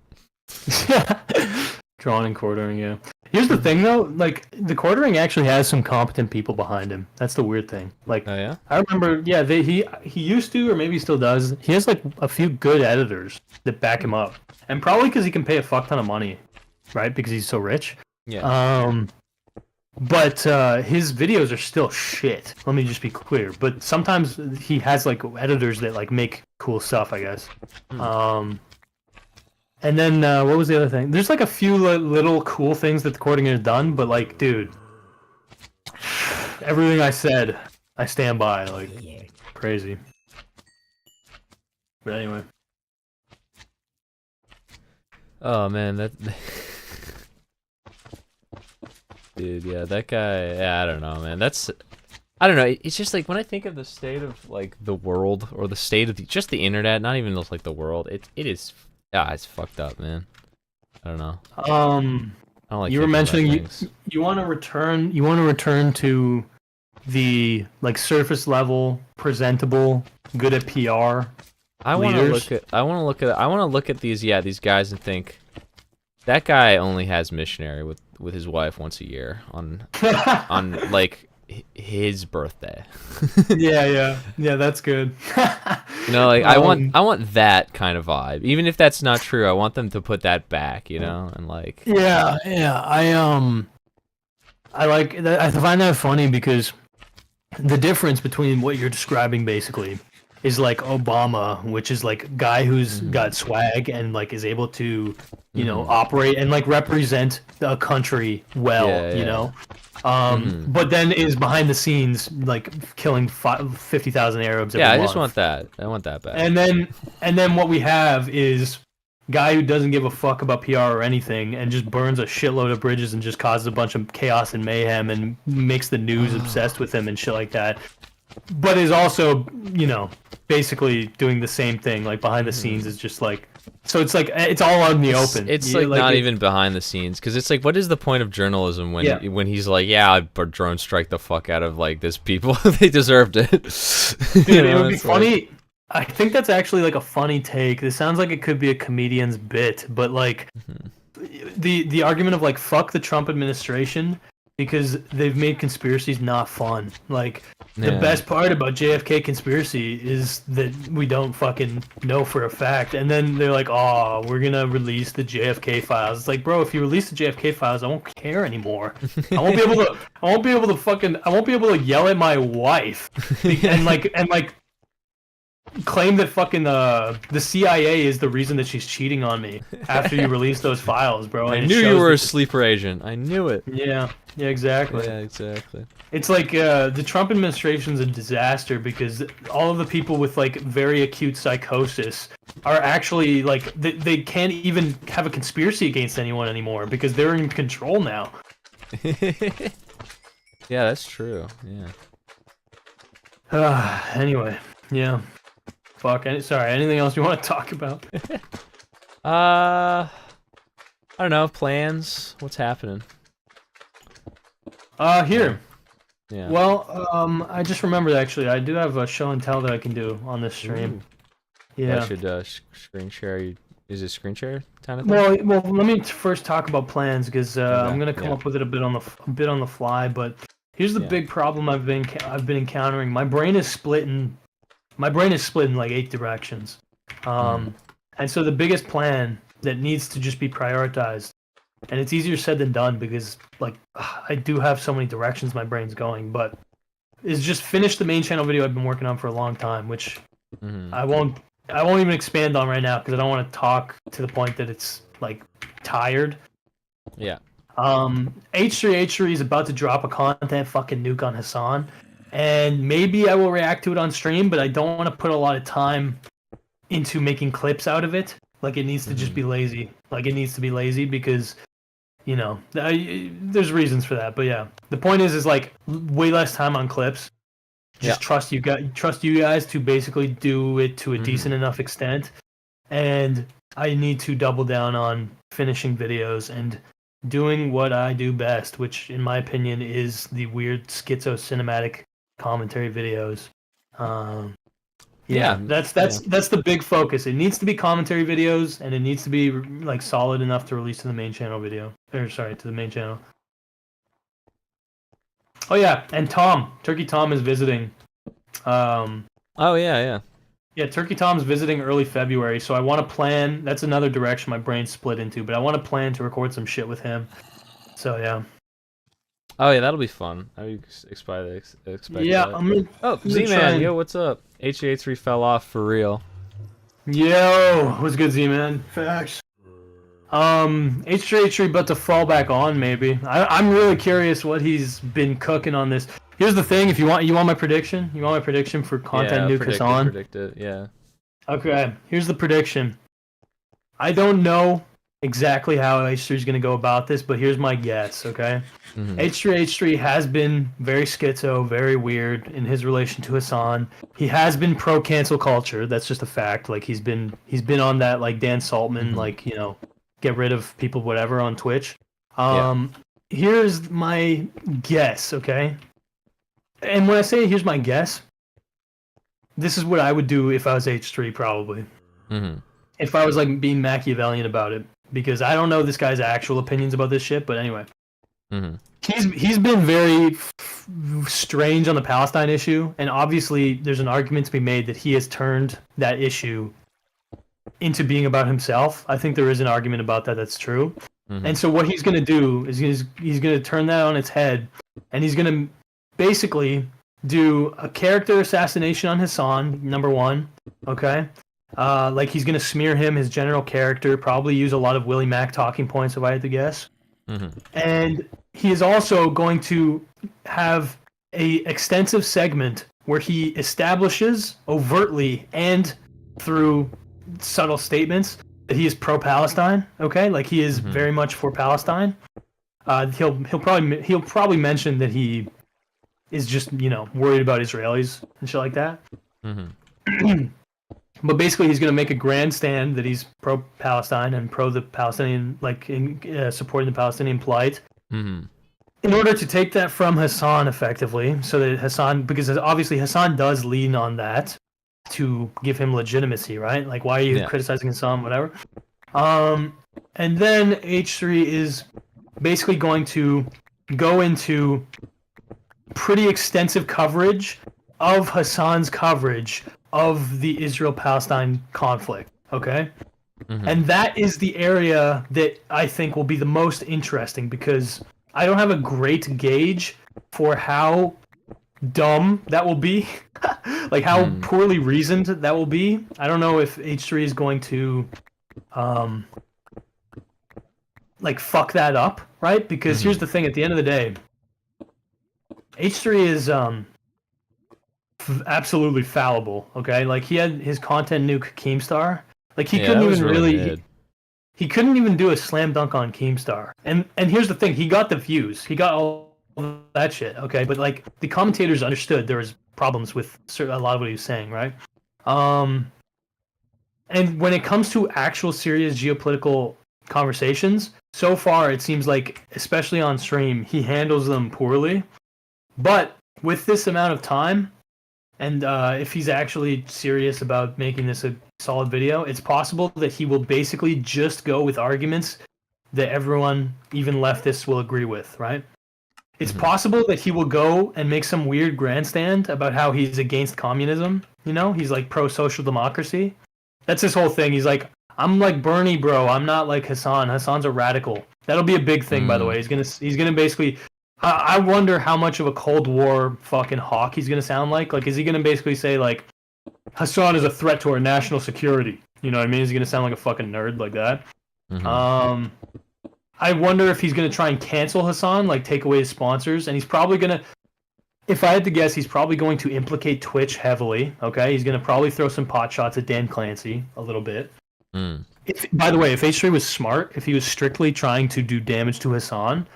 Drawn and Quartering, yeah. Here's the thing, though. Like, the Quartering actually has some competent people behind him. That's the weird thing. Like, oh, yeah? I remember, yeah, he used to, or maybe he still does. He has, like, a few good editors that back him up. And probably because he can pay a fuck ton of money, right? Because he's so rich. Yeah. But his videos are still shit. Let me just be clear. But sometimes he has like editors that like make cool stuff, I guess. And then what was the other thing? There's like a few little cool things that the Quartering has done, but like, dude, everything I said, I stand by. Like, crazy. But anyway. Oh man, that. Dude, yeah, that guy, yeah, I don't know, man. I don't know, it's just like, when I think of the state of, like, the world, or the state of just the internet, not even just, like, the world, it is, yeah, it's fucked up, man. I don't know. I don't like you were mentioning you want to return to the, like, surface level, presentable, good at PR I want to look at these guys and think, that guy only has missionary with his wife once a year on like his birthday. yeah, that's good. You know, like I want that kind of vibe. Even if that's not true, I want them to put that back, you know, and like yeah. I like that. I find that funny because the difference between what you're describing basically is like Obama, which is like a guy who's got swag and like is able to, you know, operate and like represent a country well, you know. But then is behind the scenes like killing 50,000 Arabs every month. I just want that. I want that back. And then what we have is guy who doesn't give a fuck about PR or anything and just burns a shitload of bridges and just causes a bunch of chaos and mayhem and makes the news obsessed with him and shit like that. But is also, you know, basically doing the same thing, like behind the scenes is just like, so it's like, it's all out in the open. It's like not even behind the scenes, because it's like, what is the point of journalism when he's like, yeah, I'd drone strike the fuck out of like this people, they deserved it. Dude, it would be funny. I think that's actually like a funny take. This sounds like it could be a comedian's bit, but like the argument of like fuck the Trump administration because they've made conspiracies not fun. Like, the best part about JFK conspiracy is that we don't fucking know for a fact. And then they're like, oh, we're gonna release the JFK files. It's like, bro, if you release the JFK files, I won't care anymore. I won't be able to yell at my wife and claim that fucking the CIA is the reason that she's cheating on me after you release those files, bro. I knew you were a sleeper agent. I knew it. Yeah, exactly. Yeah, exactly. It's like the Trump administration's a disaster because all of the people with like very acute psychosis are actually like they can't even have a conspiracy against anyone anymore because they're in control now. Yeah, that's true. Yeah. Anyway, yeah. Fuck. Sorry. Anything else you want to talk about? I don't know. Plans. What's happening? Here. Yeah. Well, I just remembered actually. I do have a show and tell that I can do on this stream. Ooh. Yeah. I should screen share. Is it screen share kind of thing? Well, let me first talk about plans because I'm gonna come up with it a bit on the fly. But here's the big problem I've been encountering. My brain is split in like 8 directions. And so the biggest plan that needs to just be prioritized, and it's easier said than done because like I do have so many directions my brain's going, but is just finish the main channel video I've been working on for a long time, which I won't even expand on right now because I don't want to talk to the point that it's like tired. Yeah. H3H3 is about to drop a content fucking nuke on Hassan. And maybe I will react to it on stream, but I don't want to put a lot of time into making clips out of it. Like, it needs to just be lazy. Like, it needs to be lazy because, you know, there's reasons for that. But yeah, the point is like way less time on clips. Just trust you guys to basically do it to a decent enough extent. And I need to double down on finishing videos and doing what I do best, which in my opinion is the weird schizo cinematic commentary videos. That's the big focus. It needs to be commentary videos, and it needs to be like solid enough to release to the main channel to the main channel. Oh yeah, and Turkey Tom is visiting. Oh yeah. Yeah, Turkey Tom's visiting early February, so I want to plan. That's another direction my brain's split into, but I want to plan to record some shit with him. So yeah. Oh yeah, that'll be fun. I expect yeah, that. Z-Man, yo, what's up? H3 fell off for real. Yo, what's good, Z-Man? Facts. H3 about to fall back on, maybe. I'm really curious what he's been cooking on this. Here's the thing, if you want my prediction? You want my prediction for content nuke Hassan? Predict it, yeah. Okay, here's the prediction. I don't know exactly how H3 is going to go about this, but here's my guess, okay? H3 has been very schizo, very weird in his relation to Hassan. He has been pro cancel culture. That's just a fact. Like he's been on that like Dan Saltman, like, you know, get rid of people, whatever, on Twitch. Here's my guess, okay? And when I say here's my guess, this is what I would do if I was H3 probably. If I was like being Machiavellian about it, because I don't know this guy's actual opinions about this shit, but anyway. He's been very strange on the Palestine issue, and obviously there's an argument to be made that he has turned that issue into being about himself. I think there is an argument about that that's true. And so what he's going to do is he's going to turn that on its head, and he's going to basically do a character assassination on Hassan, number one, okay? Like he's going to smear him, his general character, probably use a lot of Willie Mack talking points if I had to guess. And he is also going to have a extensive segment where he establishes overtly and through subtle statements that he is pro-Palestine. Okay, like he is very much for Palestine. He'll probably mention that he is just, you know, worried about Israelis and shit like that. But basically, he's going to make a grandstand that he's pro-Palestine and pro the Palestinian, like supporting the Palestinian plight. In order to take that from Hassan effectively, so that Hassan, because obviously Hassan does lean on that to give him legitimacy, right? Like, why are you criticizing Hassan, whatever? And then H3 is basically going to go into pretty extensive coverage of Hassan's coverage of the Israel-Palestine conflict, okay? And that is the area that I think will be the most interesting, because I don't have a great gauge for how dumb that will be, like how poorly reasoned that will be. I don't know if H3 is going to like fuck that up, right? Because here's the thing, at the end of the day, H3 is absolutely fallible, okay? Like, he had his content nuke Keemstar. Like, he couldn't even really he couldn't even do a slam dunk on Keemstar. And here's the thing, he got the views. He got all that shit, okay? But like, the commentators understood there was problems with a lot of what he was saying, right? And when it comes to actual serious geopolitical conversations, so far it seems like, especially on stream, he handles them poorly. But with this amount of time, and if he's actually serious about making this a solid video, it's possible that he will basically just go with arguments that everyone, even leftists, will agree with, right? It's possible that he will go and make some weird grandstand about how he's against communism, you know? He's like pro-social democracy. That's his whole thing. He's like, I'm like Bernie, bro. I'm not like Hassan. Hassan's a radical. That'll be a big thing, by the way. He's gonna basically... I wonder how much of a Cold War fucking hawk he's gonna sound like. Like, is he gonna basically say, like, Hassan is a threat to our national security? You know what I mean? Is he gonna sound like a fucking nerd like that? I wonder if he's gonna try and cancel Hassan, like take away his sponsors, and he's probably gonna... If I had to guess, he's probably going to implicate Twitch heavily, okay? He's gonna probably throw some pot shots at Dan Clancy a little bit. By the way, if H3 was smart, if he was strictly trying to do damage to Hassan,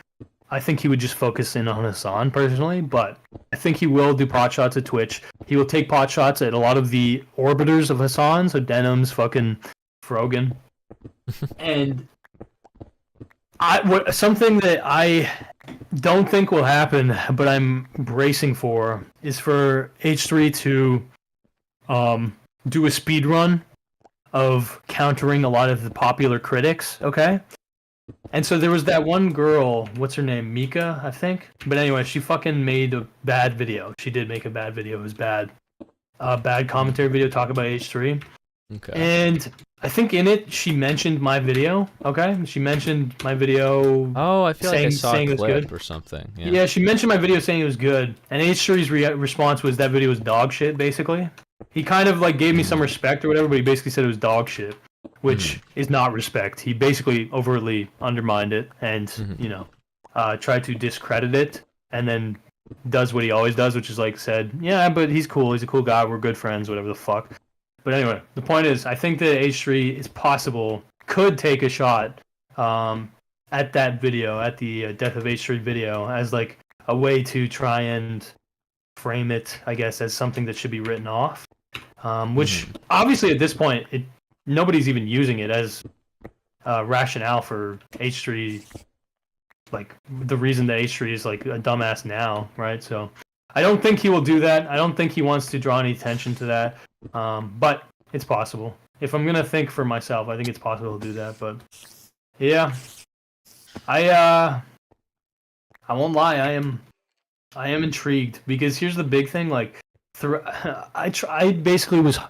I think he would just focus in on Hassan, personally, but I think he will do pot shots at Twitch. He will take pot shots at a lot of the orbiters of Hassan, so Denim's, fucking Frogan. And something that I don't think will happen, but I'm bracing for, is for H3 to do a speed run of countering a lot of the popular critics, okay? And so there was that one girl, what's her name, Mika, I think? But anyway, she fucking made a bad video. She did make a bad video. It was bad. Bad commentary video talking about H3. Okay. And I think in it, she mentioned my video, okay? She mentioned my video. Oh, I feel like I saw a clip or something. Yeah, she mentioned my video saying it was good. And H3's response was that video was dog shit, basically. He kind of like gave me some respect or whatever, but he basically said it was dog shit. Which is not respect. He basically overtly undermined it and, you know, tried to discredit it, and then does what he always does, which is like said, yeah, but he's cool. He's a cool guy. We're good friends, whatever the fuck. But anyway, the point is, I think that H3 is possible, could take a shot at that video, at the Death of H3 video, as like a way to try and frame it, I guess, as something that should be written off. Which obviously at this point, nobody's even using it as rationale for H3, like the reason that H3 is like a dumbass now, right? So I don't think he will do that. I don't think he wants to draw any attention to that. But it's possible. If I'm gonna think for myself, I think it's possible to do that. But yeah, I won't lie. I am intrigued, because here's the big thing. Like, I basically was.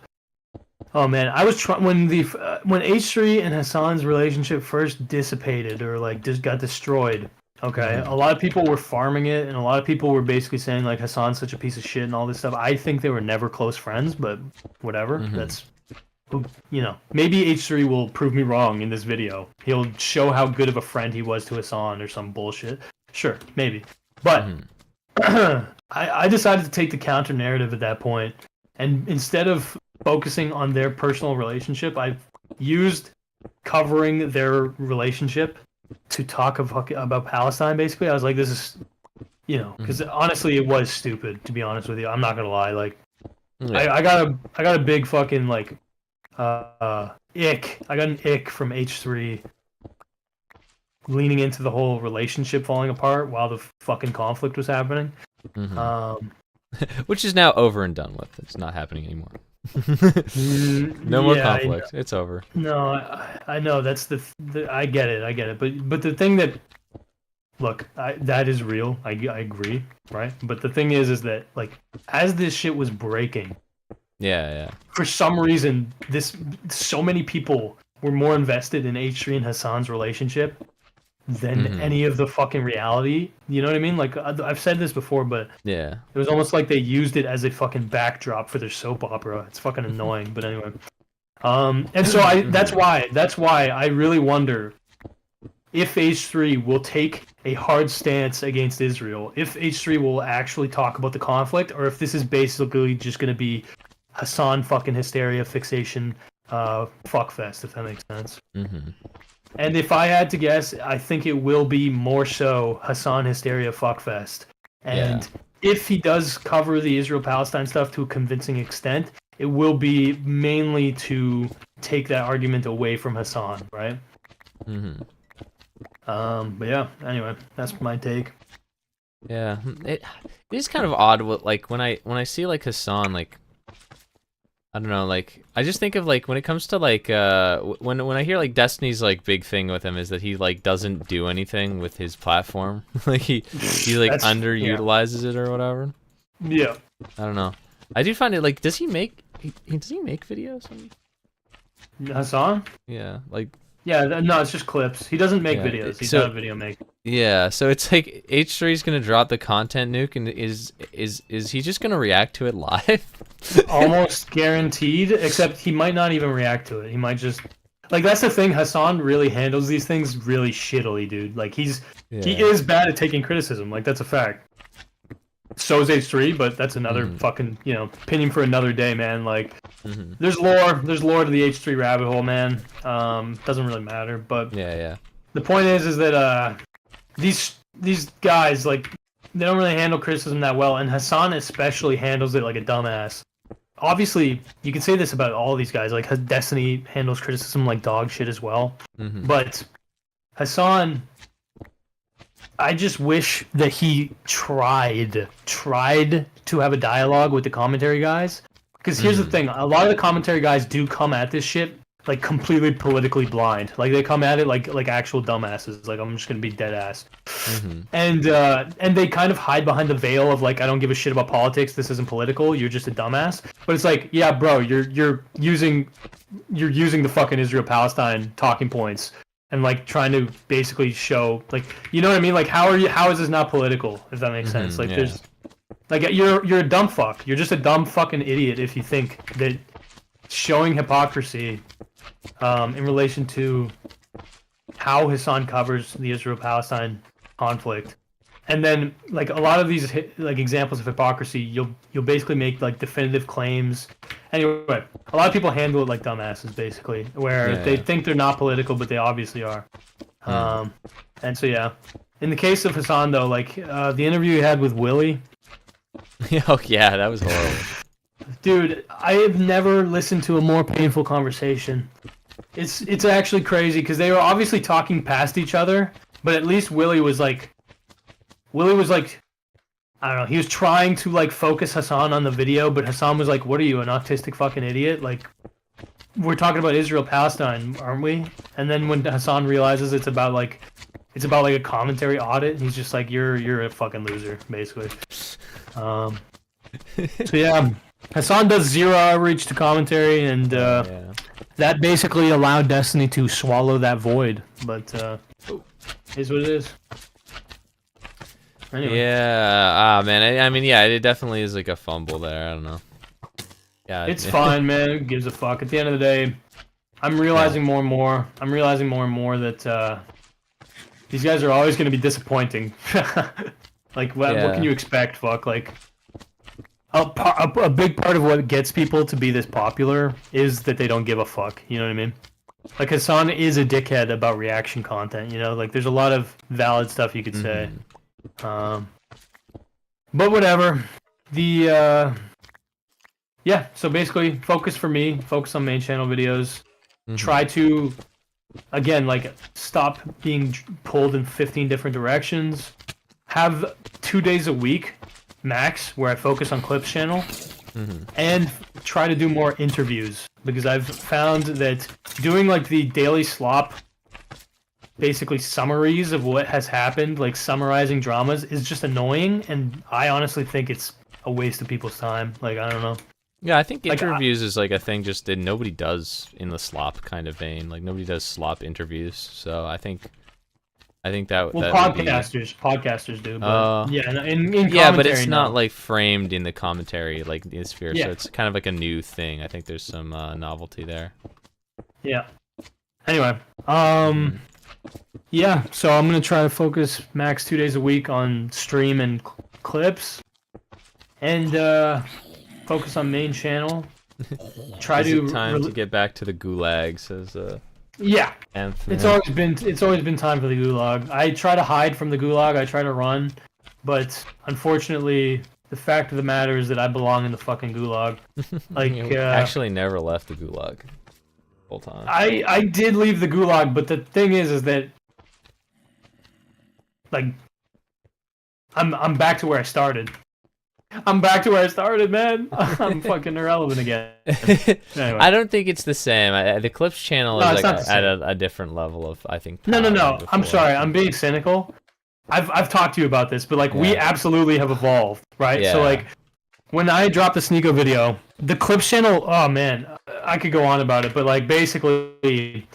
Oh man, I was when H3 and Hassan's relationship first dissipated, or like just got destroyed. Okay, a lot of people were farming it, and a lot of people were basically saying like Hassan's such a piece of shit and all this stuff. I think they were never close friends, but whatever. That's, you know, maybe H3 will prove me wrong in this video. He'll show how good of a friend he was to Hassan or some bullshit. Sure, maybe, but I decided to take the counter narrative at that point, and instead of focusing on their personal relationship, I used covering their relationship to talk about Palestine. Basically, I was like, this is, you know, because honestly, it was stupid, to be honest with you. I'm not gonna lie. Like, I got a big fucking like ick. I got an ick from H3 leaning into the whole relationship falling apart while the fucking conflict was happening. Which is now over and done with. It's not happening anymore. No more conflict. It's over. No, I know that's the I get it. But the thing that look, that is real. I agree, right? But the thing is that like as this shit was breaking, for some reason, so many people were more invested in H3 and Hassan's relationship than any of the fucking reality. You know what I mean? Like I've said this before, but it was almost like they used it as a fucking backdrop for their soap opera. It's fucking annoying, but anyway. And so that's why I really wonder if H3 will take a hard stance against Israel, if H3 will actually talk about the conflict, or if this is basically just going to be Hassan fucking hysteria fixation fuckfest, if that makes sense. And if I had to guess, I think it will be more so Hassan hysteria fuckfest. And if he does cover the Israel-Palestine stuff to a convincing extent, it will be mainly to take that argument away from Hassan, right? But yeah, anyway, that's my take. Yeah, it is kind of odd. What like when I see like Hassan, like I don't know, like I just think of like when it comes to like when I hear like Destiny's like big thing with him is that he like doesn't do anything with his platform. Like he like underutilizes it or whatever. Yeah. I don't know. I do find it like does he make videos? Hassan? Yeah, like. Yeah, no, it's just clips. He doesn't make videos. He's not a video maker. Yeah, so it's like H3 is gonna drop the content nuke, and is he just gonna react to it live? Almost guaranteed. Except he might not even react to it. He might just like that's the thing. Hassan really handles these things really shittily, dude. Like he is bad at taking criticism. Like that's a fact. So is H3, but that's another fucking opinion for another day, man. Like there's lore to the H3 rabbit hole, man. Doesn't really matter, but the point is that these guys like they don't really handle criticism that well, and Hassan especially handles it like a dumbass. Obviously, you can say this about all these guys. Like Destiny handles criticism like dog shit as well, but Hassan. I just wish that he tried to have a dialogue with the commentary guys. Because here's the thing, a lot of the commentary guys do come at this shit like completely politically blind. Like they come at it like actual dumbasses. Like I'm just gonna be dead ass. And they kind of hide behind the veil of like I don't give a shit about politics. This isn't political. You're just a dumbass. But it's like yeah, bro, you're using the fucking Israel-Palestine talking points. And like trying to basically show like you know what I mean like how is this not political if that makes sense like there's like you're a dumb fuck, you're just a dumb fucking idiot if you think that showing hypocrisy in relation to how Hassan covers the Israel-Palestine conflict and then like a lot of these like examples of hypocrisy you'll basically make like definitive claims. Anyway, a lot of people handle it like dumbasses, basically, where they think they're not political, but they obviously are. And so, yeah. In the case of Hassan, though, like, the interview he had with Willie... Oh, yeah, that was horrible. Dude, I have never listened to a more painful conversation. It's actually crazy, because they were obviously talking past each other, but at least Willie was like, I don't know, he was trying to, like, focus Hassan on the video, but Hassan was like, what are you, an autistic fucking idiot? Like, we're talking about Israel-Palestine, aren't we? And then when Hassan realizes it's about, like, a commentary audit, he's just like, you're a fucking loser, basically. So, yeah, Hassan does zero outreach to commentary, and that basically allowed Destiny to swallow that void, but is what it is. Anyway. Yeah, man. I mean, yeah, it definitely is like a fumble there. I don't know. Yeah, it's fine, man. Who gives a fuck? At the end of the day, I'm realizing more and more. I'm realizing more and more that these guys are always going to be disappointing. Like, what can you expect? Fuck, like a big part of what gets people to be this popular is that they don't give a fuck. You know what I mean? Like Hassan is a dickhead about reaction content. You know, like there's a lot of valid stuff you could say. But whatever. The so basically focus for me, focus on main channel videos. Try to again like stop being pulled in 15 different directions. Have 2 days a week max where I focus on Clips channel. And try to do more interviews because I've found that doing like the daily slop basically summaries of what has happened, like summarizing dramas, is just annoying, and I honestly think it's a waste of people's time. Like, I don't know. Yeah, I think interviews is like a thing just that nobody does in the slop kind of vein. Like nobody does slop interviews, so I think that well, that podcasters do, but yeah, in yeah, but it's commentary, not no. like framed in the commentary like the sphere, Yeah. so it's kind of like a new thing. I think there's some novelty there. Yeah. Anyway, yeah. So I'm gonna try to focus max 2 days a week on stream and clips, and focus on main channel. Try Is to it time to get back to the gulag? Says yeah. Anthony. It's always been time for the gulag. I try to hide from the gulag. I try to run, but unfortunately, the fact of the matter is that I belong in the fucking gulag. Like, you actually never left the gulag. Whole time. I did leave the gulag, but the thing is that like I'm back to where I started. I'm back to where I started, man. I'm fucking irrelevant again. Anyway. I don't think it's the same. The Clips channel is like at a different level of, I think. No. I'm sorry. I'm being cynical. I've talked to you about this, but like we absolutely have evolved, right? Yeah. So like when I dropped the Sneeko video, the Clips channel, oh man, I could go on about it, but like basically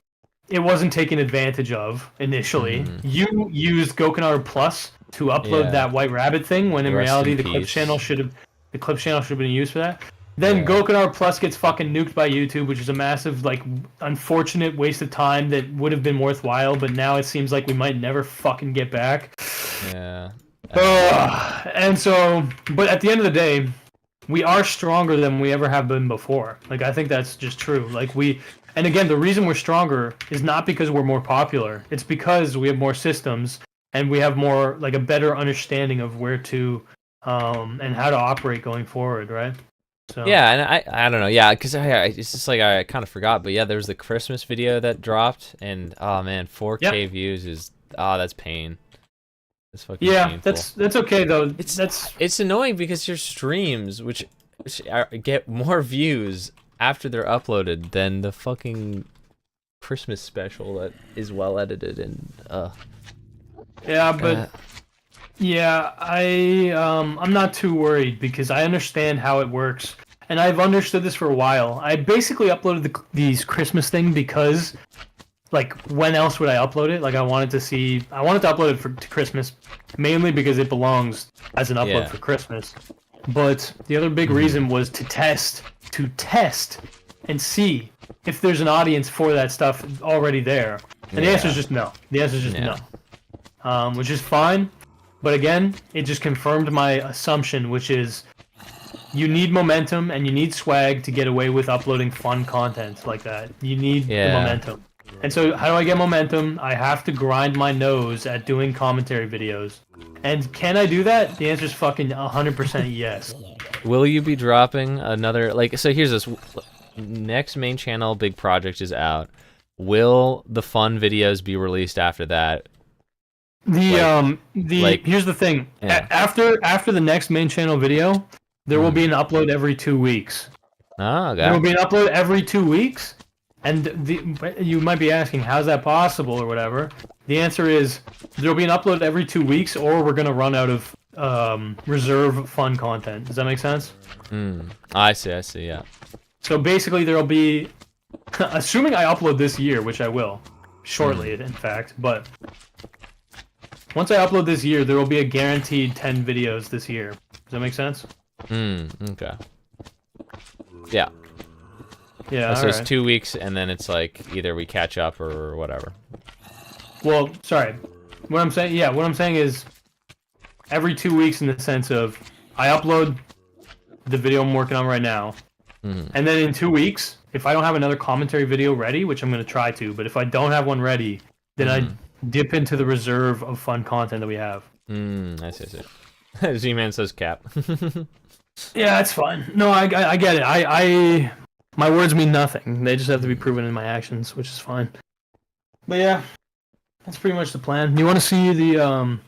it wasn't taken advantage of initially. You used Gokanaru Plus to upload that White Rabbit thing, when in reality the Clips channel should have been used for that. Then Gokanaru Plus gets fucking nuked by YouTube, which is a massive, like, unfortunate waste of time that would have been worthwhile, but now it seems like we might never fucking get back. Yeah. And so, but at the end of the day, we are stronger than we ever have been before. Like, I think that's just true. Like, and again, the reason we're stronger is not because we're more popular. It's because we have more systems, and we have more, like, a better understanding of where to, and how to operate going forward, right? So. Yeah, and I don't know, yeah, because it's just like I kind of forgot, but yeah, there was the Christmas video that dropped, and oh man, 4K views is that's pain. It's fucking painful. that's okay though. It's annoying because your streams, which get more views after they're uploaded than the fucking Christmas special that is well edited and yeah, but. Yeah, I'm not too worried because I understand how it works, and I've understood this for a while. I basically uploaded these Christmas thing because, like, when else would I upload it? Like, I wanted to upload it to Christmas, mainly because it belongs as an upload for Christmas. But the other big reason was to test and see if there's an audience for that stuff already there. And the answer is just no. The answer is just no, which is fine. But again, it just confirmed my assumption, which is you need momentum and you need swag to get away with uploading fun content like that. You need the momentum. And so how do I get momentum? I have to grind my nose at doing commentary videos. And can I do that? The answer is fucking 100% yes. Will you be dropping another, like, so here's this, next main channel big project is out. Will the fun videos be released after that? Here's the thing. Yeah. After the next main channel video, there will be an upload every 2 weeks. Oh, okay. There will be an upload every 2 weeks, and you might be asking, how's that possible or whatever? The answer is there will be an upload every 2 weeks, or we're gonna run out of reserve fun content. Does that make sense? I see. Yeah. So basically, there will be, assuming I upload this year, which I will shortly, in fact, but. Once I upload this year, there will be a guaranteed 10 videos this year. Does that make sense? Okay. Yeah. Yeah, so it's 2 weeks, and then it's like either we catch up or whatever. Well, sorry. What I'm saying is every 2 weeks in the sense of I upload the video I'm working on right now, and then in 2 weeks, if I don't have another commentary video ready, which I'm going to try to, but if I don't have one ready, then I dip into the reserve of fun content that we have. I see. Z-Man says cap. Yeah, that's fine. No, I get it. My words mean nothing. They just have to be proven in my actions, which is fine. But yeah, that's pretty much the plan. You want to see the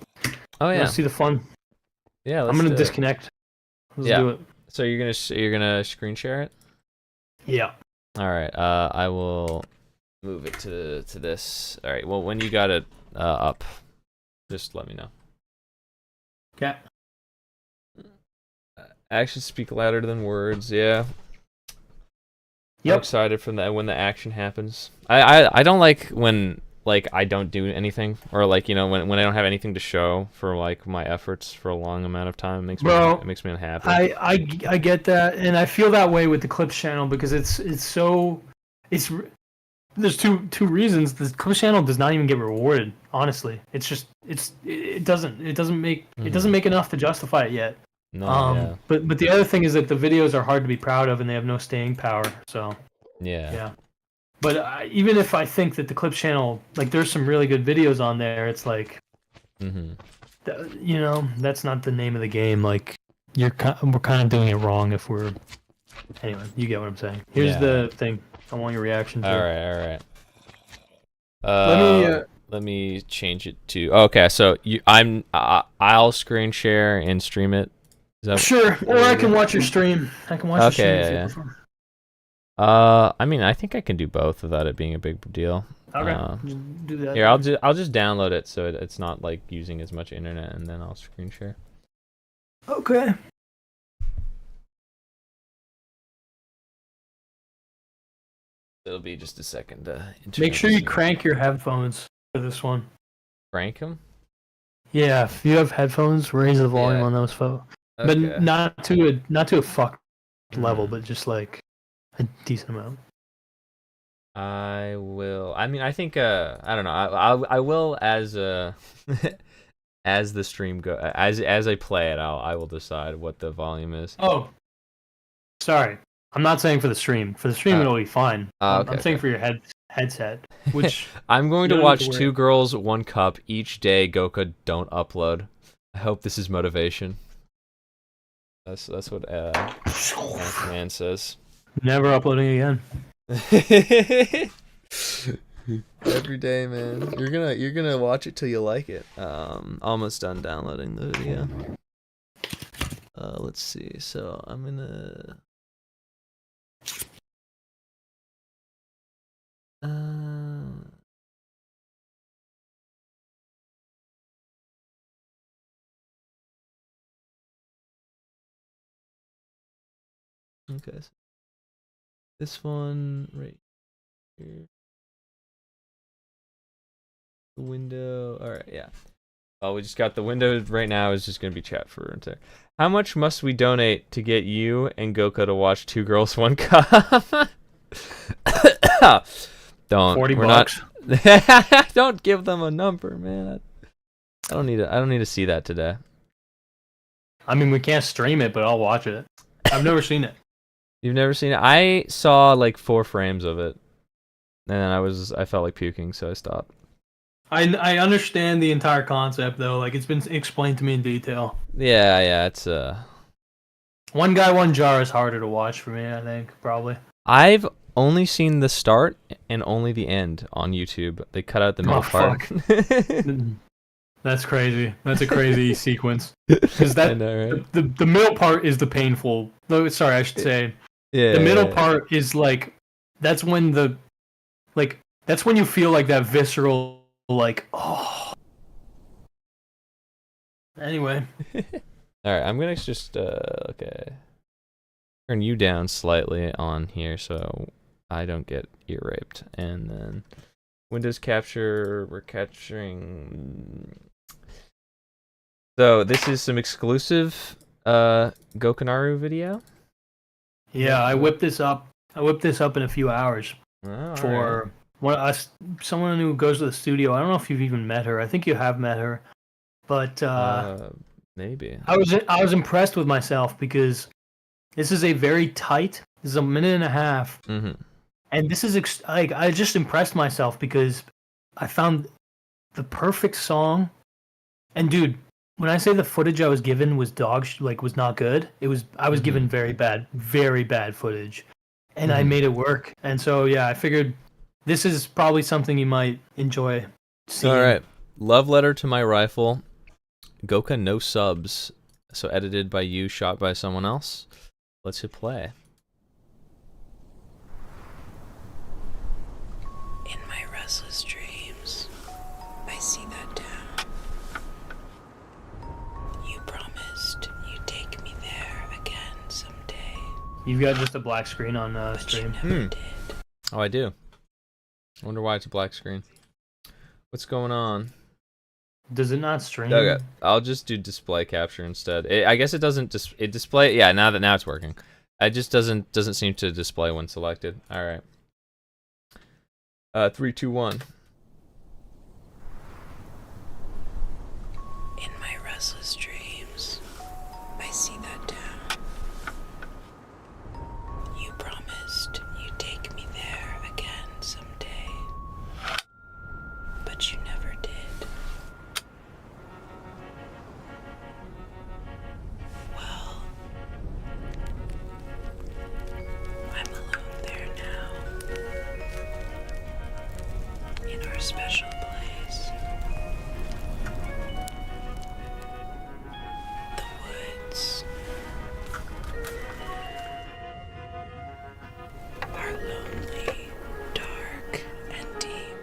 see the fun? Yeah, I'm gonna disconnect. Let's do it. So you're gonna screen share it? Yeah. All right. I will move it to this. All right. Well, when you got it up, just let me know. Okay. Actions speak louder than words. Yeah. Yep. I'm excited from that when the action happens. I don't like when like I don't do anything, or like, you know, when I don't have anything to show for like my efforts for a long amount of time. It makes me unhappy. I get that, and I feel that way with the Clips channel because there's two reasons. The Clips channel does not even get rewarded. Honestly, it doesn't make enough to justify it yet. No, yeah. But the other thing is that the videos are hard to be proud of, and they have no staying power. So yeah. But even if I think that the Clips channel, like, there's some really good videos on there, it's like, you know, that's not the name of the game. Like, we're kind of doing it wrong if we're. Anyway, you get what I'm saying. Here's the thing. I want your reaction to. All right. Let me change it to. Okay, so I'll screen share and stream it. Sure, or I can watch your stream. I can watch your stream if you prefer. I mean, I think I can do both without it being a big deal. Okay, do that. Here, I'll just download it so it's not like using as much internet, and then I'll screen share. Okay. It'll be just a second. Make sure you crank your headphones for this one. Crank them? Yeah, if you have headphones, raise the volume on those phones. Okay. But not to a fuck level, but just like a decent amount. I will. I mean, I think. I don't know. I will as as the stream go as I play it. I will decide what the volume is. Oh, sorry. I'm not saying for the stream. For the stream, it'll be fine. I'm saying for your headset. Which I'm going to watch 2 Girls, 1 Cup each day. Goka, don't upload. I hope this is motivation. That's what man says. Never uploading again. Every day, man. You're gonna watch it till you like it. Almost done downloading the video. Let's see. So I'm gonna. Okay. So this one right here. The window. All right. Yeah. Oh, we just got the window right now. Is just gonna be chat for a second. How much must we donate to get you and Goka to watch 2 Girls, 1 Cup? Don't. $40. Not. Don't give them a number, man. I don't need to see that today. I mean, we can't stream it, but I'll watch it. I've never seen it. You've never seen it? I saw like 4 frames of it, and then I felt like puking, so I stopped. I understand the entire concept though. Like, it's been explained to me in detail. Yeah. It's One Guy, One Jar is harder to watch for me, I think, probably. I've only seen the start and only the end on YouTube. They cut out the middle part. That's crazy. That's a crazy sequence. Because that right? the middle part is the painful. Sorry, I should say. Yeah. The middle part is like that's when you feel like that visceral like oh. Anyway. All right, I'm gonna just okay. Turn you down slightly on here so I don't get ear raped, and then Windows capture. We're capturing. So this is some exclusive Gokanaru video. Yeah, I whipped this up. In a few hours for someone who goes to the studio. I don't know if you've even met her. I think you have met her, but maybe. I was impressed with myself because this is a very tight. This is a minute and a half, and this is I just impressed myself because I found the perfect song. And dude, when I say the footage I was given was was not good, I was given very bad footage, and I made it work. And so yeah, I figured this is probably something you might enjoy seeing. All right, Love Letter to My Rifle, Goka no subs, so edited by you, shot by someone else. Let's hit play. In restless dreams, I see that town. You promised you'd take me there again someday. You've got just a black screen on stream. You never did. Oh, I do. I wonder why it's a black screen. What's going on? Does it not stream? Okay, I'll just do display capture instead. I guess it doesn't it display. Yeah, now it's working. It just doesn't seem to display when selected. All right. 3, 2, 1. In my restless dreams, I see that town. You promised you'd take me there again someday, but you never did. Well, I'm alone there now, in our special place. The woods are lonely, dark, and deep.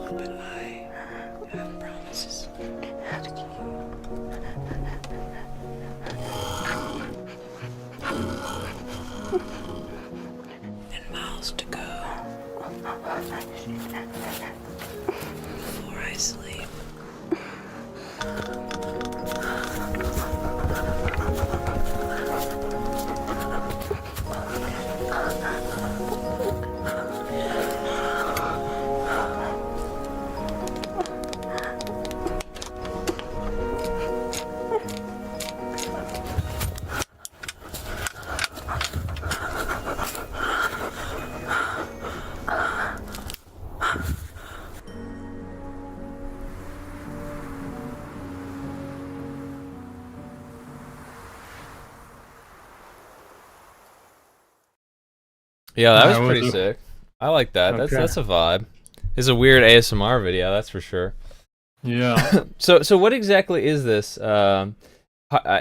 But I have promises to keep. And miles to go before I sleep. Yeah, that was Alright, pretty we'll do- sick. I like that. Okay. That's a vibe. It's a weird ASMR video, that's for sure. Yeah. So what exactly is this?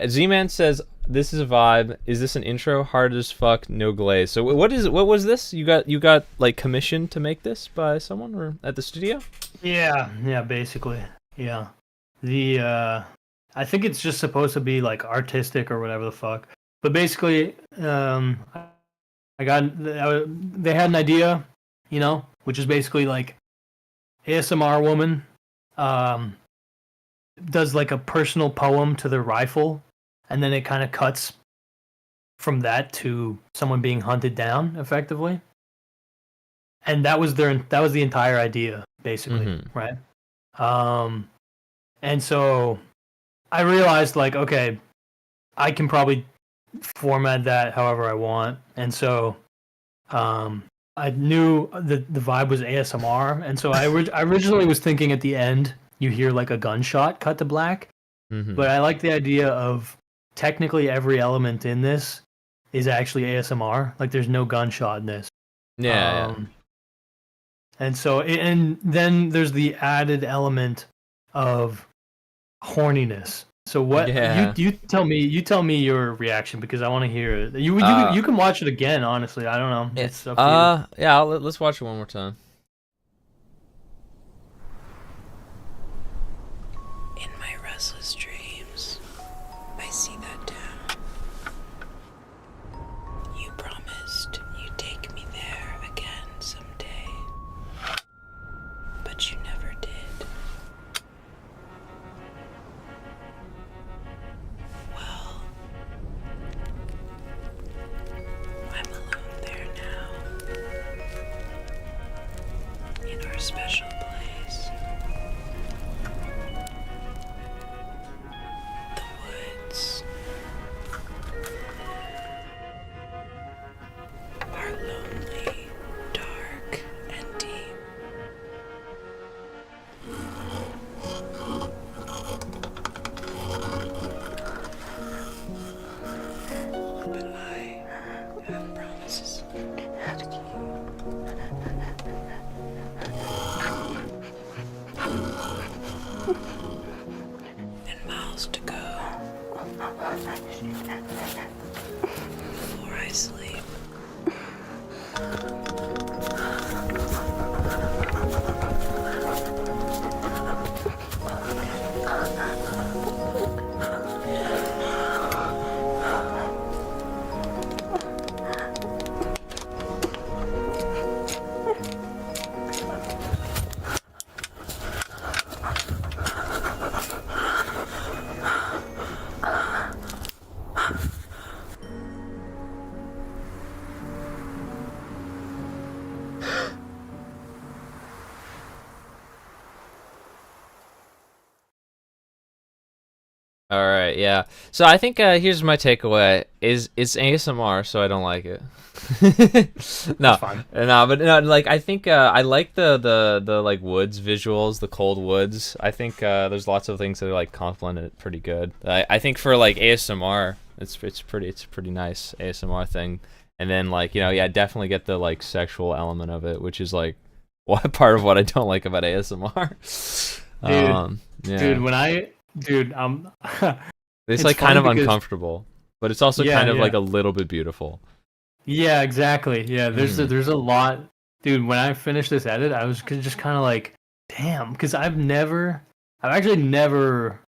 Z-Man says this is a vibe. Is this an intro? Hard as fuck, no glaze. So what is it? What was this? You got like commissioned to make this by someone or at the studio? Yeah, basically. Yeah. The I think it's just supposed to be like artistic or whatever the fuck. But basically, they had an idea, you know, which is basically like ASMR woman does like a personal poem to their rifle, and then it kind of cuts from that to someone being hunted down effectively. And that was the entire idea basically, right? And so I realized like, okay, I can probably format that however I want. And so I knew the vibe was ASMR, and so I originally was thinking at the end you hear like a gunshot cut to black, but I like the idea of technically every element in this is actually ASMR. Like there's no gunshot in this. Yeah. And so and then there's the added element of horniness. So what you tell me your reaction, because I want to hear it. You can watch it again, honestly. I don't know. It's up to you. Yeah, let's watch it one more time. In my restless dreams, I see that town. You promised you'd take me there again someday, but you never did. Well, I'm alone there now, in our special place. The woods are lonely, dark, and deep. But I have promises to keep. All right, yeah. So I think here's my takeaway: is it's ASMR, so I don't like it. No, no, but no, like I think I like the like woods visuals, the cold woods. I think there's lots of things that like complement it pretty good. I think for like ASMR, it's a pretty nice ASMR thing. And then like yeah, definitely get the like sexual element of it, which is like part of what I don't like about ASMR. Dude, yeah. dude, it's like kind of uncomfortable, but it's also kind of like a little bit beautiful. Yeah, exactly. Yeah, there's a lot, dude. When I finished this edit, I was just kind of like, damn, because I've actually never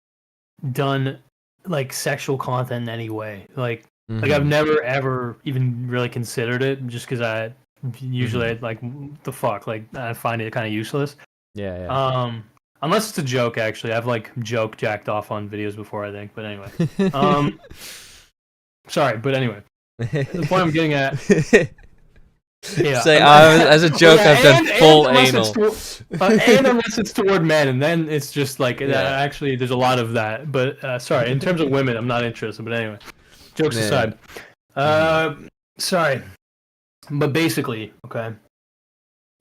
done like sexual content in any way. Like I've never ever even really considered it, just because I usually like the fuck, like I find it kind of useless. Yeah. Unless it's a joke, actually. I've like jacked off on videos before, I think. But anyway. Sorry, but anyway. The point I'm getting at. Yeah. Say, as a joke, I've done full anal. And unless it's toward men, and then it's just like actually there's a lot of that. But sorry, in terms of women, I'm not interested. But anyway, jokes aside. Sorry, but basically, okay.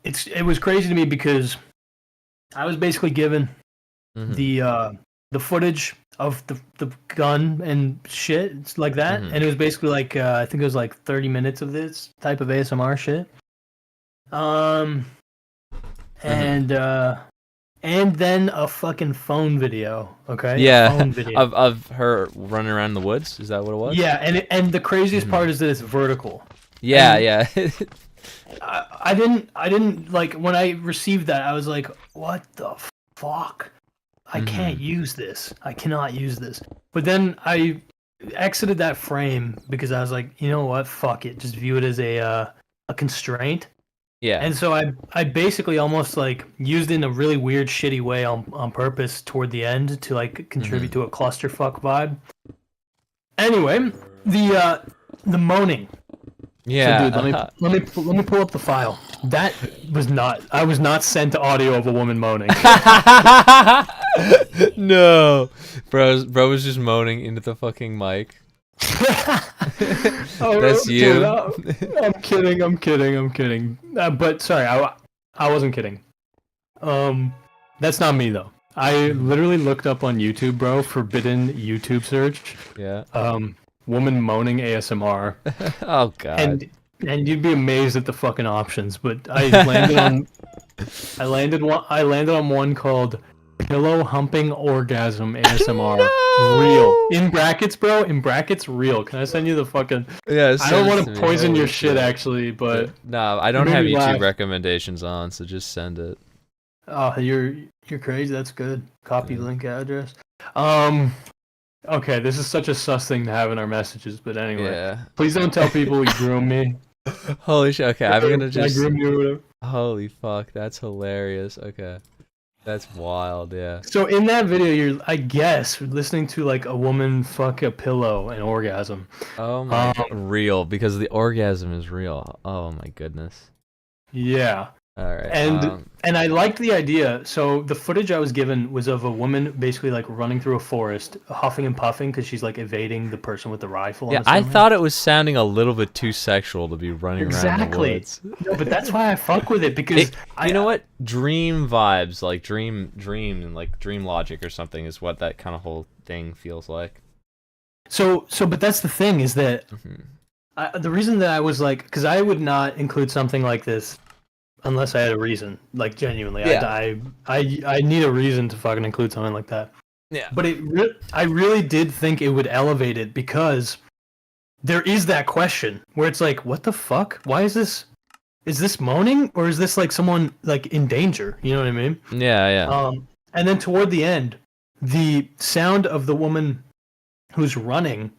It was crazy to me because I was basically given the footage of the gun and shit like that, and it was basically like I think it was like 30 minutes of this type of ASMR shit. And then a fucking phone video, okay? Yeah, phone video. of her running around the woods. Is that what it was? Yeah, and the craziest part is that it's vertical. Yeah, yeah. I didn't like when I received that. I was like, what the fuck? I can't use this. I cannot use this. But then I exited that frame because I was like, you know what? Fuck it. Just view it as a constraint. Yeah. And so I basically almost like used it in a really weird, shitty way on purpose toward the end to like contribute to a clusterfuck vibe. Anyway, the moaning. Yeah. So, dude, let me pull up the file. That was not. I was not sent audio of a woman moaning. No, bro was just moaning into the fucking mic. That's you. Dude, I'm kidding. But sorry, I wasn't kidding. That's not me though. I literally looked up on YouTube, bro, forbidden YouTube search. Yeah. Woman moaning ASMR. Oh god. And you'd be amazed at the fucking options, but I landed on one called pillow humping orgasm ASMR. No! Real. In brackets, bro. In brackets, real. Can I send you the fucking? Yeah. I don't want to poison your shit, actually, but no, I don't have YouTube recommendations on, so just send it. Oh, you're crazy. That's good. Copy link address. Okay, this is such a sus thing to have in our messages, but anyway, please don't tell people we groom me. Holy shit! Okay, I'm gonna just. I groomed you or whatever. Holy fuck, that's hilarious. Okay. That's wild, yeah. So in that video, you're, I guess, listening to like a woman fuck a pillow and orgasm. Oh my, real, because the orgasm is real. Oh my goodness. Yeah. All right. And I liked the idea. So the footage I was given was of a woman basically like running through a forest, huffing and puffing because she's like evading the person with the rifle. Yeah, I thought it was sounding a little bit too sexual to be running around the woods. No, but that's why I fuck with it because you know what? Dream vibes, like dream and like dream logic or something is what that kind of whole thing feels like. So but that's the thing is that the reason that I was like, because I would not include something like this unless I had a reason, like genuinely. Yeah. I need a reason to fucking include something like that. Yeah. But I really did think it would elevate it because there is that question where it's like, what the fuck? Why is this? Is this moaning or is this like someone like in danger? You know what I mean? Yeah. And then toward the end, the sound of the woman who's running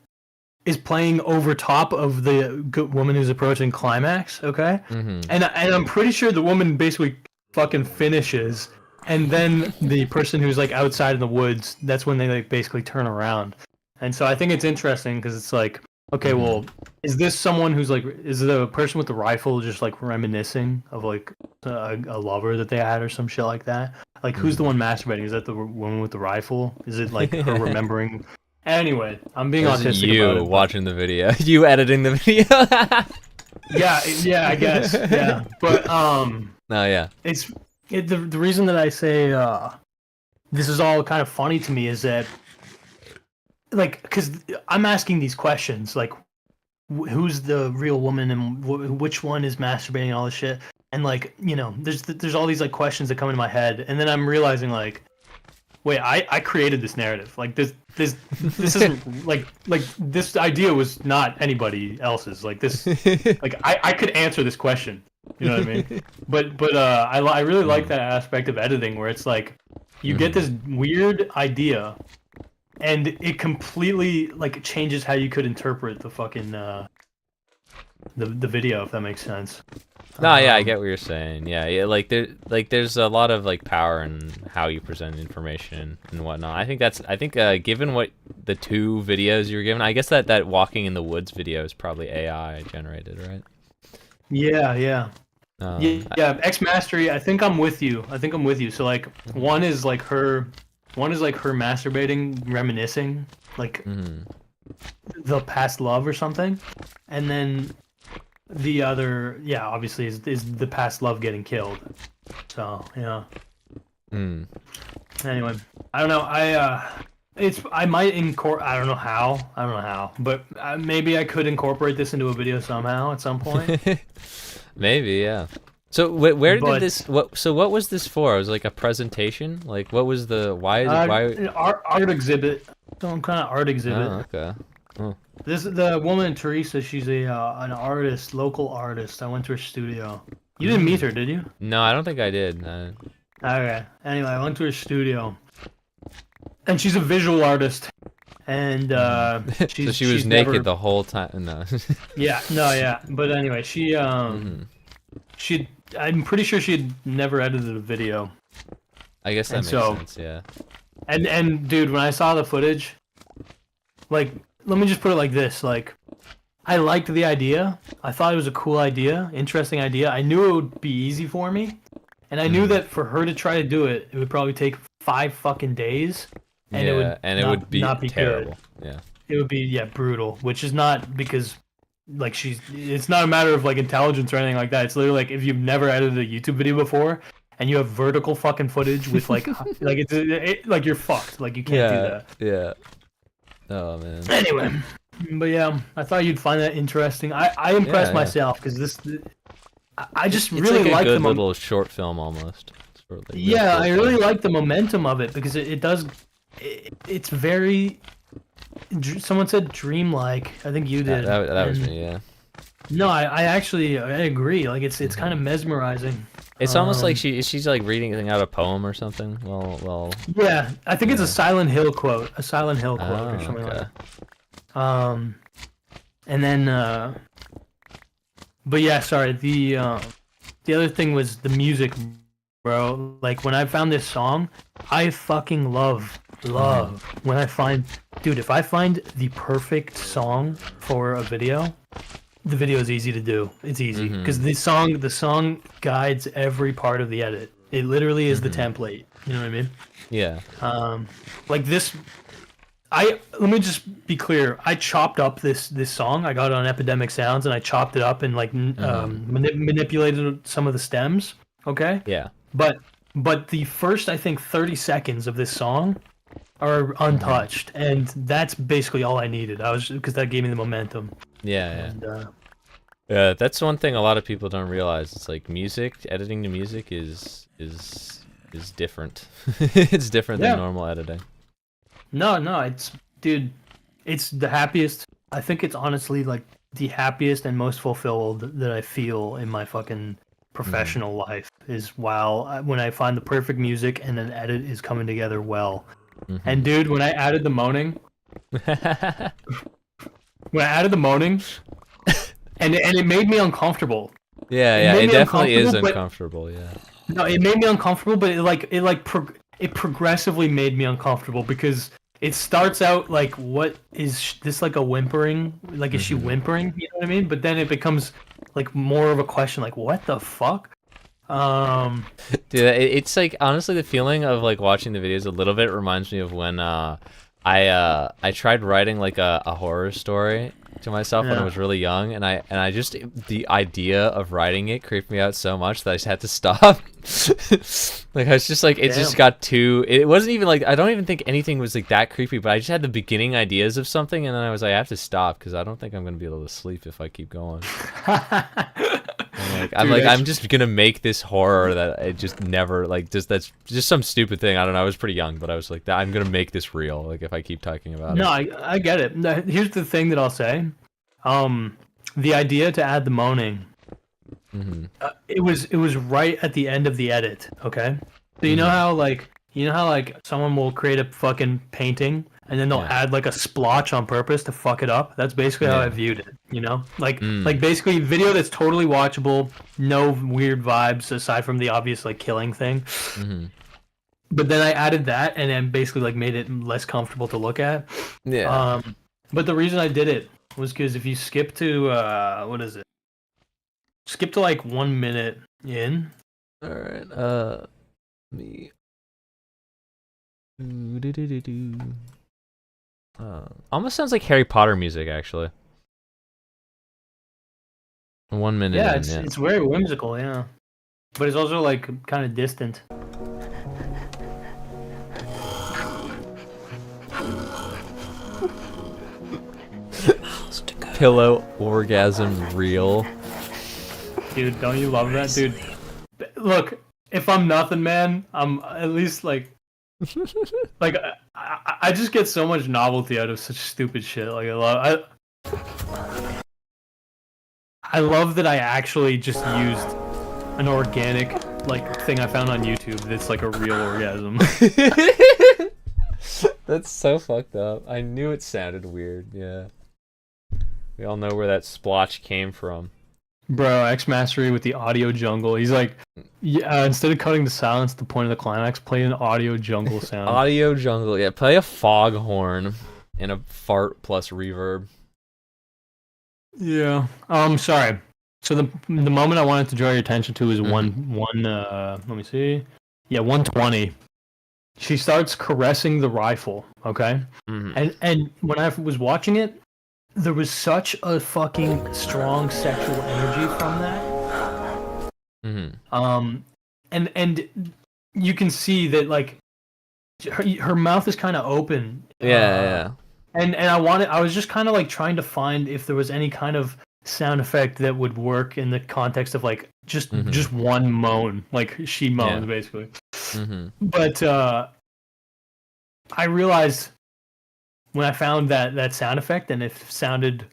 is playing over top of the woman who's approaching climax, okay? And I'm pretty sure the woman basically fucking finishes, and then the person who's like outside in the woods, that's when they like basically turn around. And so I think it's interesting because it's like, okay, well, is this someone who's like, is it a person with the rifle just like reminiscing of like a lover that they had or some shit like that? Like, who's the one masturbating? Is that the woman with the rifle? Is it like her remembering Anyway, I'm being autistic you about it. Watching the video. You editing the video. Yeah, I guess. Yeah. But Oh yeah. The reason that I say this is all kind of funny to me is that, like, because I'm asking these questions, like, who's the real woman and which one is masturbating and all this shit, and like, you know, there's all these like questions that come into my head, and then I'm realizing like, wait, I created this narrative. Like this isn't like this idea was not anybody else's. Like this, like I could answer this question. You know what I mean? But I really like that aspect of editing where it's like you get this weird idea, and it completely like changes how you could interpret the fucking the video, if that makes sense. No, yeah, I get what you're saying. Yeah, like there's a lot of like power in how you present information and whatnot. I think given what the 2 videos you were given, I guess that walking in the woods video is probably AI generated, right? Yeah. Yeah, X Mastery. I think I'm with you. So like, one is like her masturbating, reminiscing, like the past love or something, and then the other, obviously is the past love getting killed. So yeah. Anyway, I don't know. I might I don't know how, but maybe I could incorporate this into a video somehow at some point. Maybe, yeah. So what was this for? It was like a presentation? Like what was why art exhibit. Some kind of art exhibit. Oh, okay. Oh. The woman Teresa, she's an artist, local artist. I went to her studio. You didn't meet her, did you? No, I don't think I did. Okay. Anyway, I went to her studio, and she's a visual artist, and so she was naked the whole time. No. Yeah. But anyway, I'm pretty sure she had never edited a video. I guess that makes sense. Yeah. And dude, when I saw the footage, like, let me just put it like this, like, I liked the idea. I thought it was a cool idea, interesting idea. I knew it would be easy for me, and I knew that for her to try to do it, it would probably take 5 fucking days, and it would not be terrible. Good. Yeah. It would be brutal, which is not because like it's not a matter of like intelligence or anything like that. It's literally like if you've never edited a YouTube video before and you have vertical fucking footage with like like you're fucked. Like you can't do that. Yeah. Oh man. Anyway, but yeah, I thought you'd find that interesting. I impressed myself because I just really like like a good little short film almost. Sort of like I really like the momentum of it because it's very. Someone said dreamlike. I think you did. That was me. Yeah. No, I actually agree. Like it's kind of mesmerizing. It's almost like she's like reading out a poem or something. Well. Yeah, I think it's a Silent Hill quote. Or something like that. And then, but yeah, sorry. The other thing was the music, bro. Like when I found this song, I fucking love when I find, dude, if I find the perfect song for a video, the video is easy to do. It's easy because the song guides every part of the edit. It literally is the template. You know what I mean? Yeah. Like this. Let me just be clear. I chopped up this song. I got it on Epidemic Sounds and I chopped it up and like manipulated some of the stems. Okay. Yeah. But the first, I think, 30 seconds of this song are untouched, and that's basically all I needed. Because that gave me the momentum. Yeah. And, yeah, that's one thing a lot of people don't realize. It's like editing to music is different. It's different than normal editing. No, dude, it's the happiest. I think it's honestly like the happiest and most fulfilled that I feel in my fucking professional life is when I find the perfect music and an edit is coming together well. And dude, when I added the moaning, and it made me uncomfortable. Yeah, it definitely is uncomfortable. Yeah. No, it made me uncomfortable, but it progressively made me uncomfortable because it starts out like, what is this, like a whimpering? Like, is she whimpering? You know what I mean? But then it becomes like more of a question, like, what the fuck? Dude, it's like honestly the feeling of like watching the videos a little bit reminds me of when I I tried writing like a horror story to myself when I was really young, and I just, the idea of writing it creeped me out so much that I just had to stop. Like I was just like, it just got too, it wasn't even like, I don't even think anything was like that creepy, but I just had the beginning ideas of something, and then I was like, I have to stop because I don't think I'm gonna be able to sleep if I keep going. I'm just gonna make this horror that it just never, like, just, that's just some stupid thing. I don't know. I was pretty young, but I was like, I'm gonna make this real. Like, if I keep talking about it. No, I get it. Here's the thing that I'll say. The idea to add the moaning. It was right at the end of the edit. Okay. So you know how like someone will create a fucking painting and then they'll add like a splotch on purpose to fuck it up. That's basically how I viewed it. You know, like basically video that's totally watchable, no weird vibes aside from the obvious like killing thing. But then I added that and then basically like made it less comfortable to look at. Yeah. But the reason I did it was because if you skip to what is it? Skip to like 1 minute in. All right. Me. Almost sounds like Harry Potter music, actually. 1 minute. Yeah, in, it's very whimsical, yeah, but it's also like kind of distant. Pillow orgasm reel. Dude, don't you love that, dude? Look, if I'm nothing, man, I'm at least like, I just get so much novelty out of such stupid shit. Like I love that I actually just used an organic like thing I found on YouTube that's like a real orgasm. That's so fucked up. I knew it sounded weird. Yeah. We all know where that splotch came from. Bro, X Mastery with the audio jungle. He's like, yeah, instead of cutting the silence at the point of the climax, play an audio jungle sound. Audio jungle, yeah. Play a foghorn and a fart plus reverb. Yeah. Sorry. So the moment I wanted to draw your attention to is let me see. Yeah, 120. She starts caressing the rifle, okay? And when I was watching it, there was such a fucking strong sexual energy from that. And you can see that like her mouth is kind of open. Yeah. And I was just kind of like trying to find if there was any kind of sound effect that would work in the context of like just one moan, like she moans basically. But I realized when I found that sound effect, and it sounded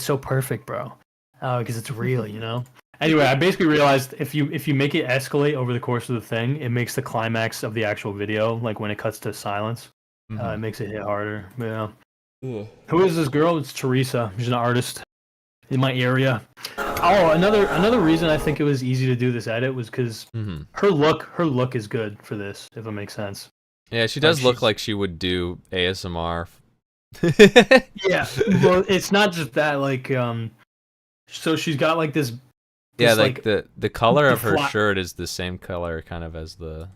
so perfect, bro, because it's real, you know. Anyway, I basically realized if you make it escalate over the course of the thing, it makes the climax of the actual video, like when it cuts to silence, it makes it hit harder. Yeah. Who is this girl? It's Teresa. She's an artist in my area. Oh, another reason I think it was easy to do this edit was because her look is good for this, if it makes sense. Yeah, she does look like she would do ASMR. Yeah, well, it's not just that. Like, so she's got like this. Yeah, like the color of her shirt is the same color, kind of as the.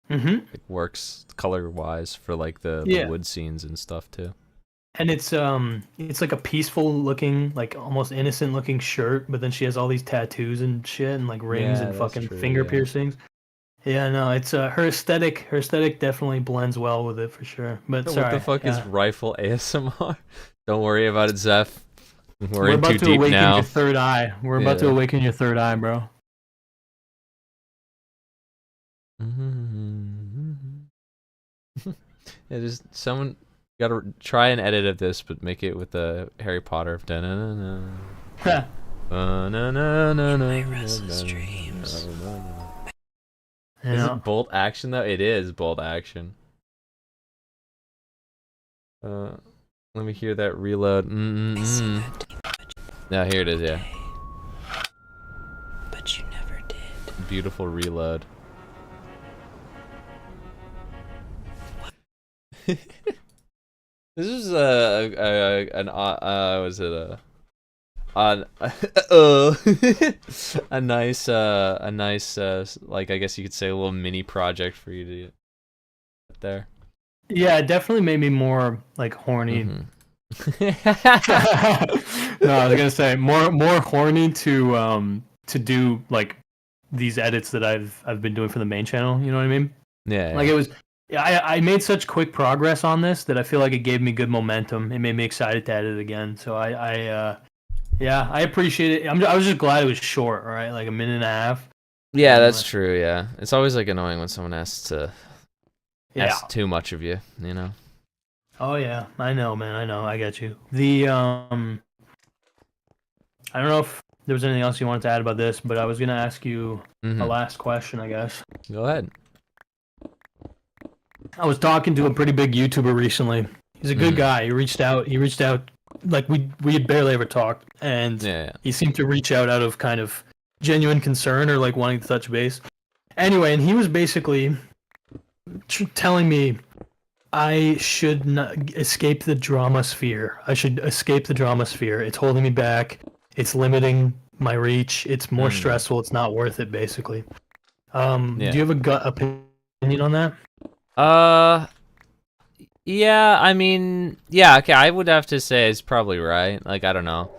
It works color wise for like the wood scenes and stuff too. And it's like a peaceful looking, like almost innocent looking shirt, but then she has all these tattoos and shit and like rings and fucking finger piercings. Yeah, no, it's her aesthetic. Her aesthetic definitely blends well with it for sure. But what the fuck is rifle ASMR? Don't worry about it, Zeph. We're in about too to deep awaken now. your third eye. We're about to awaken your third eye, bro. Yeah, just someone gotta try an edit of this, but make it with the Harry Potter. Is it bolt action though? It is bolt action. Let me hear that reload. Now here it is, yeah. But you never did. Beautiful reload. This is a nice like I guess you could say a little mini project for you to get there. Yeah, it definitely made me more like horny. No, I was gonna say more horny to do like these edits that I've been doing for the main channel. You know what I mean? Yeah. Like it was. I made such quick progress on this that I feel like it gave me good momentum. It made me excited to edit again. So I appreciate it. I was just glad it was short. All right, like a minute and a half. Yeah, that's true. Yeah, it's always like annoying when someone asks too much of you. You know. Oh yeah, I know, man. I know. I get you. The I don't know if there was anything else you wanted to add about this, but I was gonna ask you a last question, I guess. Go ahead. I was talking to a pretty big YouTuber recently. He's a good guy. He reached out. Like we had barely ever talked, and he seemed to reach out of kind of genuine concern or like wanting to touch base. Anyway, and he was basically telling me I should not escape the drama sphere. I should escape the drama sphere. It's holding me back. It's limiting my reach. It's more stressful. It's not worth it, basically. Do you have a gut opinion on that? Yeah, I mean, yeah, okay, I would have to say it's probably right. Like, I don't know.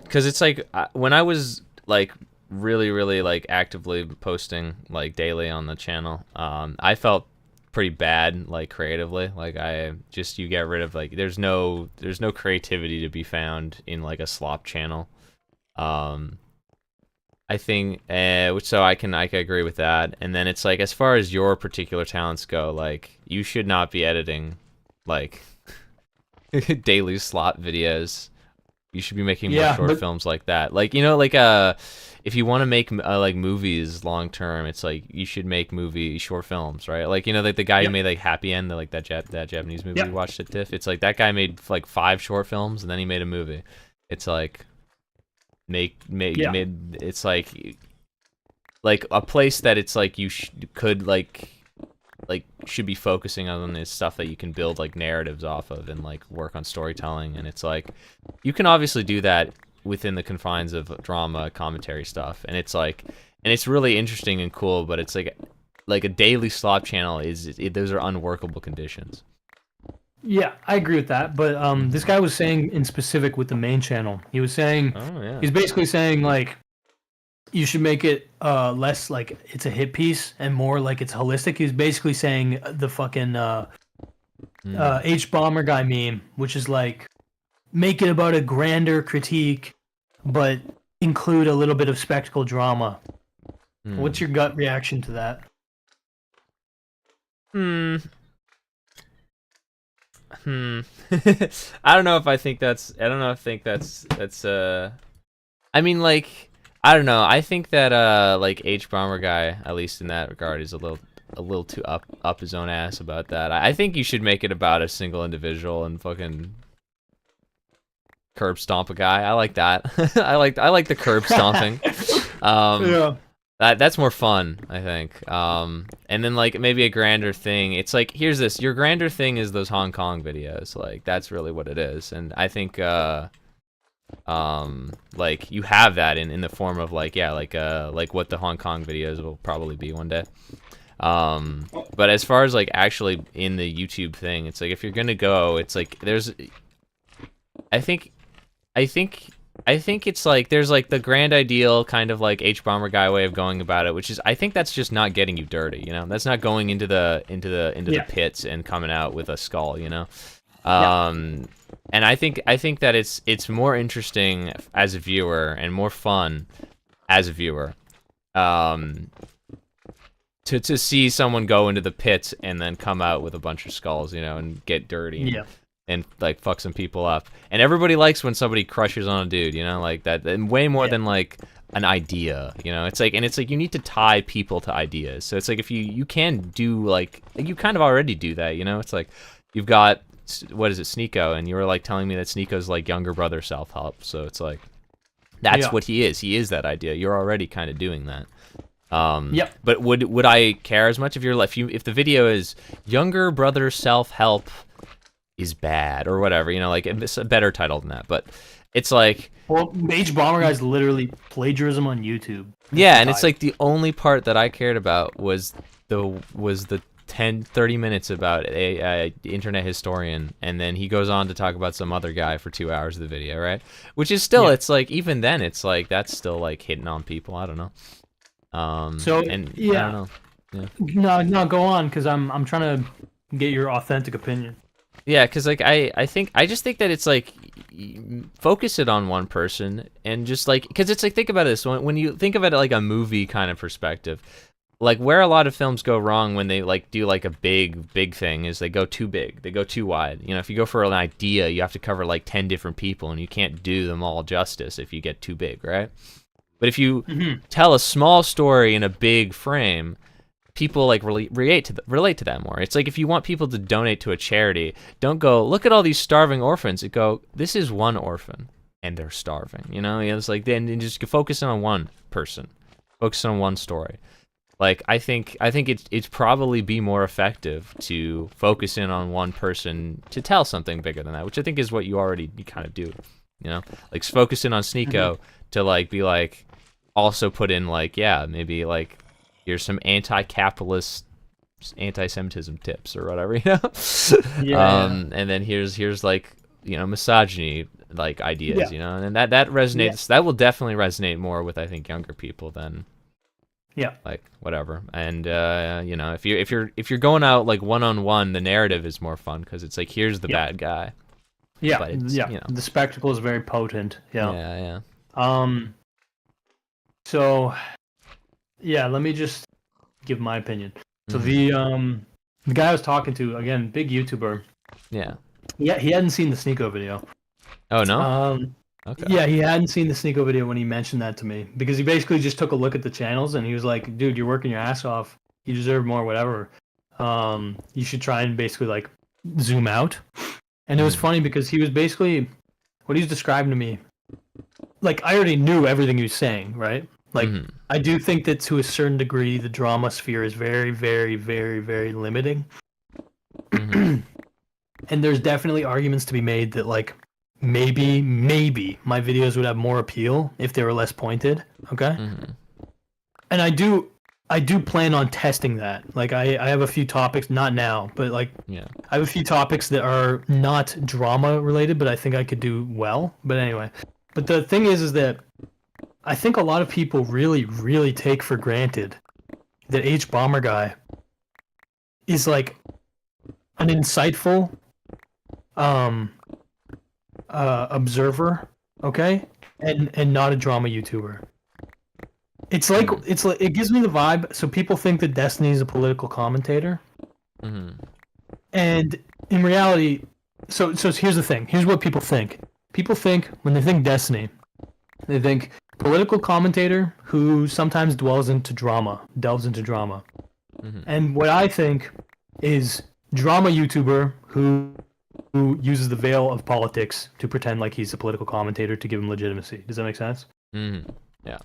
Because it's like, when I was, like, really, like, actively posting, like, daily on the channel, I felt pretty bad, like, creatively. Like, you get rid of, like, there's no creativity to be found in, like, a slop channel. I think, so I can agree with that. And then it's like, as far as your particular talents go, like, you should not be editing, like, daily slot videos. You should be making more short films like that. Like, you know, like, if you want to make, like, movies long term, it's like, you should make short films, right? Like, you know, like, the guy who made, like, Happy End, like, that Japanese movie we watched at TIFF, it's like, that guy made, like, 5 short films, and then he made a movie. It's like... it's like a place that it's like you could should be focusing on is stuff that you can build like narratives off of and like work on storytelling, and it's like you can obviously do that within the confines of drama commentary stuff, and it's like, and it's really interesting and cool, but it's like a daily slop channel those are unworkable conditions. Yeah, I agree with that. But this guy was saying in specific with the main channel, he was saying, he's basically saying like, you should make it less like it's a hit piece and more like it's holistic. He was basically saying the fucking H-Bomber guy meme, which is like, make it about a grander critique, but include a little bit of spectacle drama. What's your gut reaction to that? I don't know if I think that's I mean, like, I don't know. I think that like H-Bomber guy, at least in that regard, is a little too up his own ass about that. I think you should make it about a single individual and fucking curb stomp a guy. I like that. I like the curb stomping. Yeah. That's more fun, I think. And then like maybe a grander thing. It's like, here's this. Your grander thing is those Hong Kong videos. Like that's really what it is. And I think like you have that in the form of like, yeah, like what the Hong Kong videos will probably be one day. But as far as like actually in the YouTube thing, it's like if you're gonna go, it's like I think it's like there's like the grand ideal kind of like H-Bomber guy way of going about it, which is I think that's just not getting you dirty, you know. That's not going into the pits and coming out with a skull, you know. And I think that it's more interesting as a viewer and more fun as a viewer to see someone go into the pits and then come out with a bunch of skulls, you know, and get dirty. And like fuck some people up, and everybody likes when somebody crushes on a dude, you know, like that, and way more than like an idea, you know. It's like, and it's like you need to tie people to ideas. So it's like if you can do like you kind of already do that, you know. It's like you've got, what is it, Sneeko, and you were like telling me that Sneeko's like younger brother self-help. So it's like that's what he is. He is that idea. You're already kind of doing that. But would I care as much if if the video is younger brother self-help is bad or whatever, you know, like it's a better title than that, but it's like, well, H-Bomber guy's literally plagiarism on YouTube. Yeah, and it's like the only part that I cared about was the 30 minutes about a internet historian, and then he goes on to talk about some other guy for 2 hours of the video, right? Which is still, it's like, even then, it's like, that's still like hitting on people. I don't know. And yeah. I don't know. Yeah. No, go on, because I'm trying to get your authentic opinion. Yeah, because like I just think that it's like, focus it on one person, and just like, because it's like, think about this, when you think of it like a movie kind of perspective, like where a lot of films go wrong when they like do like a big thing is they go too big, they go too wide. You know, if you go for an idea, you have to cover like 10 different people, and you can't do them all justice if you get too big, right? But if you tell a small story in a big frame, people like relate to that more. It's like, if you want people to donate to a charity, don't go, look at all these starving orphans. It go, this is one orphan and they're starving. You know, it's like, then just focus on one person, focus on one story. Like, I think it's probably be more effective to focus in on one person to tell something bigger than that, which I think is what you kind of do. You know, like focus in on Sneeko to like be like, also put in like, yeah, maybe like, here's some anti-capitalist, anti-Semitism tips or whatever, you know? And then here's like, you know, misogyny like ideas, you know, and that resonates. That will definitely resonate more with, I think, younger people than, like whatever. And you know, if you're going out like one-on-one, the narrative is more fun because it's like, here's the bad guy. But it's, you know, the spectacle is very potent. Yeah. So, yeah, let me just give my opinion. So the guy I was talking to, again, big YouTuber. Yeah, he hadn't seen the Sneeko video. Oh no. Okay. Yeah, he hadn't seen the Sneeko video when he mentioned that to me, because he basically just took a look at the channels and he was like, "Dude, you're working your ass off. You deserve more, whatever. You should try and basically like zoom out." And it was funny because he was basically, what he was describing to me, like, I already knew everything he was saying, right? Like, I do think that to a certain degree, the drama sphere is very, very, very, very limiting. And there's definitely arguments to be made that, like, maybe my videos would have more appeal if they were less pointed. Okay. And I do plan on testing that. Like, I have a few topics, not now, but like, I have a few topics that are not drama related, but I think I could do well. But anyway, but the thing is that I think a lot of people really, really take for granted that H Bomber guy is like an insightful observer, okay, and not a drama YouTuber. It's like it gives me the vibe. So people think that Destiny is a political commentator, and in reality, so here's the thing. Here's what people think. People think when they think Destiny, they think political commentator who sometimes delves into drama. And what I think is drama YouTuber who uses the veil of politics to pretend like he's a political commentator to give him legitimacy. Does that make sense? Yeah.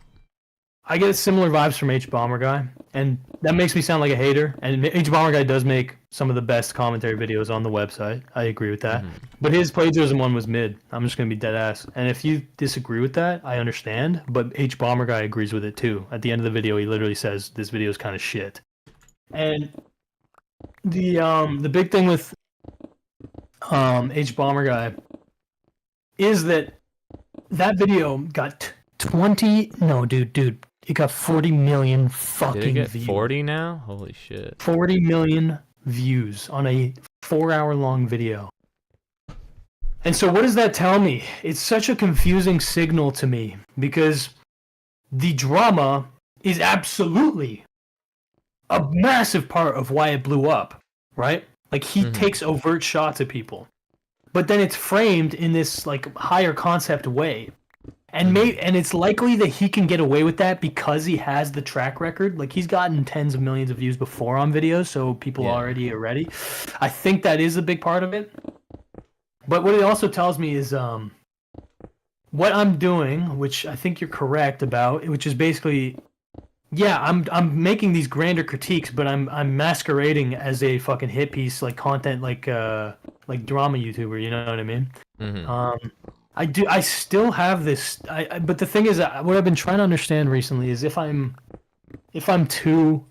I get similar vibes from H Bomber guy, and that makes me sound like a hater. And H Bomber guy does make some of the best commentary videos on the website. I agree with that. But his plagiarism one was mid. I'm just gonna be dead ass. And if you disagree with that, I understand. But H Bomber guy agrees with it too. At the end of the video, he literally says this video is kind of shit. And the big thing with H Bomber guy is that video got 20. No, dude. It got 40 million fucking Did it get views. 40 now? Holy shit. 40 million views on a 4-hour-long video. And so what does that tell me? It's such a confusing signal to me, because the drama is absolutely a massive part of why it blew up, right? Like, he takes overt shots at people. But then it's framed in this like higher concept way. And and it's likely that he can get away with that because he has the track record. Like, he's gotten tens of millions of views before on videos, so people already are ready. I think that is a big part of it. But what it also tells me is what I'm doing, which I think you're correct about, which is basically, I'm making these grander critiques, but I'm masquerading as a fucking hit piece, like content, like drama YouTuber. You know what I mean? I still have this. But the thing is, what I've been trying to understand recently is if I'm too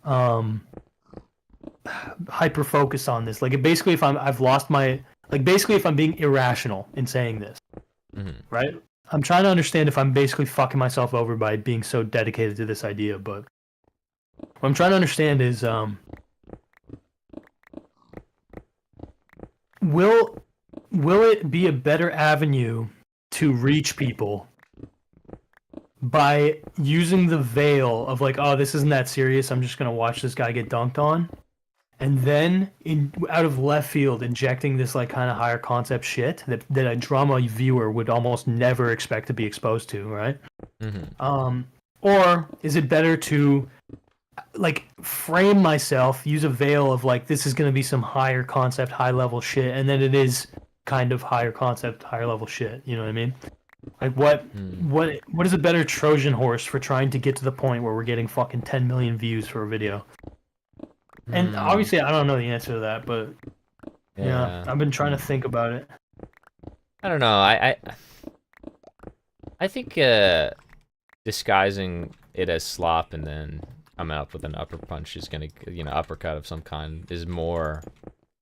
hyper focused on this. Like basically, if I've lost my basically if I'm being irrational in saying this, right? I'm trying to understand if I'm basically fucking myself over by being so dedicated to this idea. But what I'm trying to understand is, will it be a better avenue to reach people by using the veil of like, oh, this isn't that serious, I'm just gonna watch this guy get dunked on, and then out of left field injecting this like kind of higher concept shit that a drama viewer would almost never expect to be exposed to, right? Or is it better to like frame myself, use a veil of like, this is going to be some higher concept, high level shit, and then it is kind of higher concept, higher level shit, you know what I mean? Like what is a better Trojan horse for trying to get to the point where we're getting fucking 10 million views for a video? And obviously I don't know the answer to that, but yeah, I've been trying to think about it. I don't know. I think disguising it as slop and then coming up with an upper punch is gonna, uppercut of some kind is more,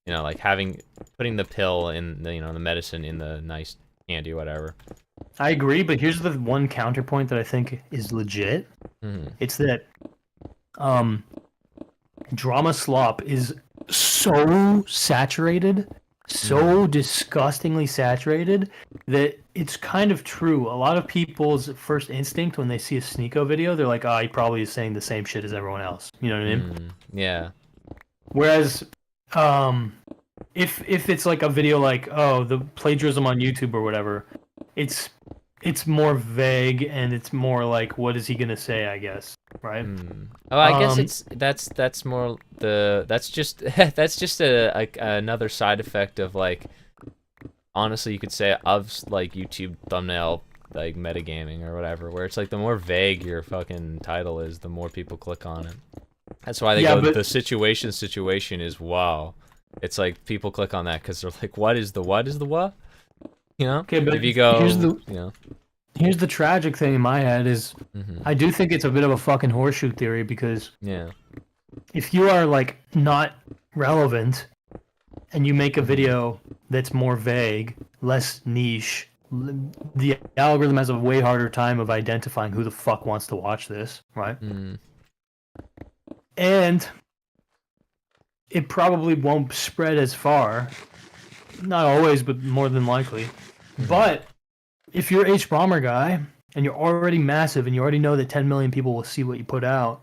like putting the pill in the, the medicine in the nice candy or whatever. I agree, but here's the one counterpoint that I think is legit. It's that drama slop is so saturated, so disgustingly saturated, that it's kind of true. A lot of people's first instinct when they see a Sneeko video, they're like, oh, he probably is saying the same shit as everyone else. You know what I mean? Yeah. Whereas, if it's like a video like, oh, the plagiarism on YouTube or whatever, it's more vague and it's more like, what is he gonna say, I guess, right? Oh, I guess that's more that's just another side effect of like, honestly, you could say of like YouTube thumbnail like metagaming or whatever, where it's like the more vague your fucking title is, the more people click on it. That's why they go, the situation is wow. It's like people click on that because they're like, what is the what? Okay, but if you go, here's the tragic thing in my head is, I do think it's a bit of a fucking horseshoe theory, because if you are like not relevant and you make a video that's more vague, less niche, the algorithm has a way harder time of identifying who the fuck wants to watch this, right? And it probably won't spread as far. Not always, but more than likely. But if you're H Bomber guy and you're already massive and you already know that 10 million people will see what you put out,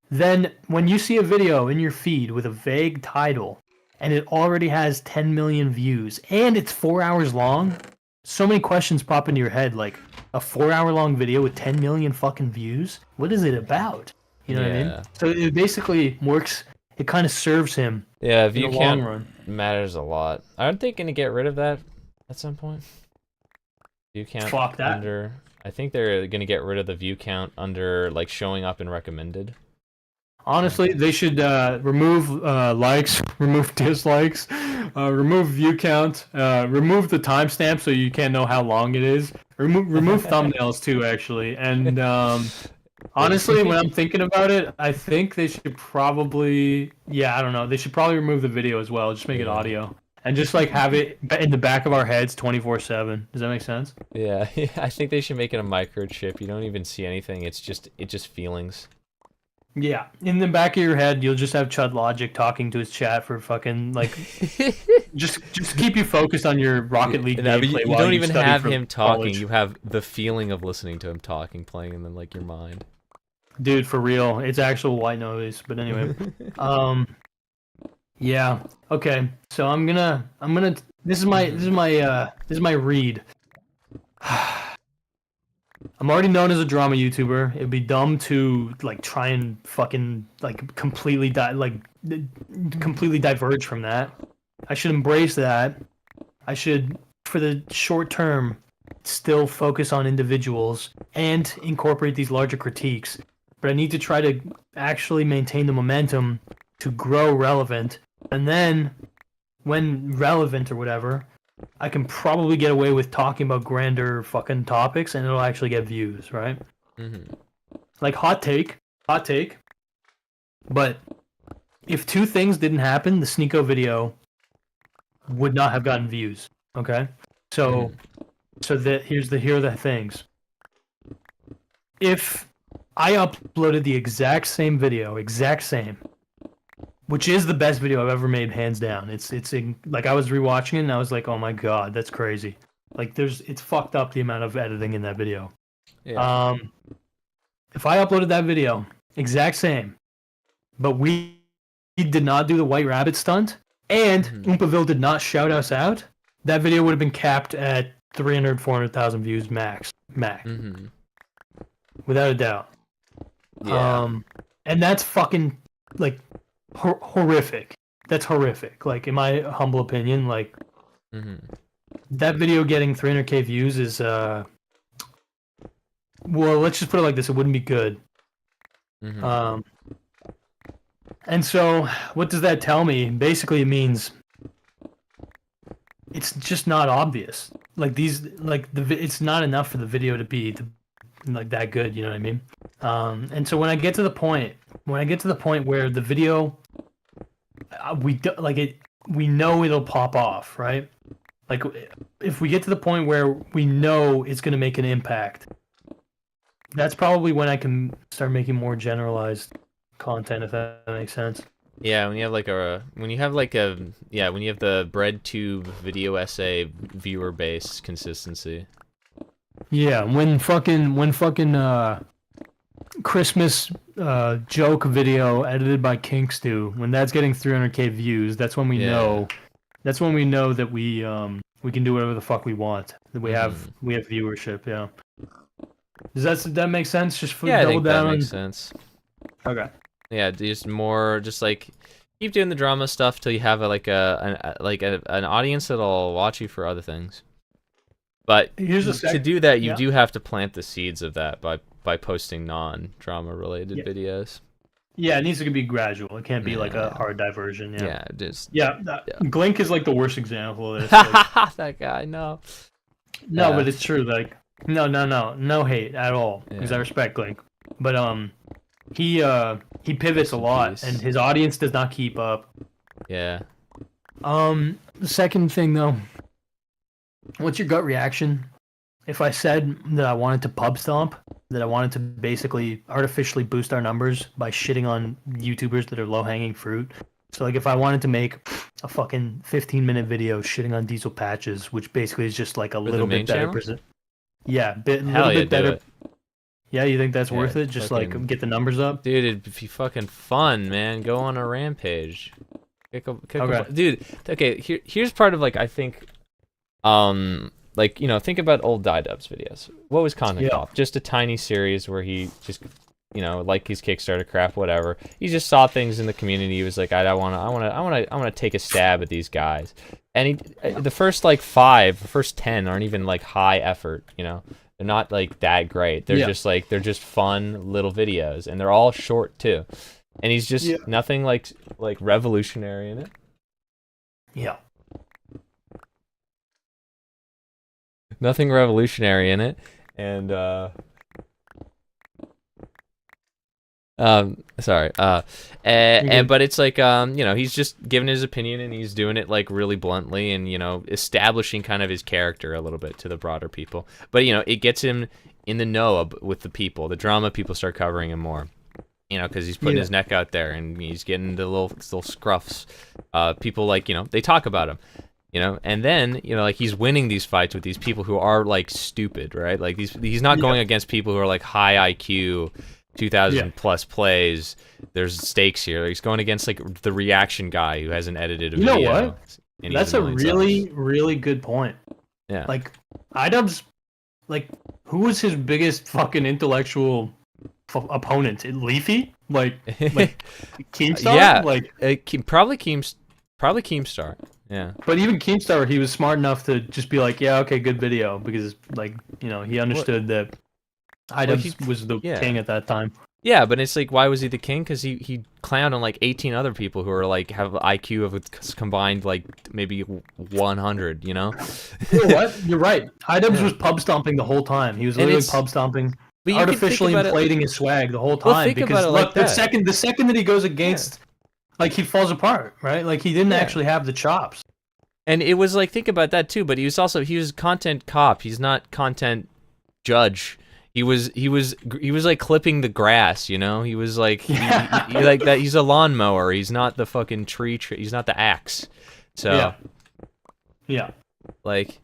then when you see a video in your feed with a vague title and it already has 10 million views and it's 4 hours long, so many questions pop into your head, like, a 4-hour long video with 10 million fucking views? What is it about? You know what I mean? So it basically works. It kind of serves him. Yeah, view count matters a lot. Aren't they going to get rid of that at some point? View count. Fuck that. I think they're going to get rid of the view count under like showing up in recommended. Honestly, they should remove likes, remove dislikes, remove view count, remove the timestamp so you can't know how long it is. Remove thumbnails too, actually. And honestly, when I'm thinking about it, I think they should probably, I don't know, they should probably remove the video as well. Just make it audio. And just like have it in the back of our heads 24/7. Does that make sense? Yeah, I think they should make it a microchip. You don't even see anything. It's just feelings. Yeah, in the back of your head, you'll just have Chud Logic talking to his chat for fucking like, just keep you focused on your Rocket League gameplay. You don't even have him talking. College. You have the feeling of listening to him talking, playing in like your mind. Dude, for real, it's actual white noise. But anyway, yeah. Okay, so I'm gonna. This is my read. I'm already known as a drama YouTuber. It'd be dumb to like try and fucking like completely diverge from that. I should embrace that. I should, for the short term, still focus on individuals and incorporate these larger critiques. But I need to try to actually maintain the momentum to grow relevant, and then when relevant or whatever, I can probably get away with talking about grander fucking topics and it'll actually get views, right? Like hot take. But if two things didn't happen, the Sneeko video would not have gotten views. Okay, so here are the things. If I uploaded the exact same video, which is the best video I've ever made, hands down. It's like I was rewatching it and I was like, oh my god, that's crazy. Like it's fucked up the amount of editing in that video. Yeah. If I uploaded that video, exact same, but we did not do the White Rabbit stunt, and Oompaville did not shout us out, that video would have been capped at 400,000 views max. Without a doubt. Yeah. And that's fucking, like, horrific. That's horrific. Like, in my humble opinion, like, that video getting 300k views is, well, let's just put it like this, it wouldn't be good. And so, what does that tell me? Basically, it means it's just not obvious. Like, it's not enough for the video to be like that good, you know what I mean? And so when I get to the point where the video, we know it'll pop off, right? Like, if we get to the point where we know it's going to make an impact, that's probably when I can start making more generalized content, if that makes sense. Yeah, when you have the BreadTube video essay viewer base consistency. Yeah, when fucking Christmas joke video edited by Kinkstu, when that's getting 300k views, that's when we know. That's when we know that we can do whatever the fuck we want. That we have viewership. Yeah. Does that make sense? Just I think that makes sense. Okay. Yeah, just like keep doing the drama stuff till you have an audience that'll watch you for other things. But to do that, you do have to plant the seeds of that by posting non-drama related videos. Yeah, it needs to be gradual. It can't be like a hard diversion. Yeah. Yeah, Glink is like the worst example of this. Like, that guy, no. No, but it's true. Like, no hate at all, because I respect Glink. But he pivots a lot, and his audience does not keep up. Yeah. The second thing though, what's your gut reaction if I said that I wanted to pub stomp, that I wanted to basically artificially boost our numbers by shitting on YouTubers that are low-hanging fruit? So, like, if I wanted to make a fucking 15-minute video shitting on Diesel Patches, which basically is just like a little bit better present. Yeah, little bit better. Yeah, you think that's worth it? Just like get the numbers up? Dude, it'd be fucking fun, man. Go on a rampage. Dude, okay, here's part of, like, I think, like, you know, think about old Didub's videos. What was Content Cop? Just a tiny series where he just, you know, like his Kickstarter crap, whatever. He just saw things in the community. He was like, I want to take a stab at these guys. And the first like 10 aren't even like high effort, you know. They're not like that great. They're just fun little videos, and they're all short too. And he's just nothing like revolutionary in it. Yeah. Nothing revolutionary in it, and sorry, but it's like, you know, he's just giving his opinion, and he's doing it like really bluntly, and, you know, establishing kind of his character a little bit to the broader people. But, you know, it gets him in the know with the people. The drama people start covering him more, you know, because he's putting his neck out there, and he's getting the little scruffs. People, like, you know, they talk about him. You know, and then, you know, like, he's winning these fights with these people who are like stupid, right? Like, he's not going against people who are like high IQ, 2,000 plus plays. There's stakes here. He's going against like the reaction guy who hasn't edited a video. You know what? That's a really, really good point. Yeah. Like, Idubbbz, like, who was his biggest fucking intellectual opponent? Leafy? Like Keemstar? Yeah. Like, probably Keemstar. Yeah. But even Keemstar, he was smart enough to just be like, yeah, okay, good video, because, like, you know, he understood that Idubbbz was the king at that time. Yeah, but it's like, why was he the king? Because he clowned on like 18 other people who are like have IQ of combined like maybe 100. You know? You know what? You're right. Idubbbz was pub stomping the whole time. He was literally pub stomping, artificially inflating his swag the whole time. Well, think about it like the second that he goes against like he falls apart, right? Like he didn't actually have the chops. And it was like, think about that too, but he was content cop. He's not content judge. He was like clipping the grass, you know? He was like he like that. He's a lawnmower. He's not the fucking he's not the axe. So yeah. Like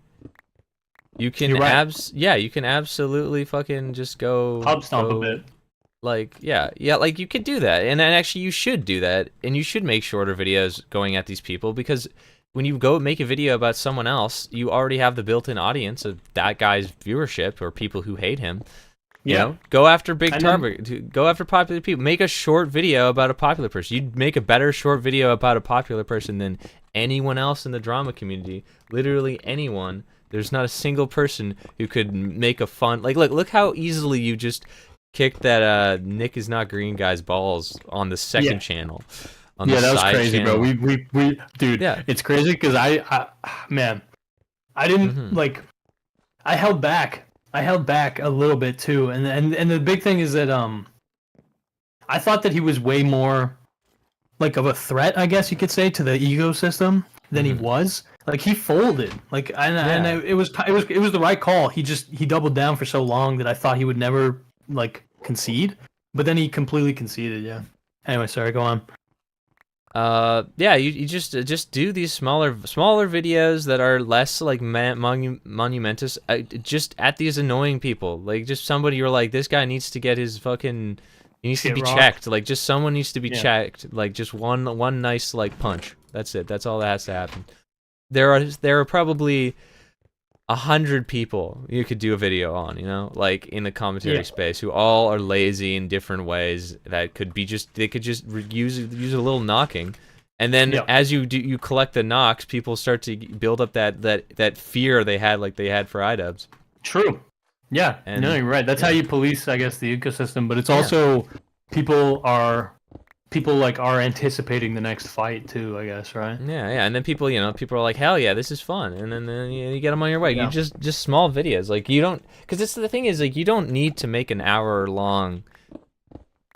you can you can absolutely fucking just go pub stomp a bit. Like like you could do that. And actually you should do that, and you should make shorter videos going at these people, because when you go make a video about someone else, you already have the built-in audience of that guy's viewership or people who hate him. You know, go after go after popular people. Make a short video about a popular person. You'd make a better short video about a popular person than anyone else in the drama community. Literally anyone. There's not a single person who could make a fun, like, look how easily you just kicked that Nick is not green guy's balls on the second channel. That was crazy, channel. Bro. We dude, it's crazy because I didn't like. I held back a little bit too, and the big thing is that I thought that he was way more like of a threat, I guess you could say, to the ecosystem than he was. Like he folded, like and it was the right call. He doubled down for so long that I thought he would never like concede, but then he completely conceded. Yeah. Anyway, sorry, go on. You just do these smaller videos that are less like monumentous, just at these annoying people, like just somebody you're like, this guy needs to get his fucking, he needs to be checked, like just someone needs to be checked, like just one nice like punch. That's it. That's all that has to happen. There are probably 100 people you could do a video on, you know, like in the commentary space, who all are lazy in different ways. That could be they could just use a little knocking, and then as you collect the knocks, people start to build up that fear they had for iDubbbz. True. Yeah. And, no, you're right. That's how you police, I guess, the ecosystem. But it's also people are anticipating the next fight too, I guess, right? Yeah, and then people are like, hell yeah, this is fun, and then you get them on your way. You just small videos, like you don't, because the thing is, like, you don't need to make an hour-long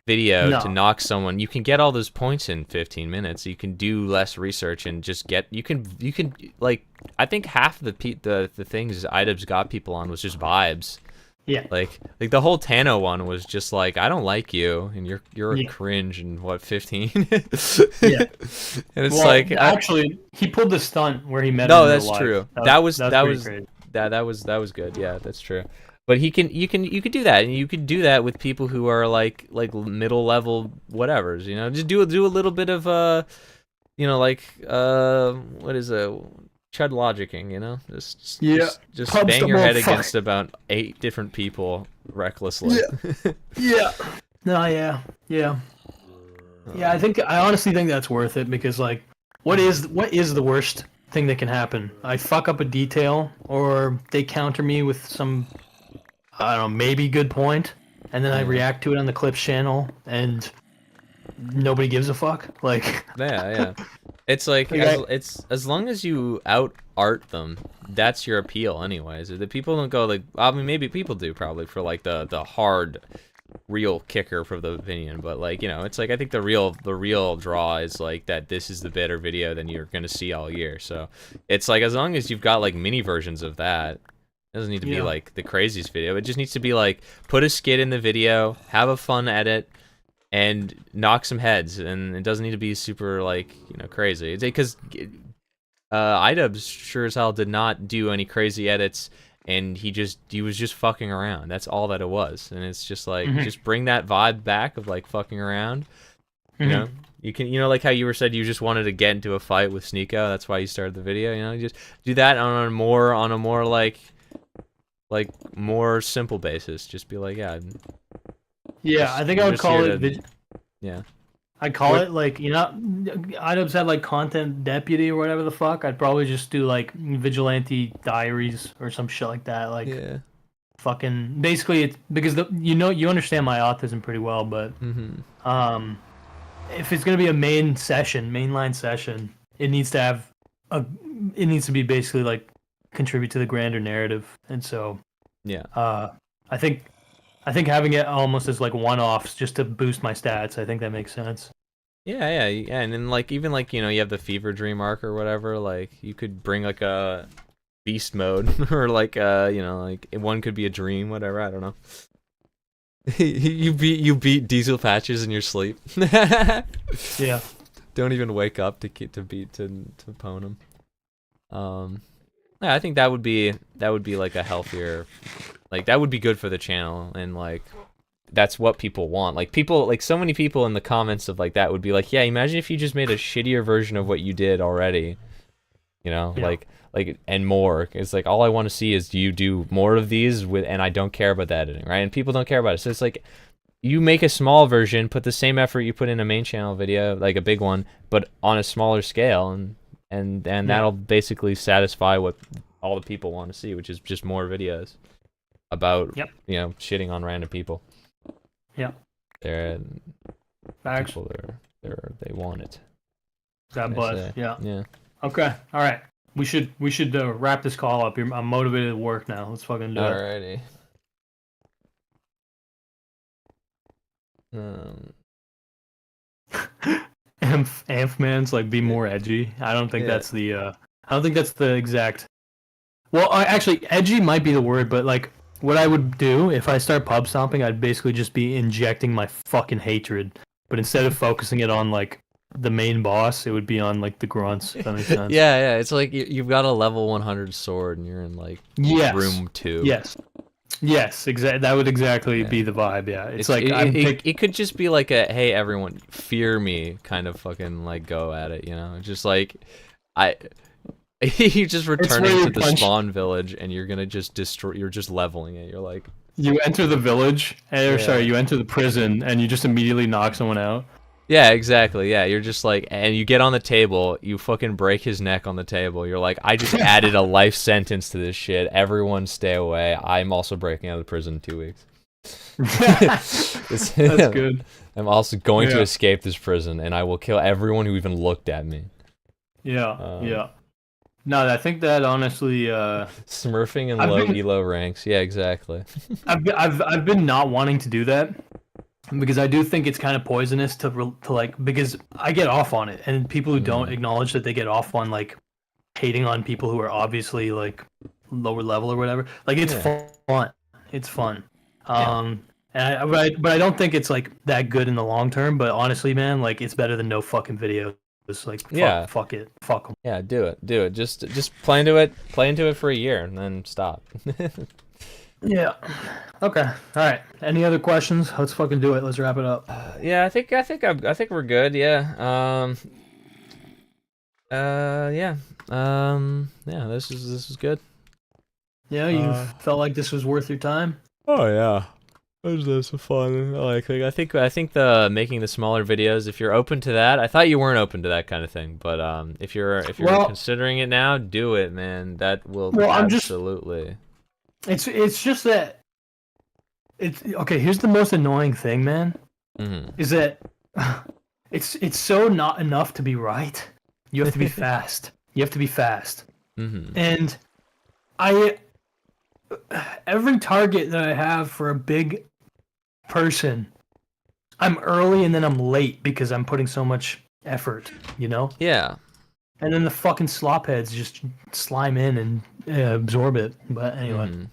video to knock someone. You can get all those points in 15 minutes. You can do less research and just get. You can like, I think half of the things iDubbbz got people on was just vibes. Yeah. Like the whole Tano one was just like, I don't like you, and you're a cringe, and what, 15? Yeah. And it's like, actually, he pulled the stunt where he met. No, that's true. That was good. Yeah, that's true. But you could do that, and you could do that with people who are like middle level whatevers. You know, just do a little bit of what is a chud logicking, you know, just bang your head against about 8 different people recklessly. Yeah. No, yeah. I honestly think that's worth it, because like, what is the worst thing that can happen? I fuck up a detail, or they counter me with some, I don't know, maybe good point, and then I react to it on the Clips channel, and nobody gives a fuck. Like, yeah. It's like, it's as long as you out art them, that's your appeal anyways. The people don't go like, I mean, maybe people do probably for like the hard real kicker for the opinion, but like, you know, it's like, I think the real draw is like that this is the better video than you're gonna see all year. So it's like, as long as you've got like mini versions of that, it doesn't need to be like the craziest video. It just needs to be like, put a skit in the video, have a fun edit, and knock some heads, and it doesn't need to be super like, you know, crazy. It's because iDubbbz sure as hell did not do any crazy edits, and he was just fucking around. That's all that it was, and it's just like, just bring that vibe back of like fucking around. You know, you can, you know, like how you said you just wanted to get into a fight with Sneeko. That's why you started the video. You know, you just do that on a more like more simple basis. Just be like, yeah, I think I would call it. Yeah. I'd call it like, you know, iDubbbz had like content deputy or whatever the fuck. I'd probably just do like vigilante diaries or some shit like that. Like, fucking basically, it's because you understand my autism pretty well, but if it's gonna be a mainline session, it needs to be basically like contribute to the grander narrative, and so I think having it almost as like one-offs just to boost my stats, I think that makes sense. Yeah, and then like even like you have the Fever Dream arc or whatever. Like you could bring like a beast mode or like like one could be a dream, whatever. I don't know. you beat Diesel Patches in your sleep. Yeah. Don't even wake up to pwn him. Yeah, I think that would be like a healthier, like that would be good for the channel, and like that's what people want. Like so many people in the comments of like that would be like, yeah, imagine if you just made a shittier version of what you did already, like and more. It's like all I want to see is you do more of these and I don't care about the editing, right? And people don't care about it. So it's like you make a small version, put the same effort you put in a main channel video, like a big one, but on a smaller scale, and that'll basically satisfy what all the people want to see, which is just more videos about shitting on random people. Yeah. They're Facts. people they want it. That buzz. Yeah. Yeah. Okay. All right. We should wrap this call up. I'm motivated to work now. Let's fucking do it. Alrighty. Amphman's like be more edgy. I don't think that's the I don't think that's the exact. Well, actually, edgy might be the word, but like what I would do if I start pub stomping, I'd basically just be injecting my fucking hatred, but instead of focusing it on like the main boss, it would be on like the grunts. If that makes sense. Yeah. It's like you've got a level 100 sword and you're in like room 2. Yes, exactly. That would exactly be the vibe. Yeah, it's like it could just be like a hey everyone fear me kind of fucking like go at it. Just like you just returning to the spawn village and you're gonna just destroy. You're just leveling it. You're like you enter the village, you enter the prison and you just immediately knock someone out. Yeah, exactly. Yeah, you're just like, and you get on the table, you fucking break his neck on the table. You're like, I just added a life sentence to this shit. Everyone stay away. I'm also breaking out of the prison in 2 weeks. That's good. I'm also going to escape this prison, and I will kill everyone who even looked at me. Yeah. No, I think that honestly, smurfing in low elo ranks. Yeah, exactly. I've been not wanting to do that. Because I do think it's kind of poisonous to like, because I get off on it, and people who don't acknowledge that they get off on like hating on people who are obviously like lower level or whatever. Like it's fun. It's fun. But I don't think it's like that good in the long term. But honestly, man, like it's better than no fucking video. It's like fuck it, fuck them. Yeah, do it. Just play into it for a year and then stop. Yeah. Okay. All right. Any other questions? Let's fucking do it. Let's wrap it up. Yeah, I think we're good. Yeah. Yeah. Yeah. This is good. Yeah. You felt like this was worth your time? Oh yeah. This was fun. I think the making the smaller videos. If you're open to that, I thought you weren't open to that kind of thing, but if you're considering it now, do it, man. That will absolutely. It's just that it's okay. Here's the most annoying thing, man. Is that it's so not enough to be right. You have to be fast. And every target that I have for a big person, I'm early and then I'm late because I'm putting so much effort. Yeah. And then the fucking slopheads just slime in and absorb it. But anyway,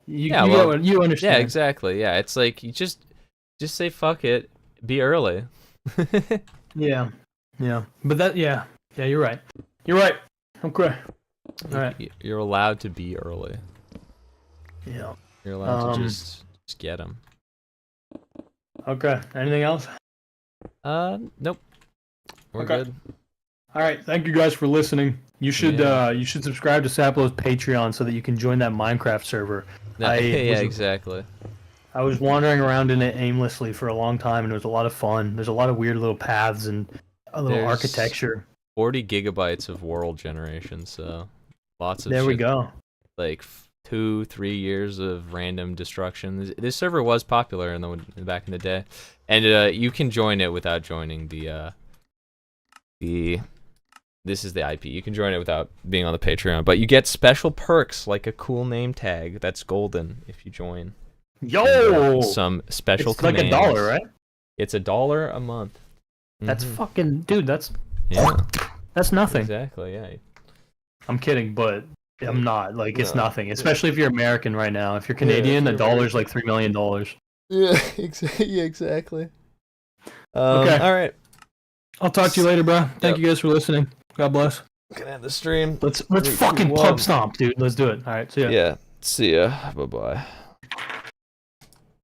you understand. Yeah, exactly. Yeah, it's like you just say fuck it, be early. Yeah. But you're right. Okay. All right. You're allowed to be early. Yeah. You're allowed to just get them. Okay. Anything else? Nope. We're good. All right, thank you guys for listening. You should subscribe to Saplo's Patreon so that you can join that Minecraft server. Exactly. I was wandering around in it aimlessly for a long time, and it was a lot of fun. There's a lot of weird little paths and a little architecture. 40 gigabytes of world generation, so lots of. There we go. Like 2-3 years of random destruction. This server was popular back in the day, and you can join it without joining the. This is the IP. You can join it without being on the Patreon, but you get special perks like a cool name tag that's golden if you join. Yo! And, some special commands. Like $1, right? It's $1 a month. That's fucking, dude. That's nothing. Exactly. Yeah. I'm kidding, but I'm not. Like, it's nothing. Especially if you're American right now. If you're Canadian, a dollar's like $3 million. Yeah. Exactly. Okay. All right. I'll talk to you later, bro. Thank you guys for listening. God bless. Gonna end the stream. Let's fucking pub stomp, dude. Let's do it. All right. See ya. Yeah. See ya. Bye bye.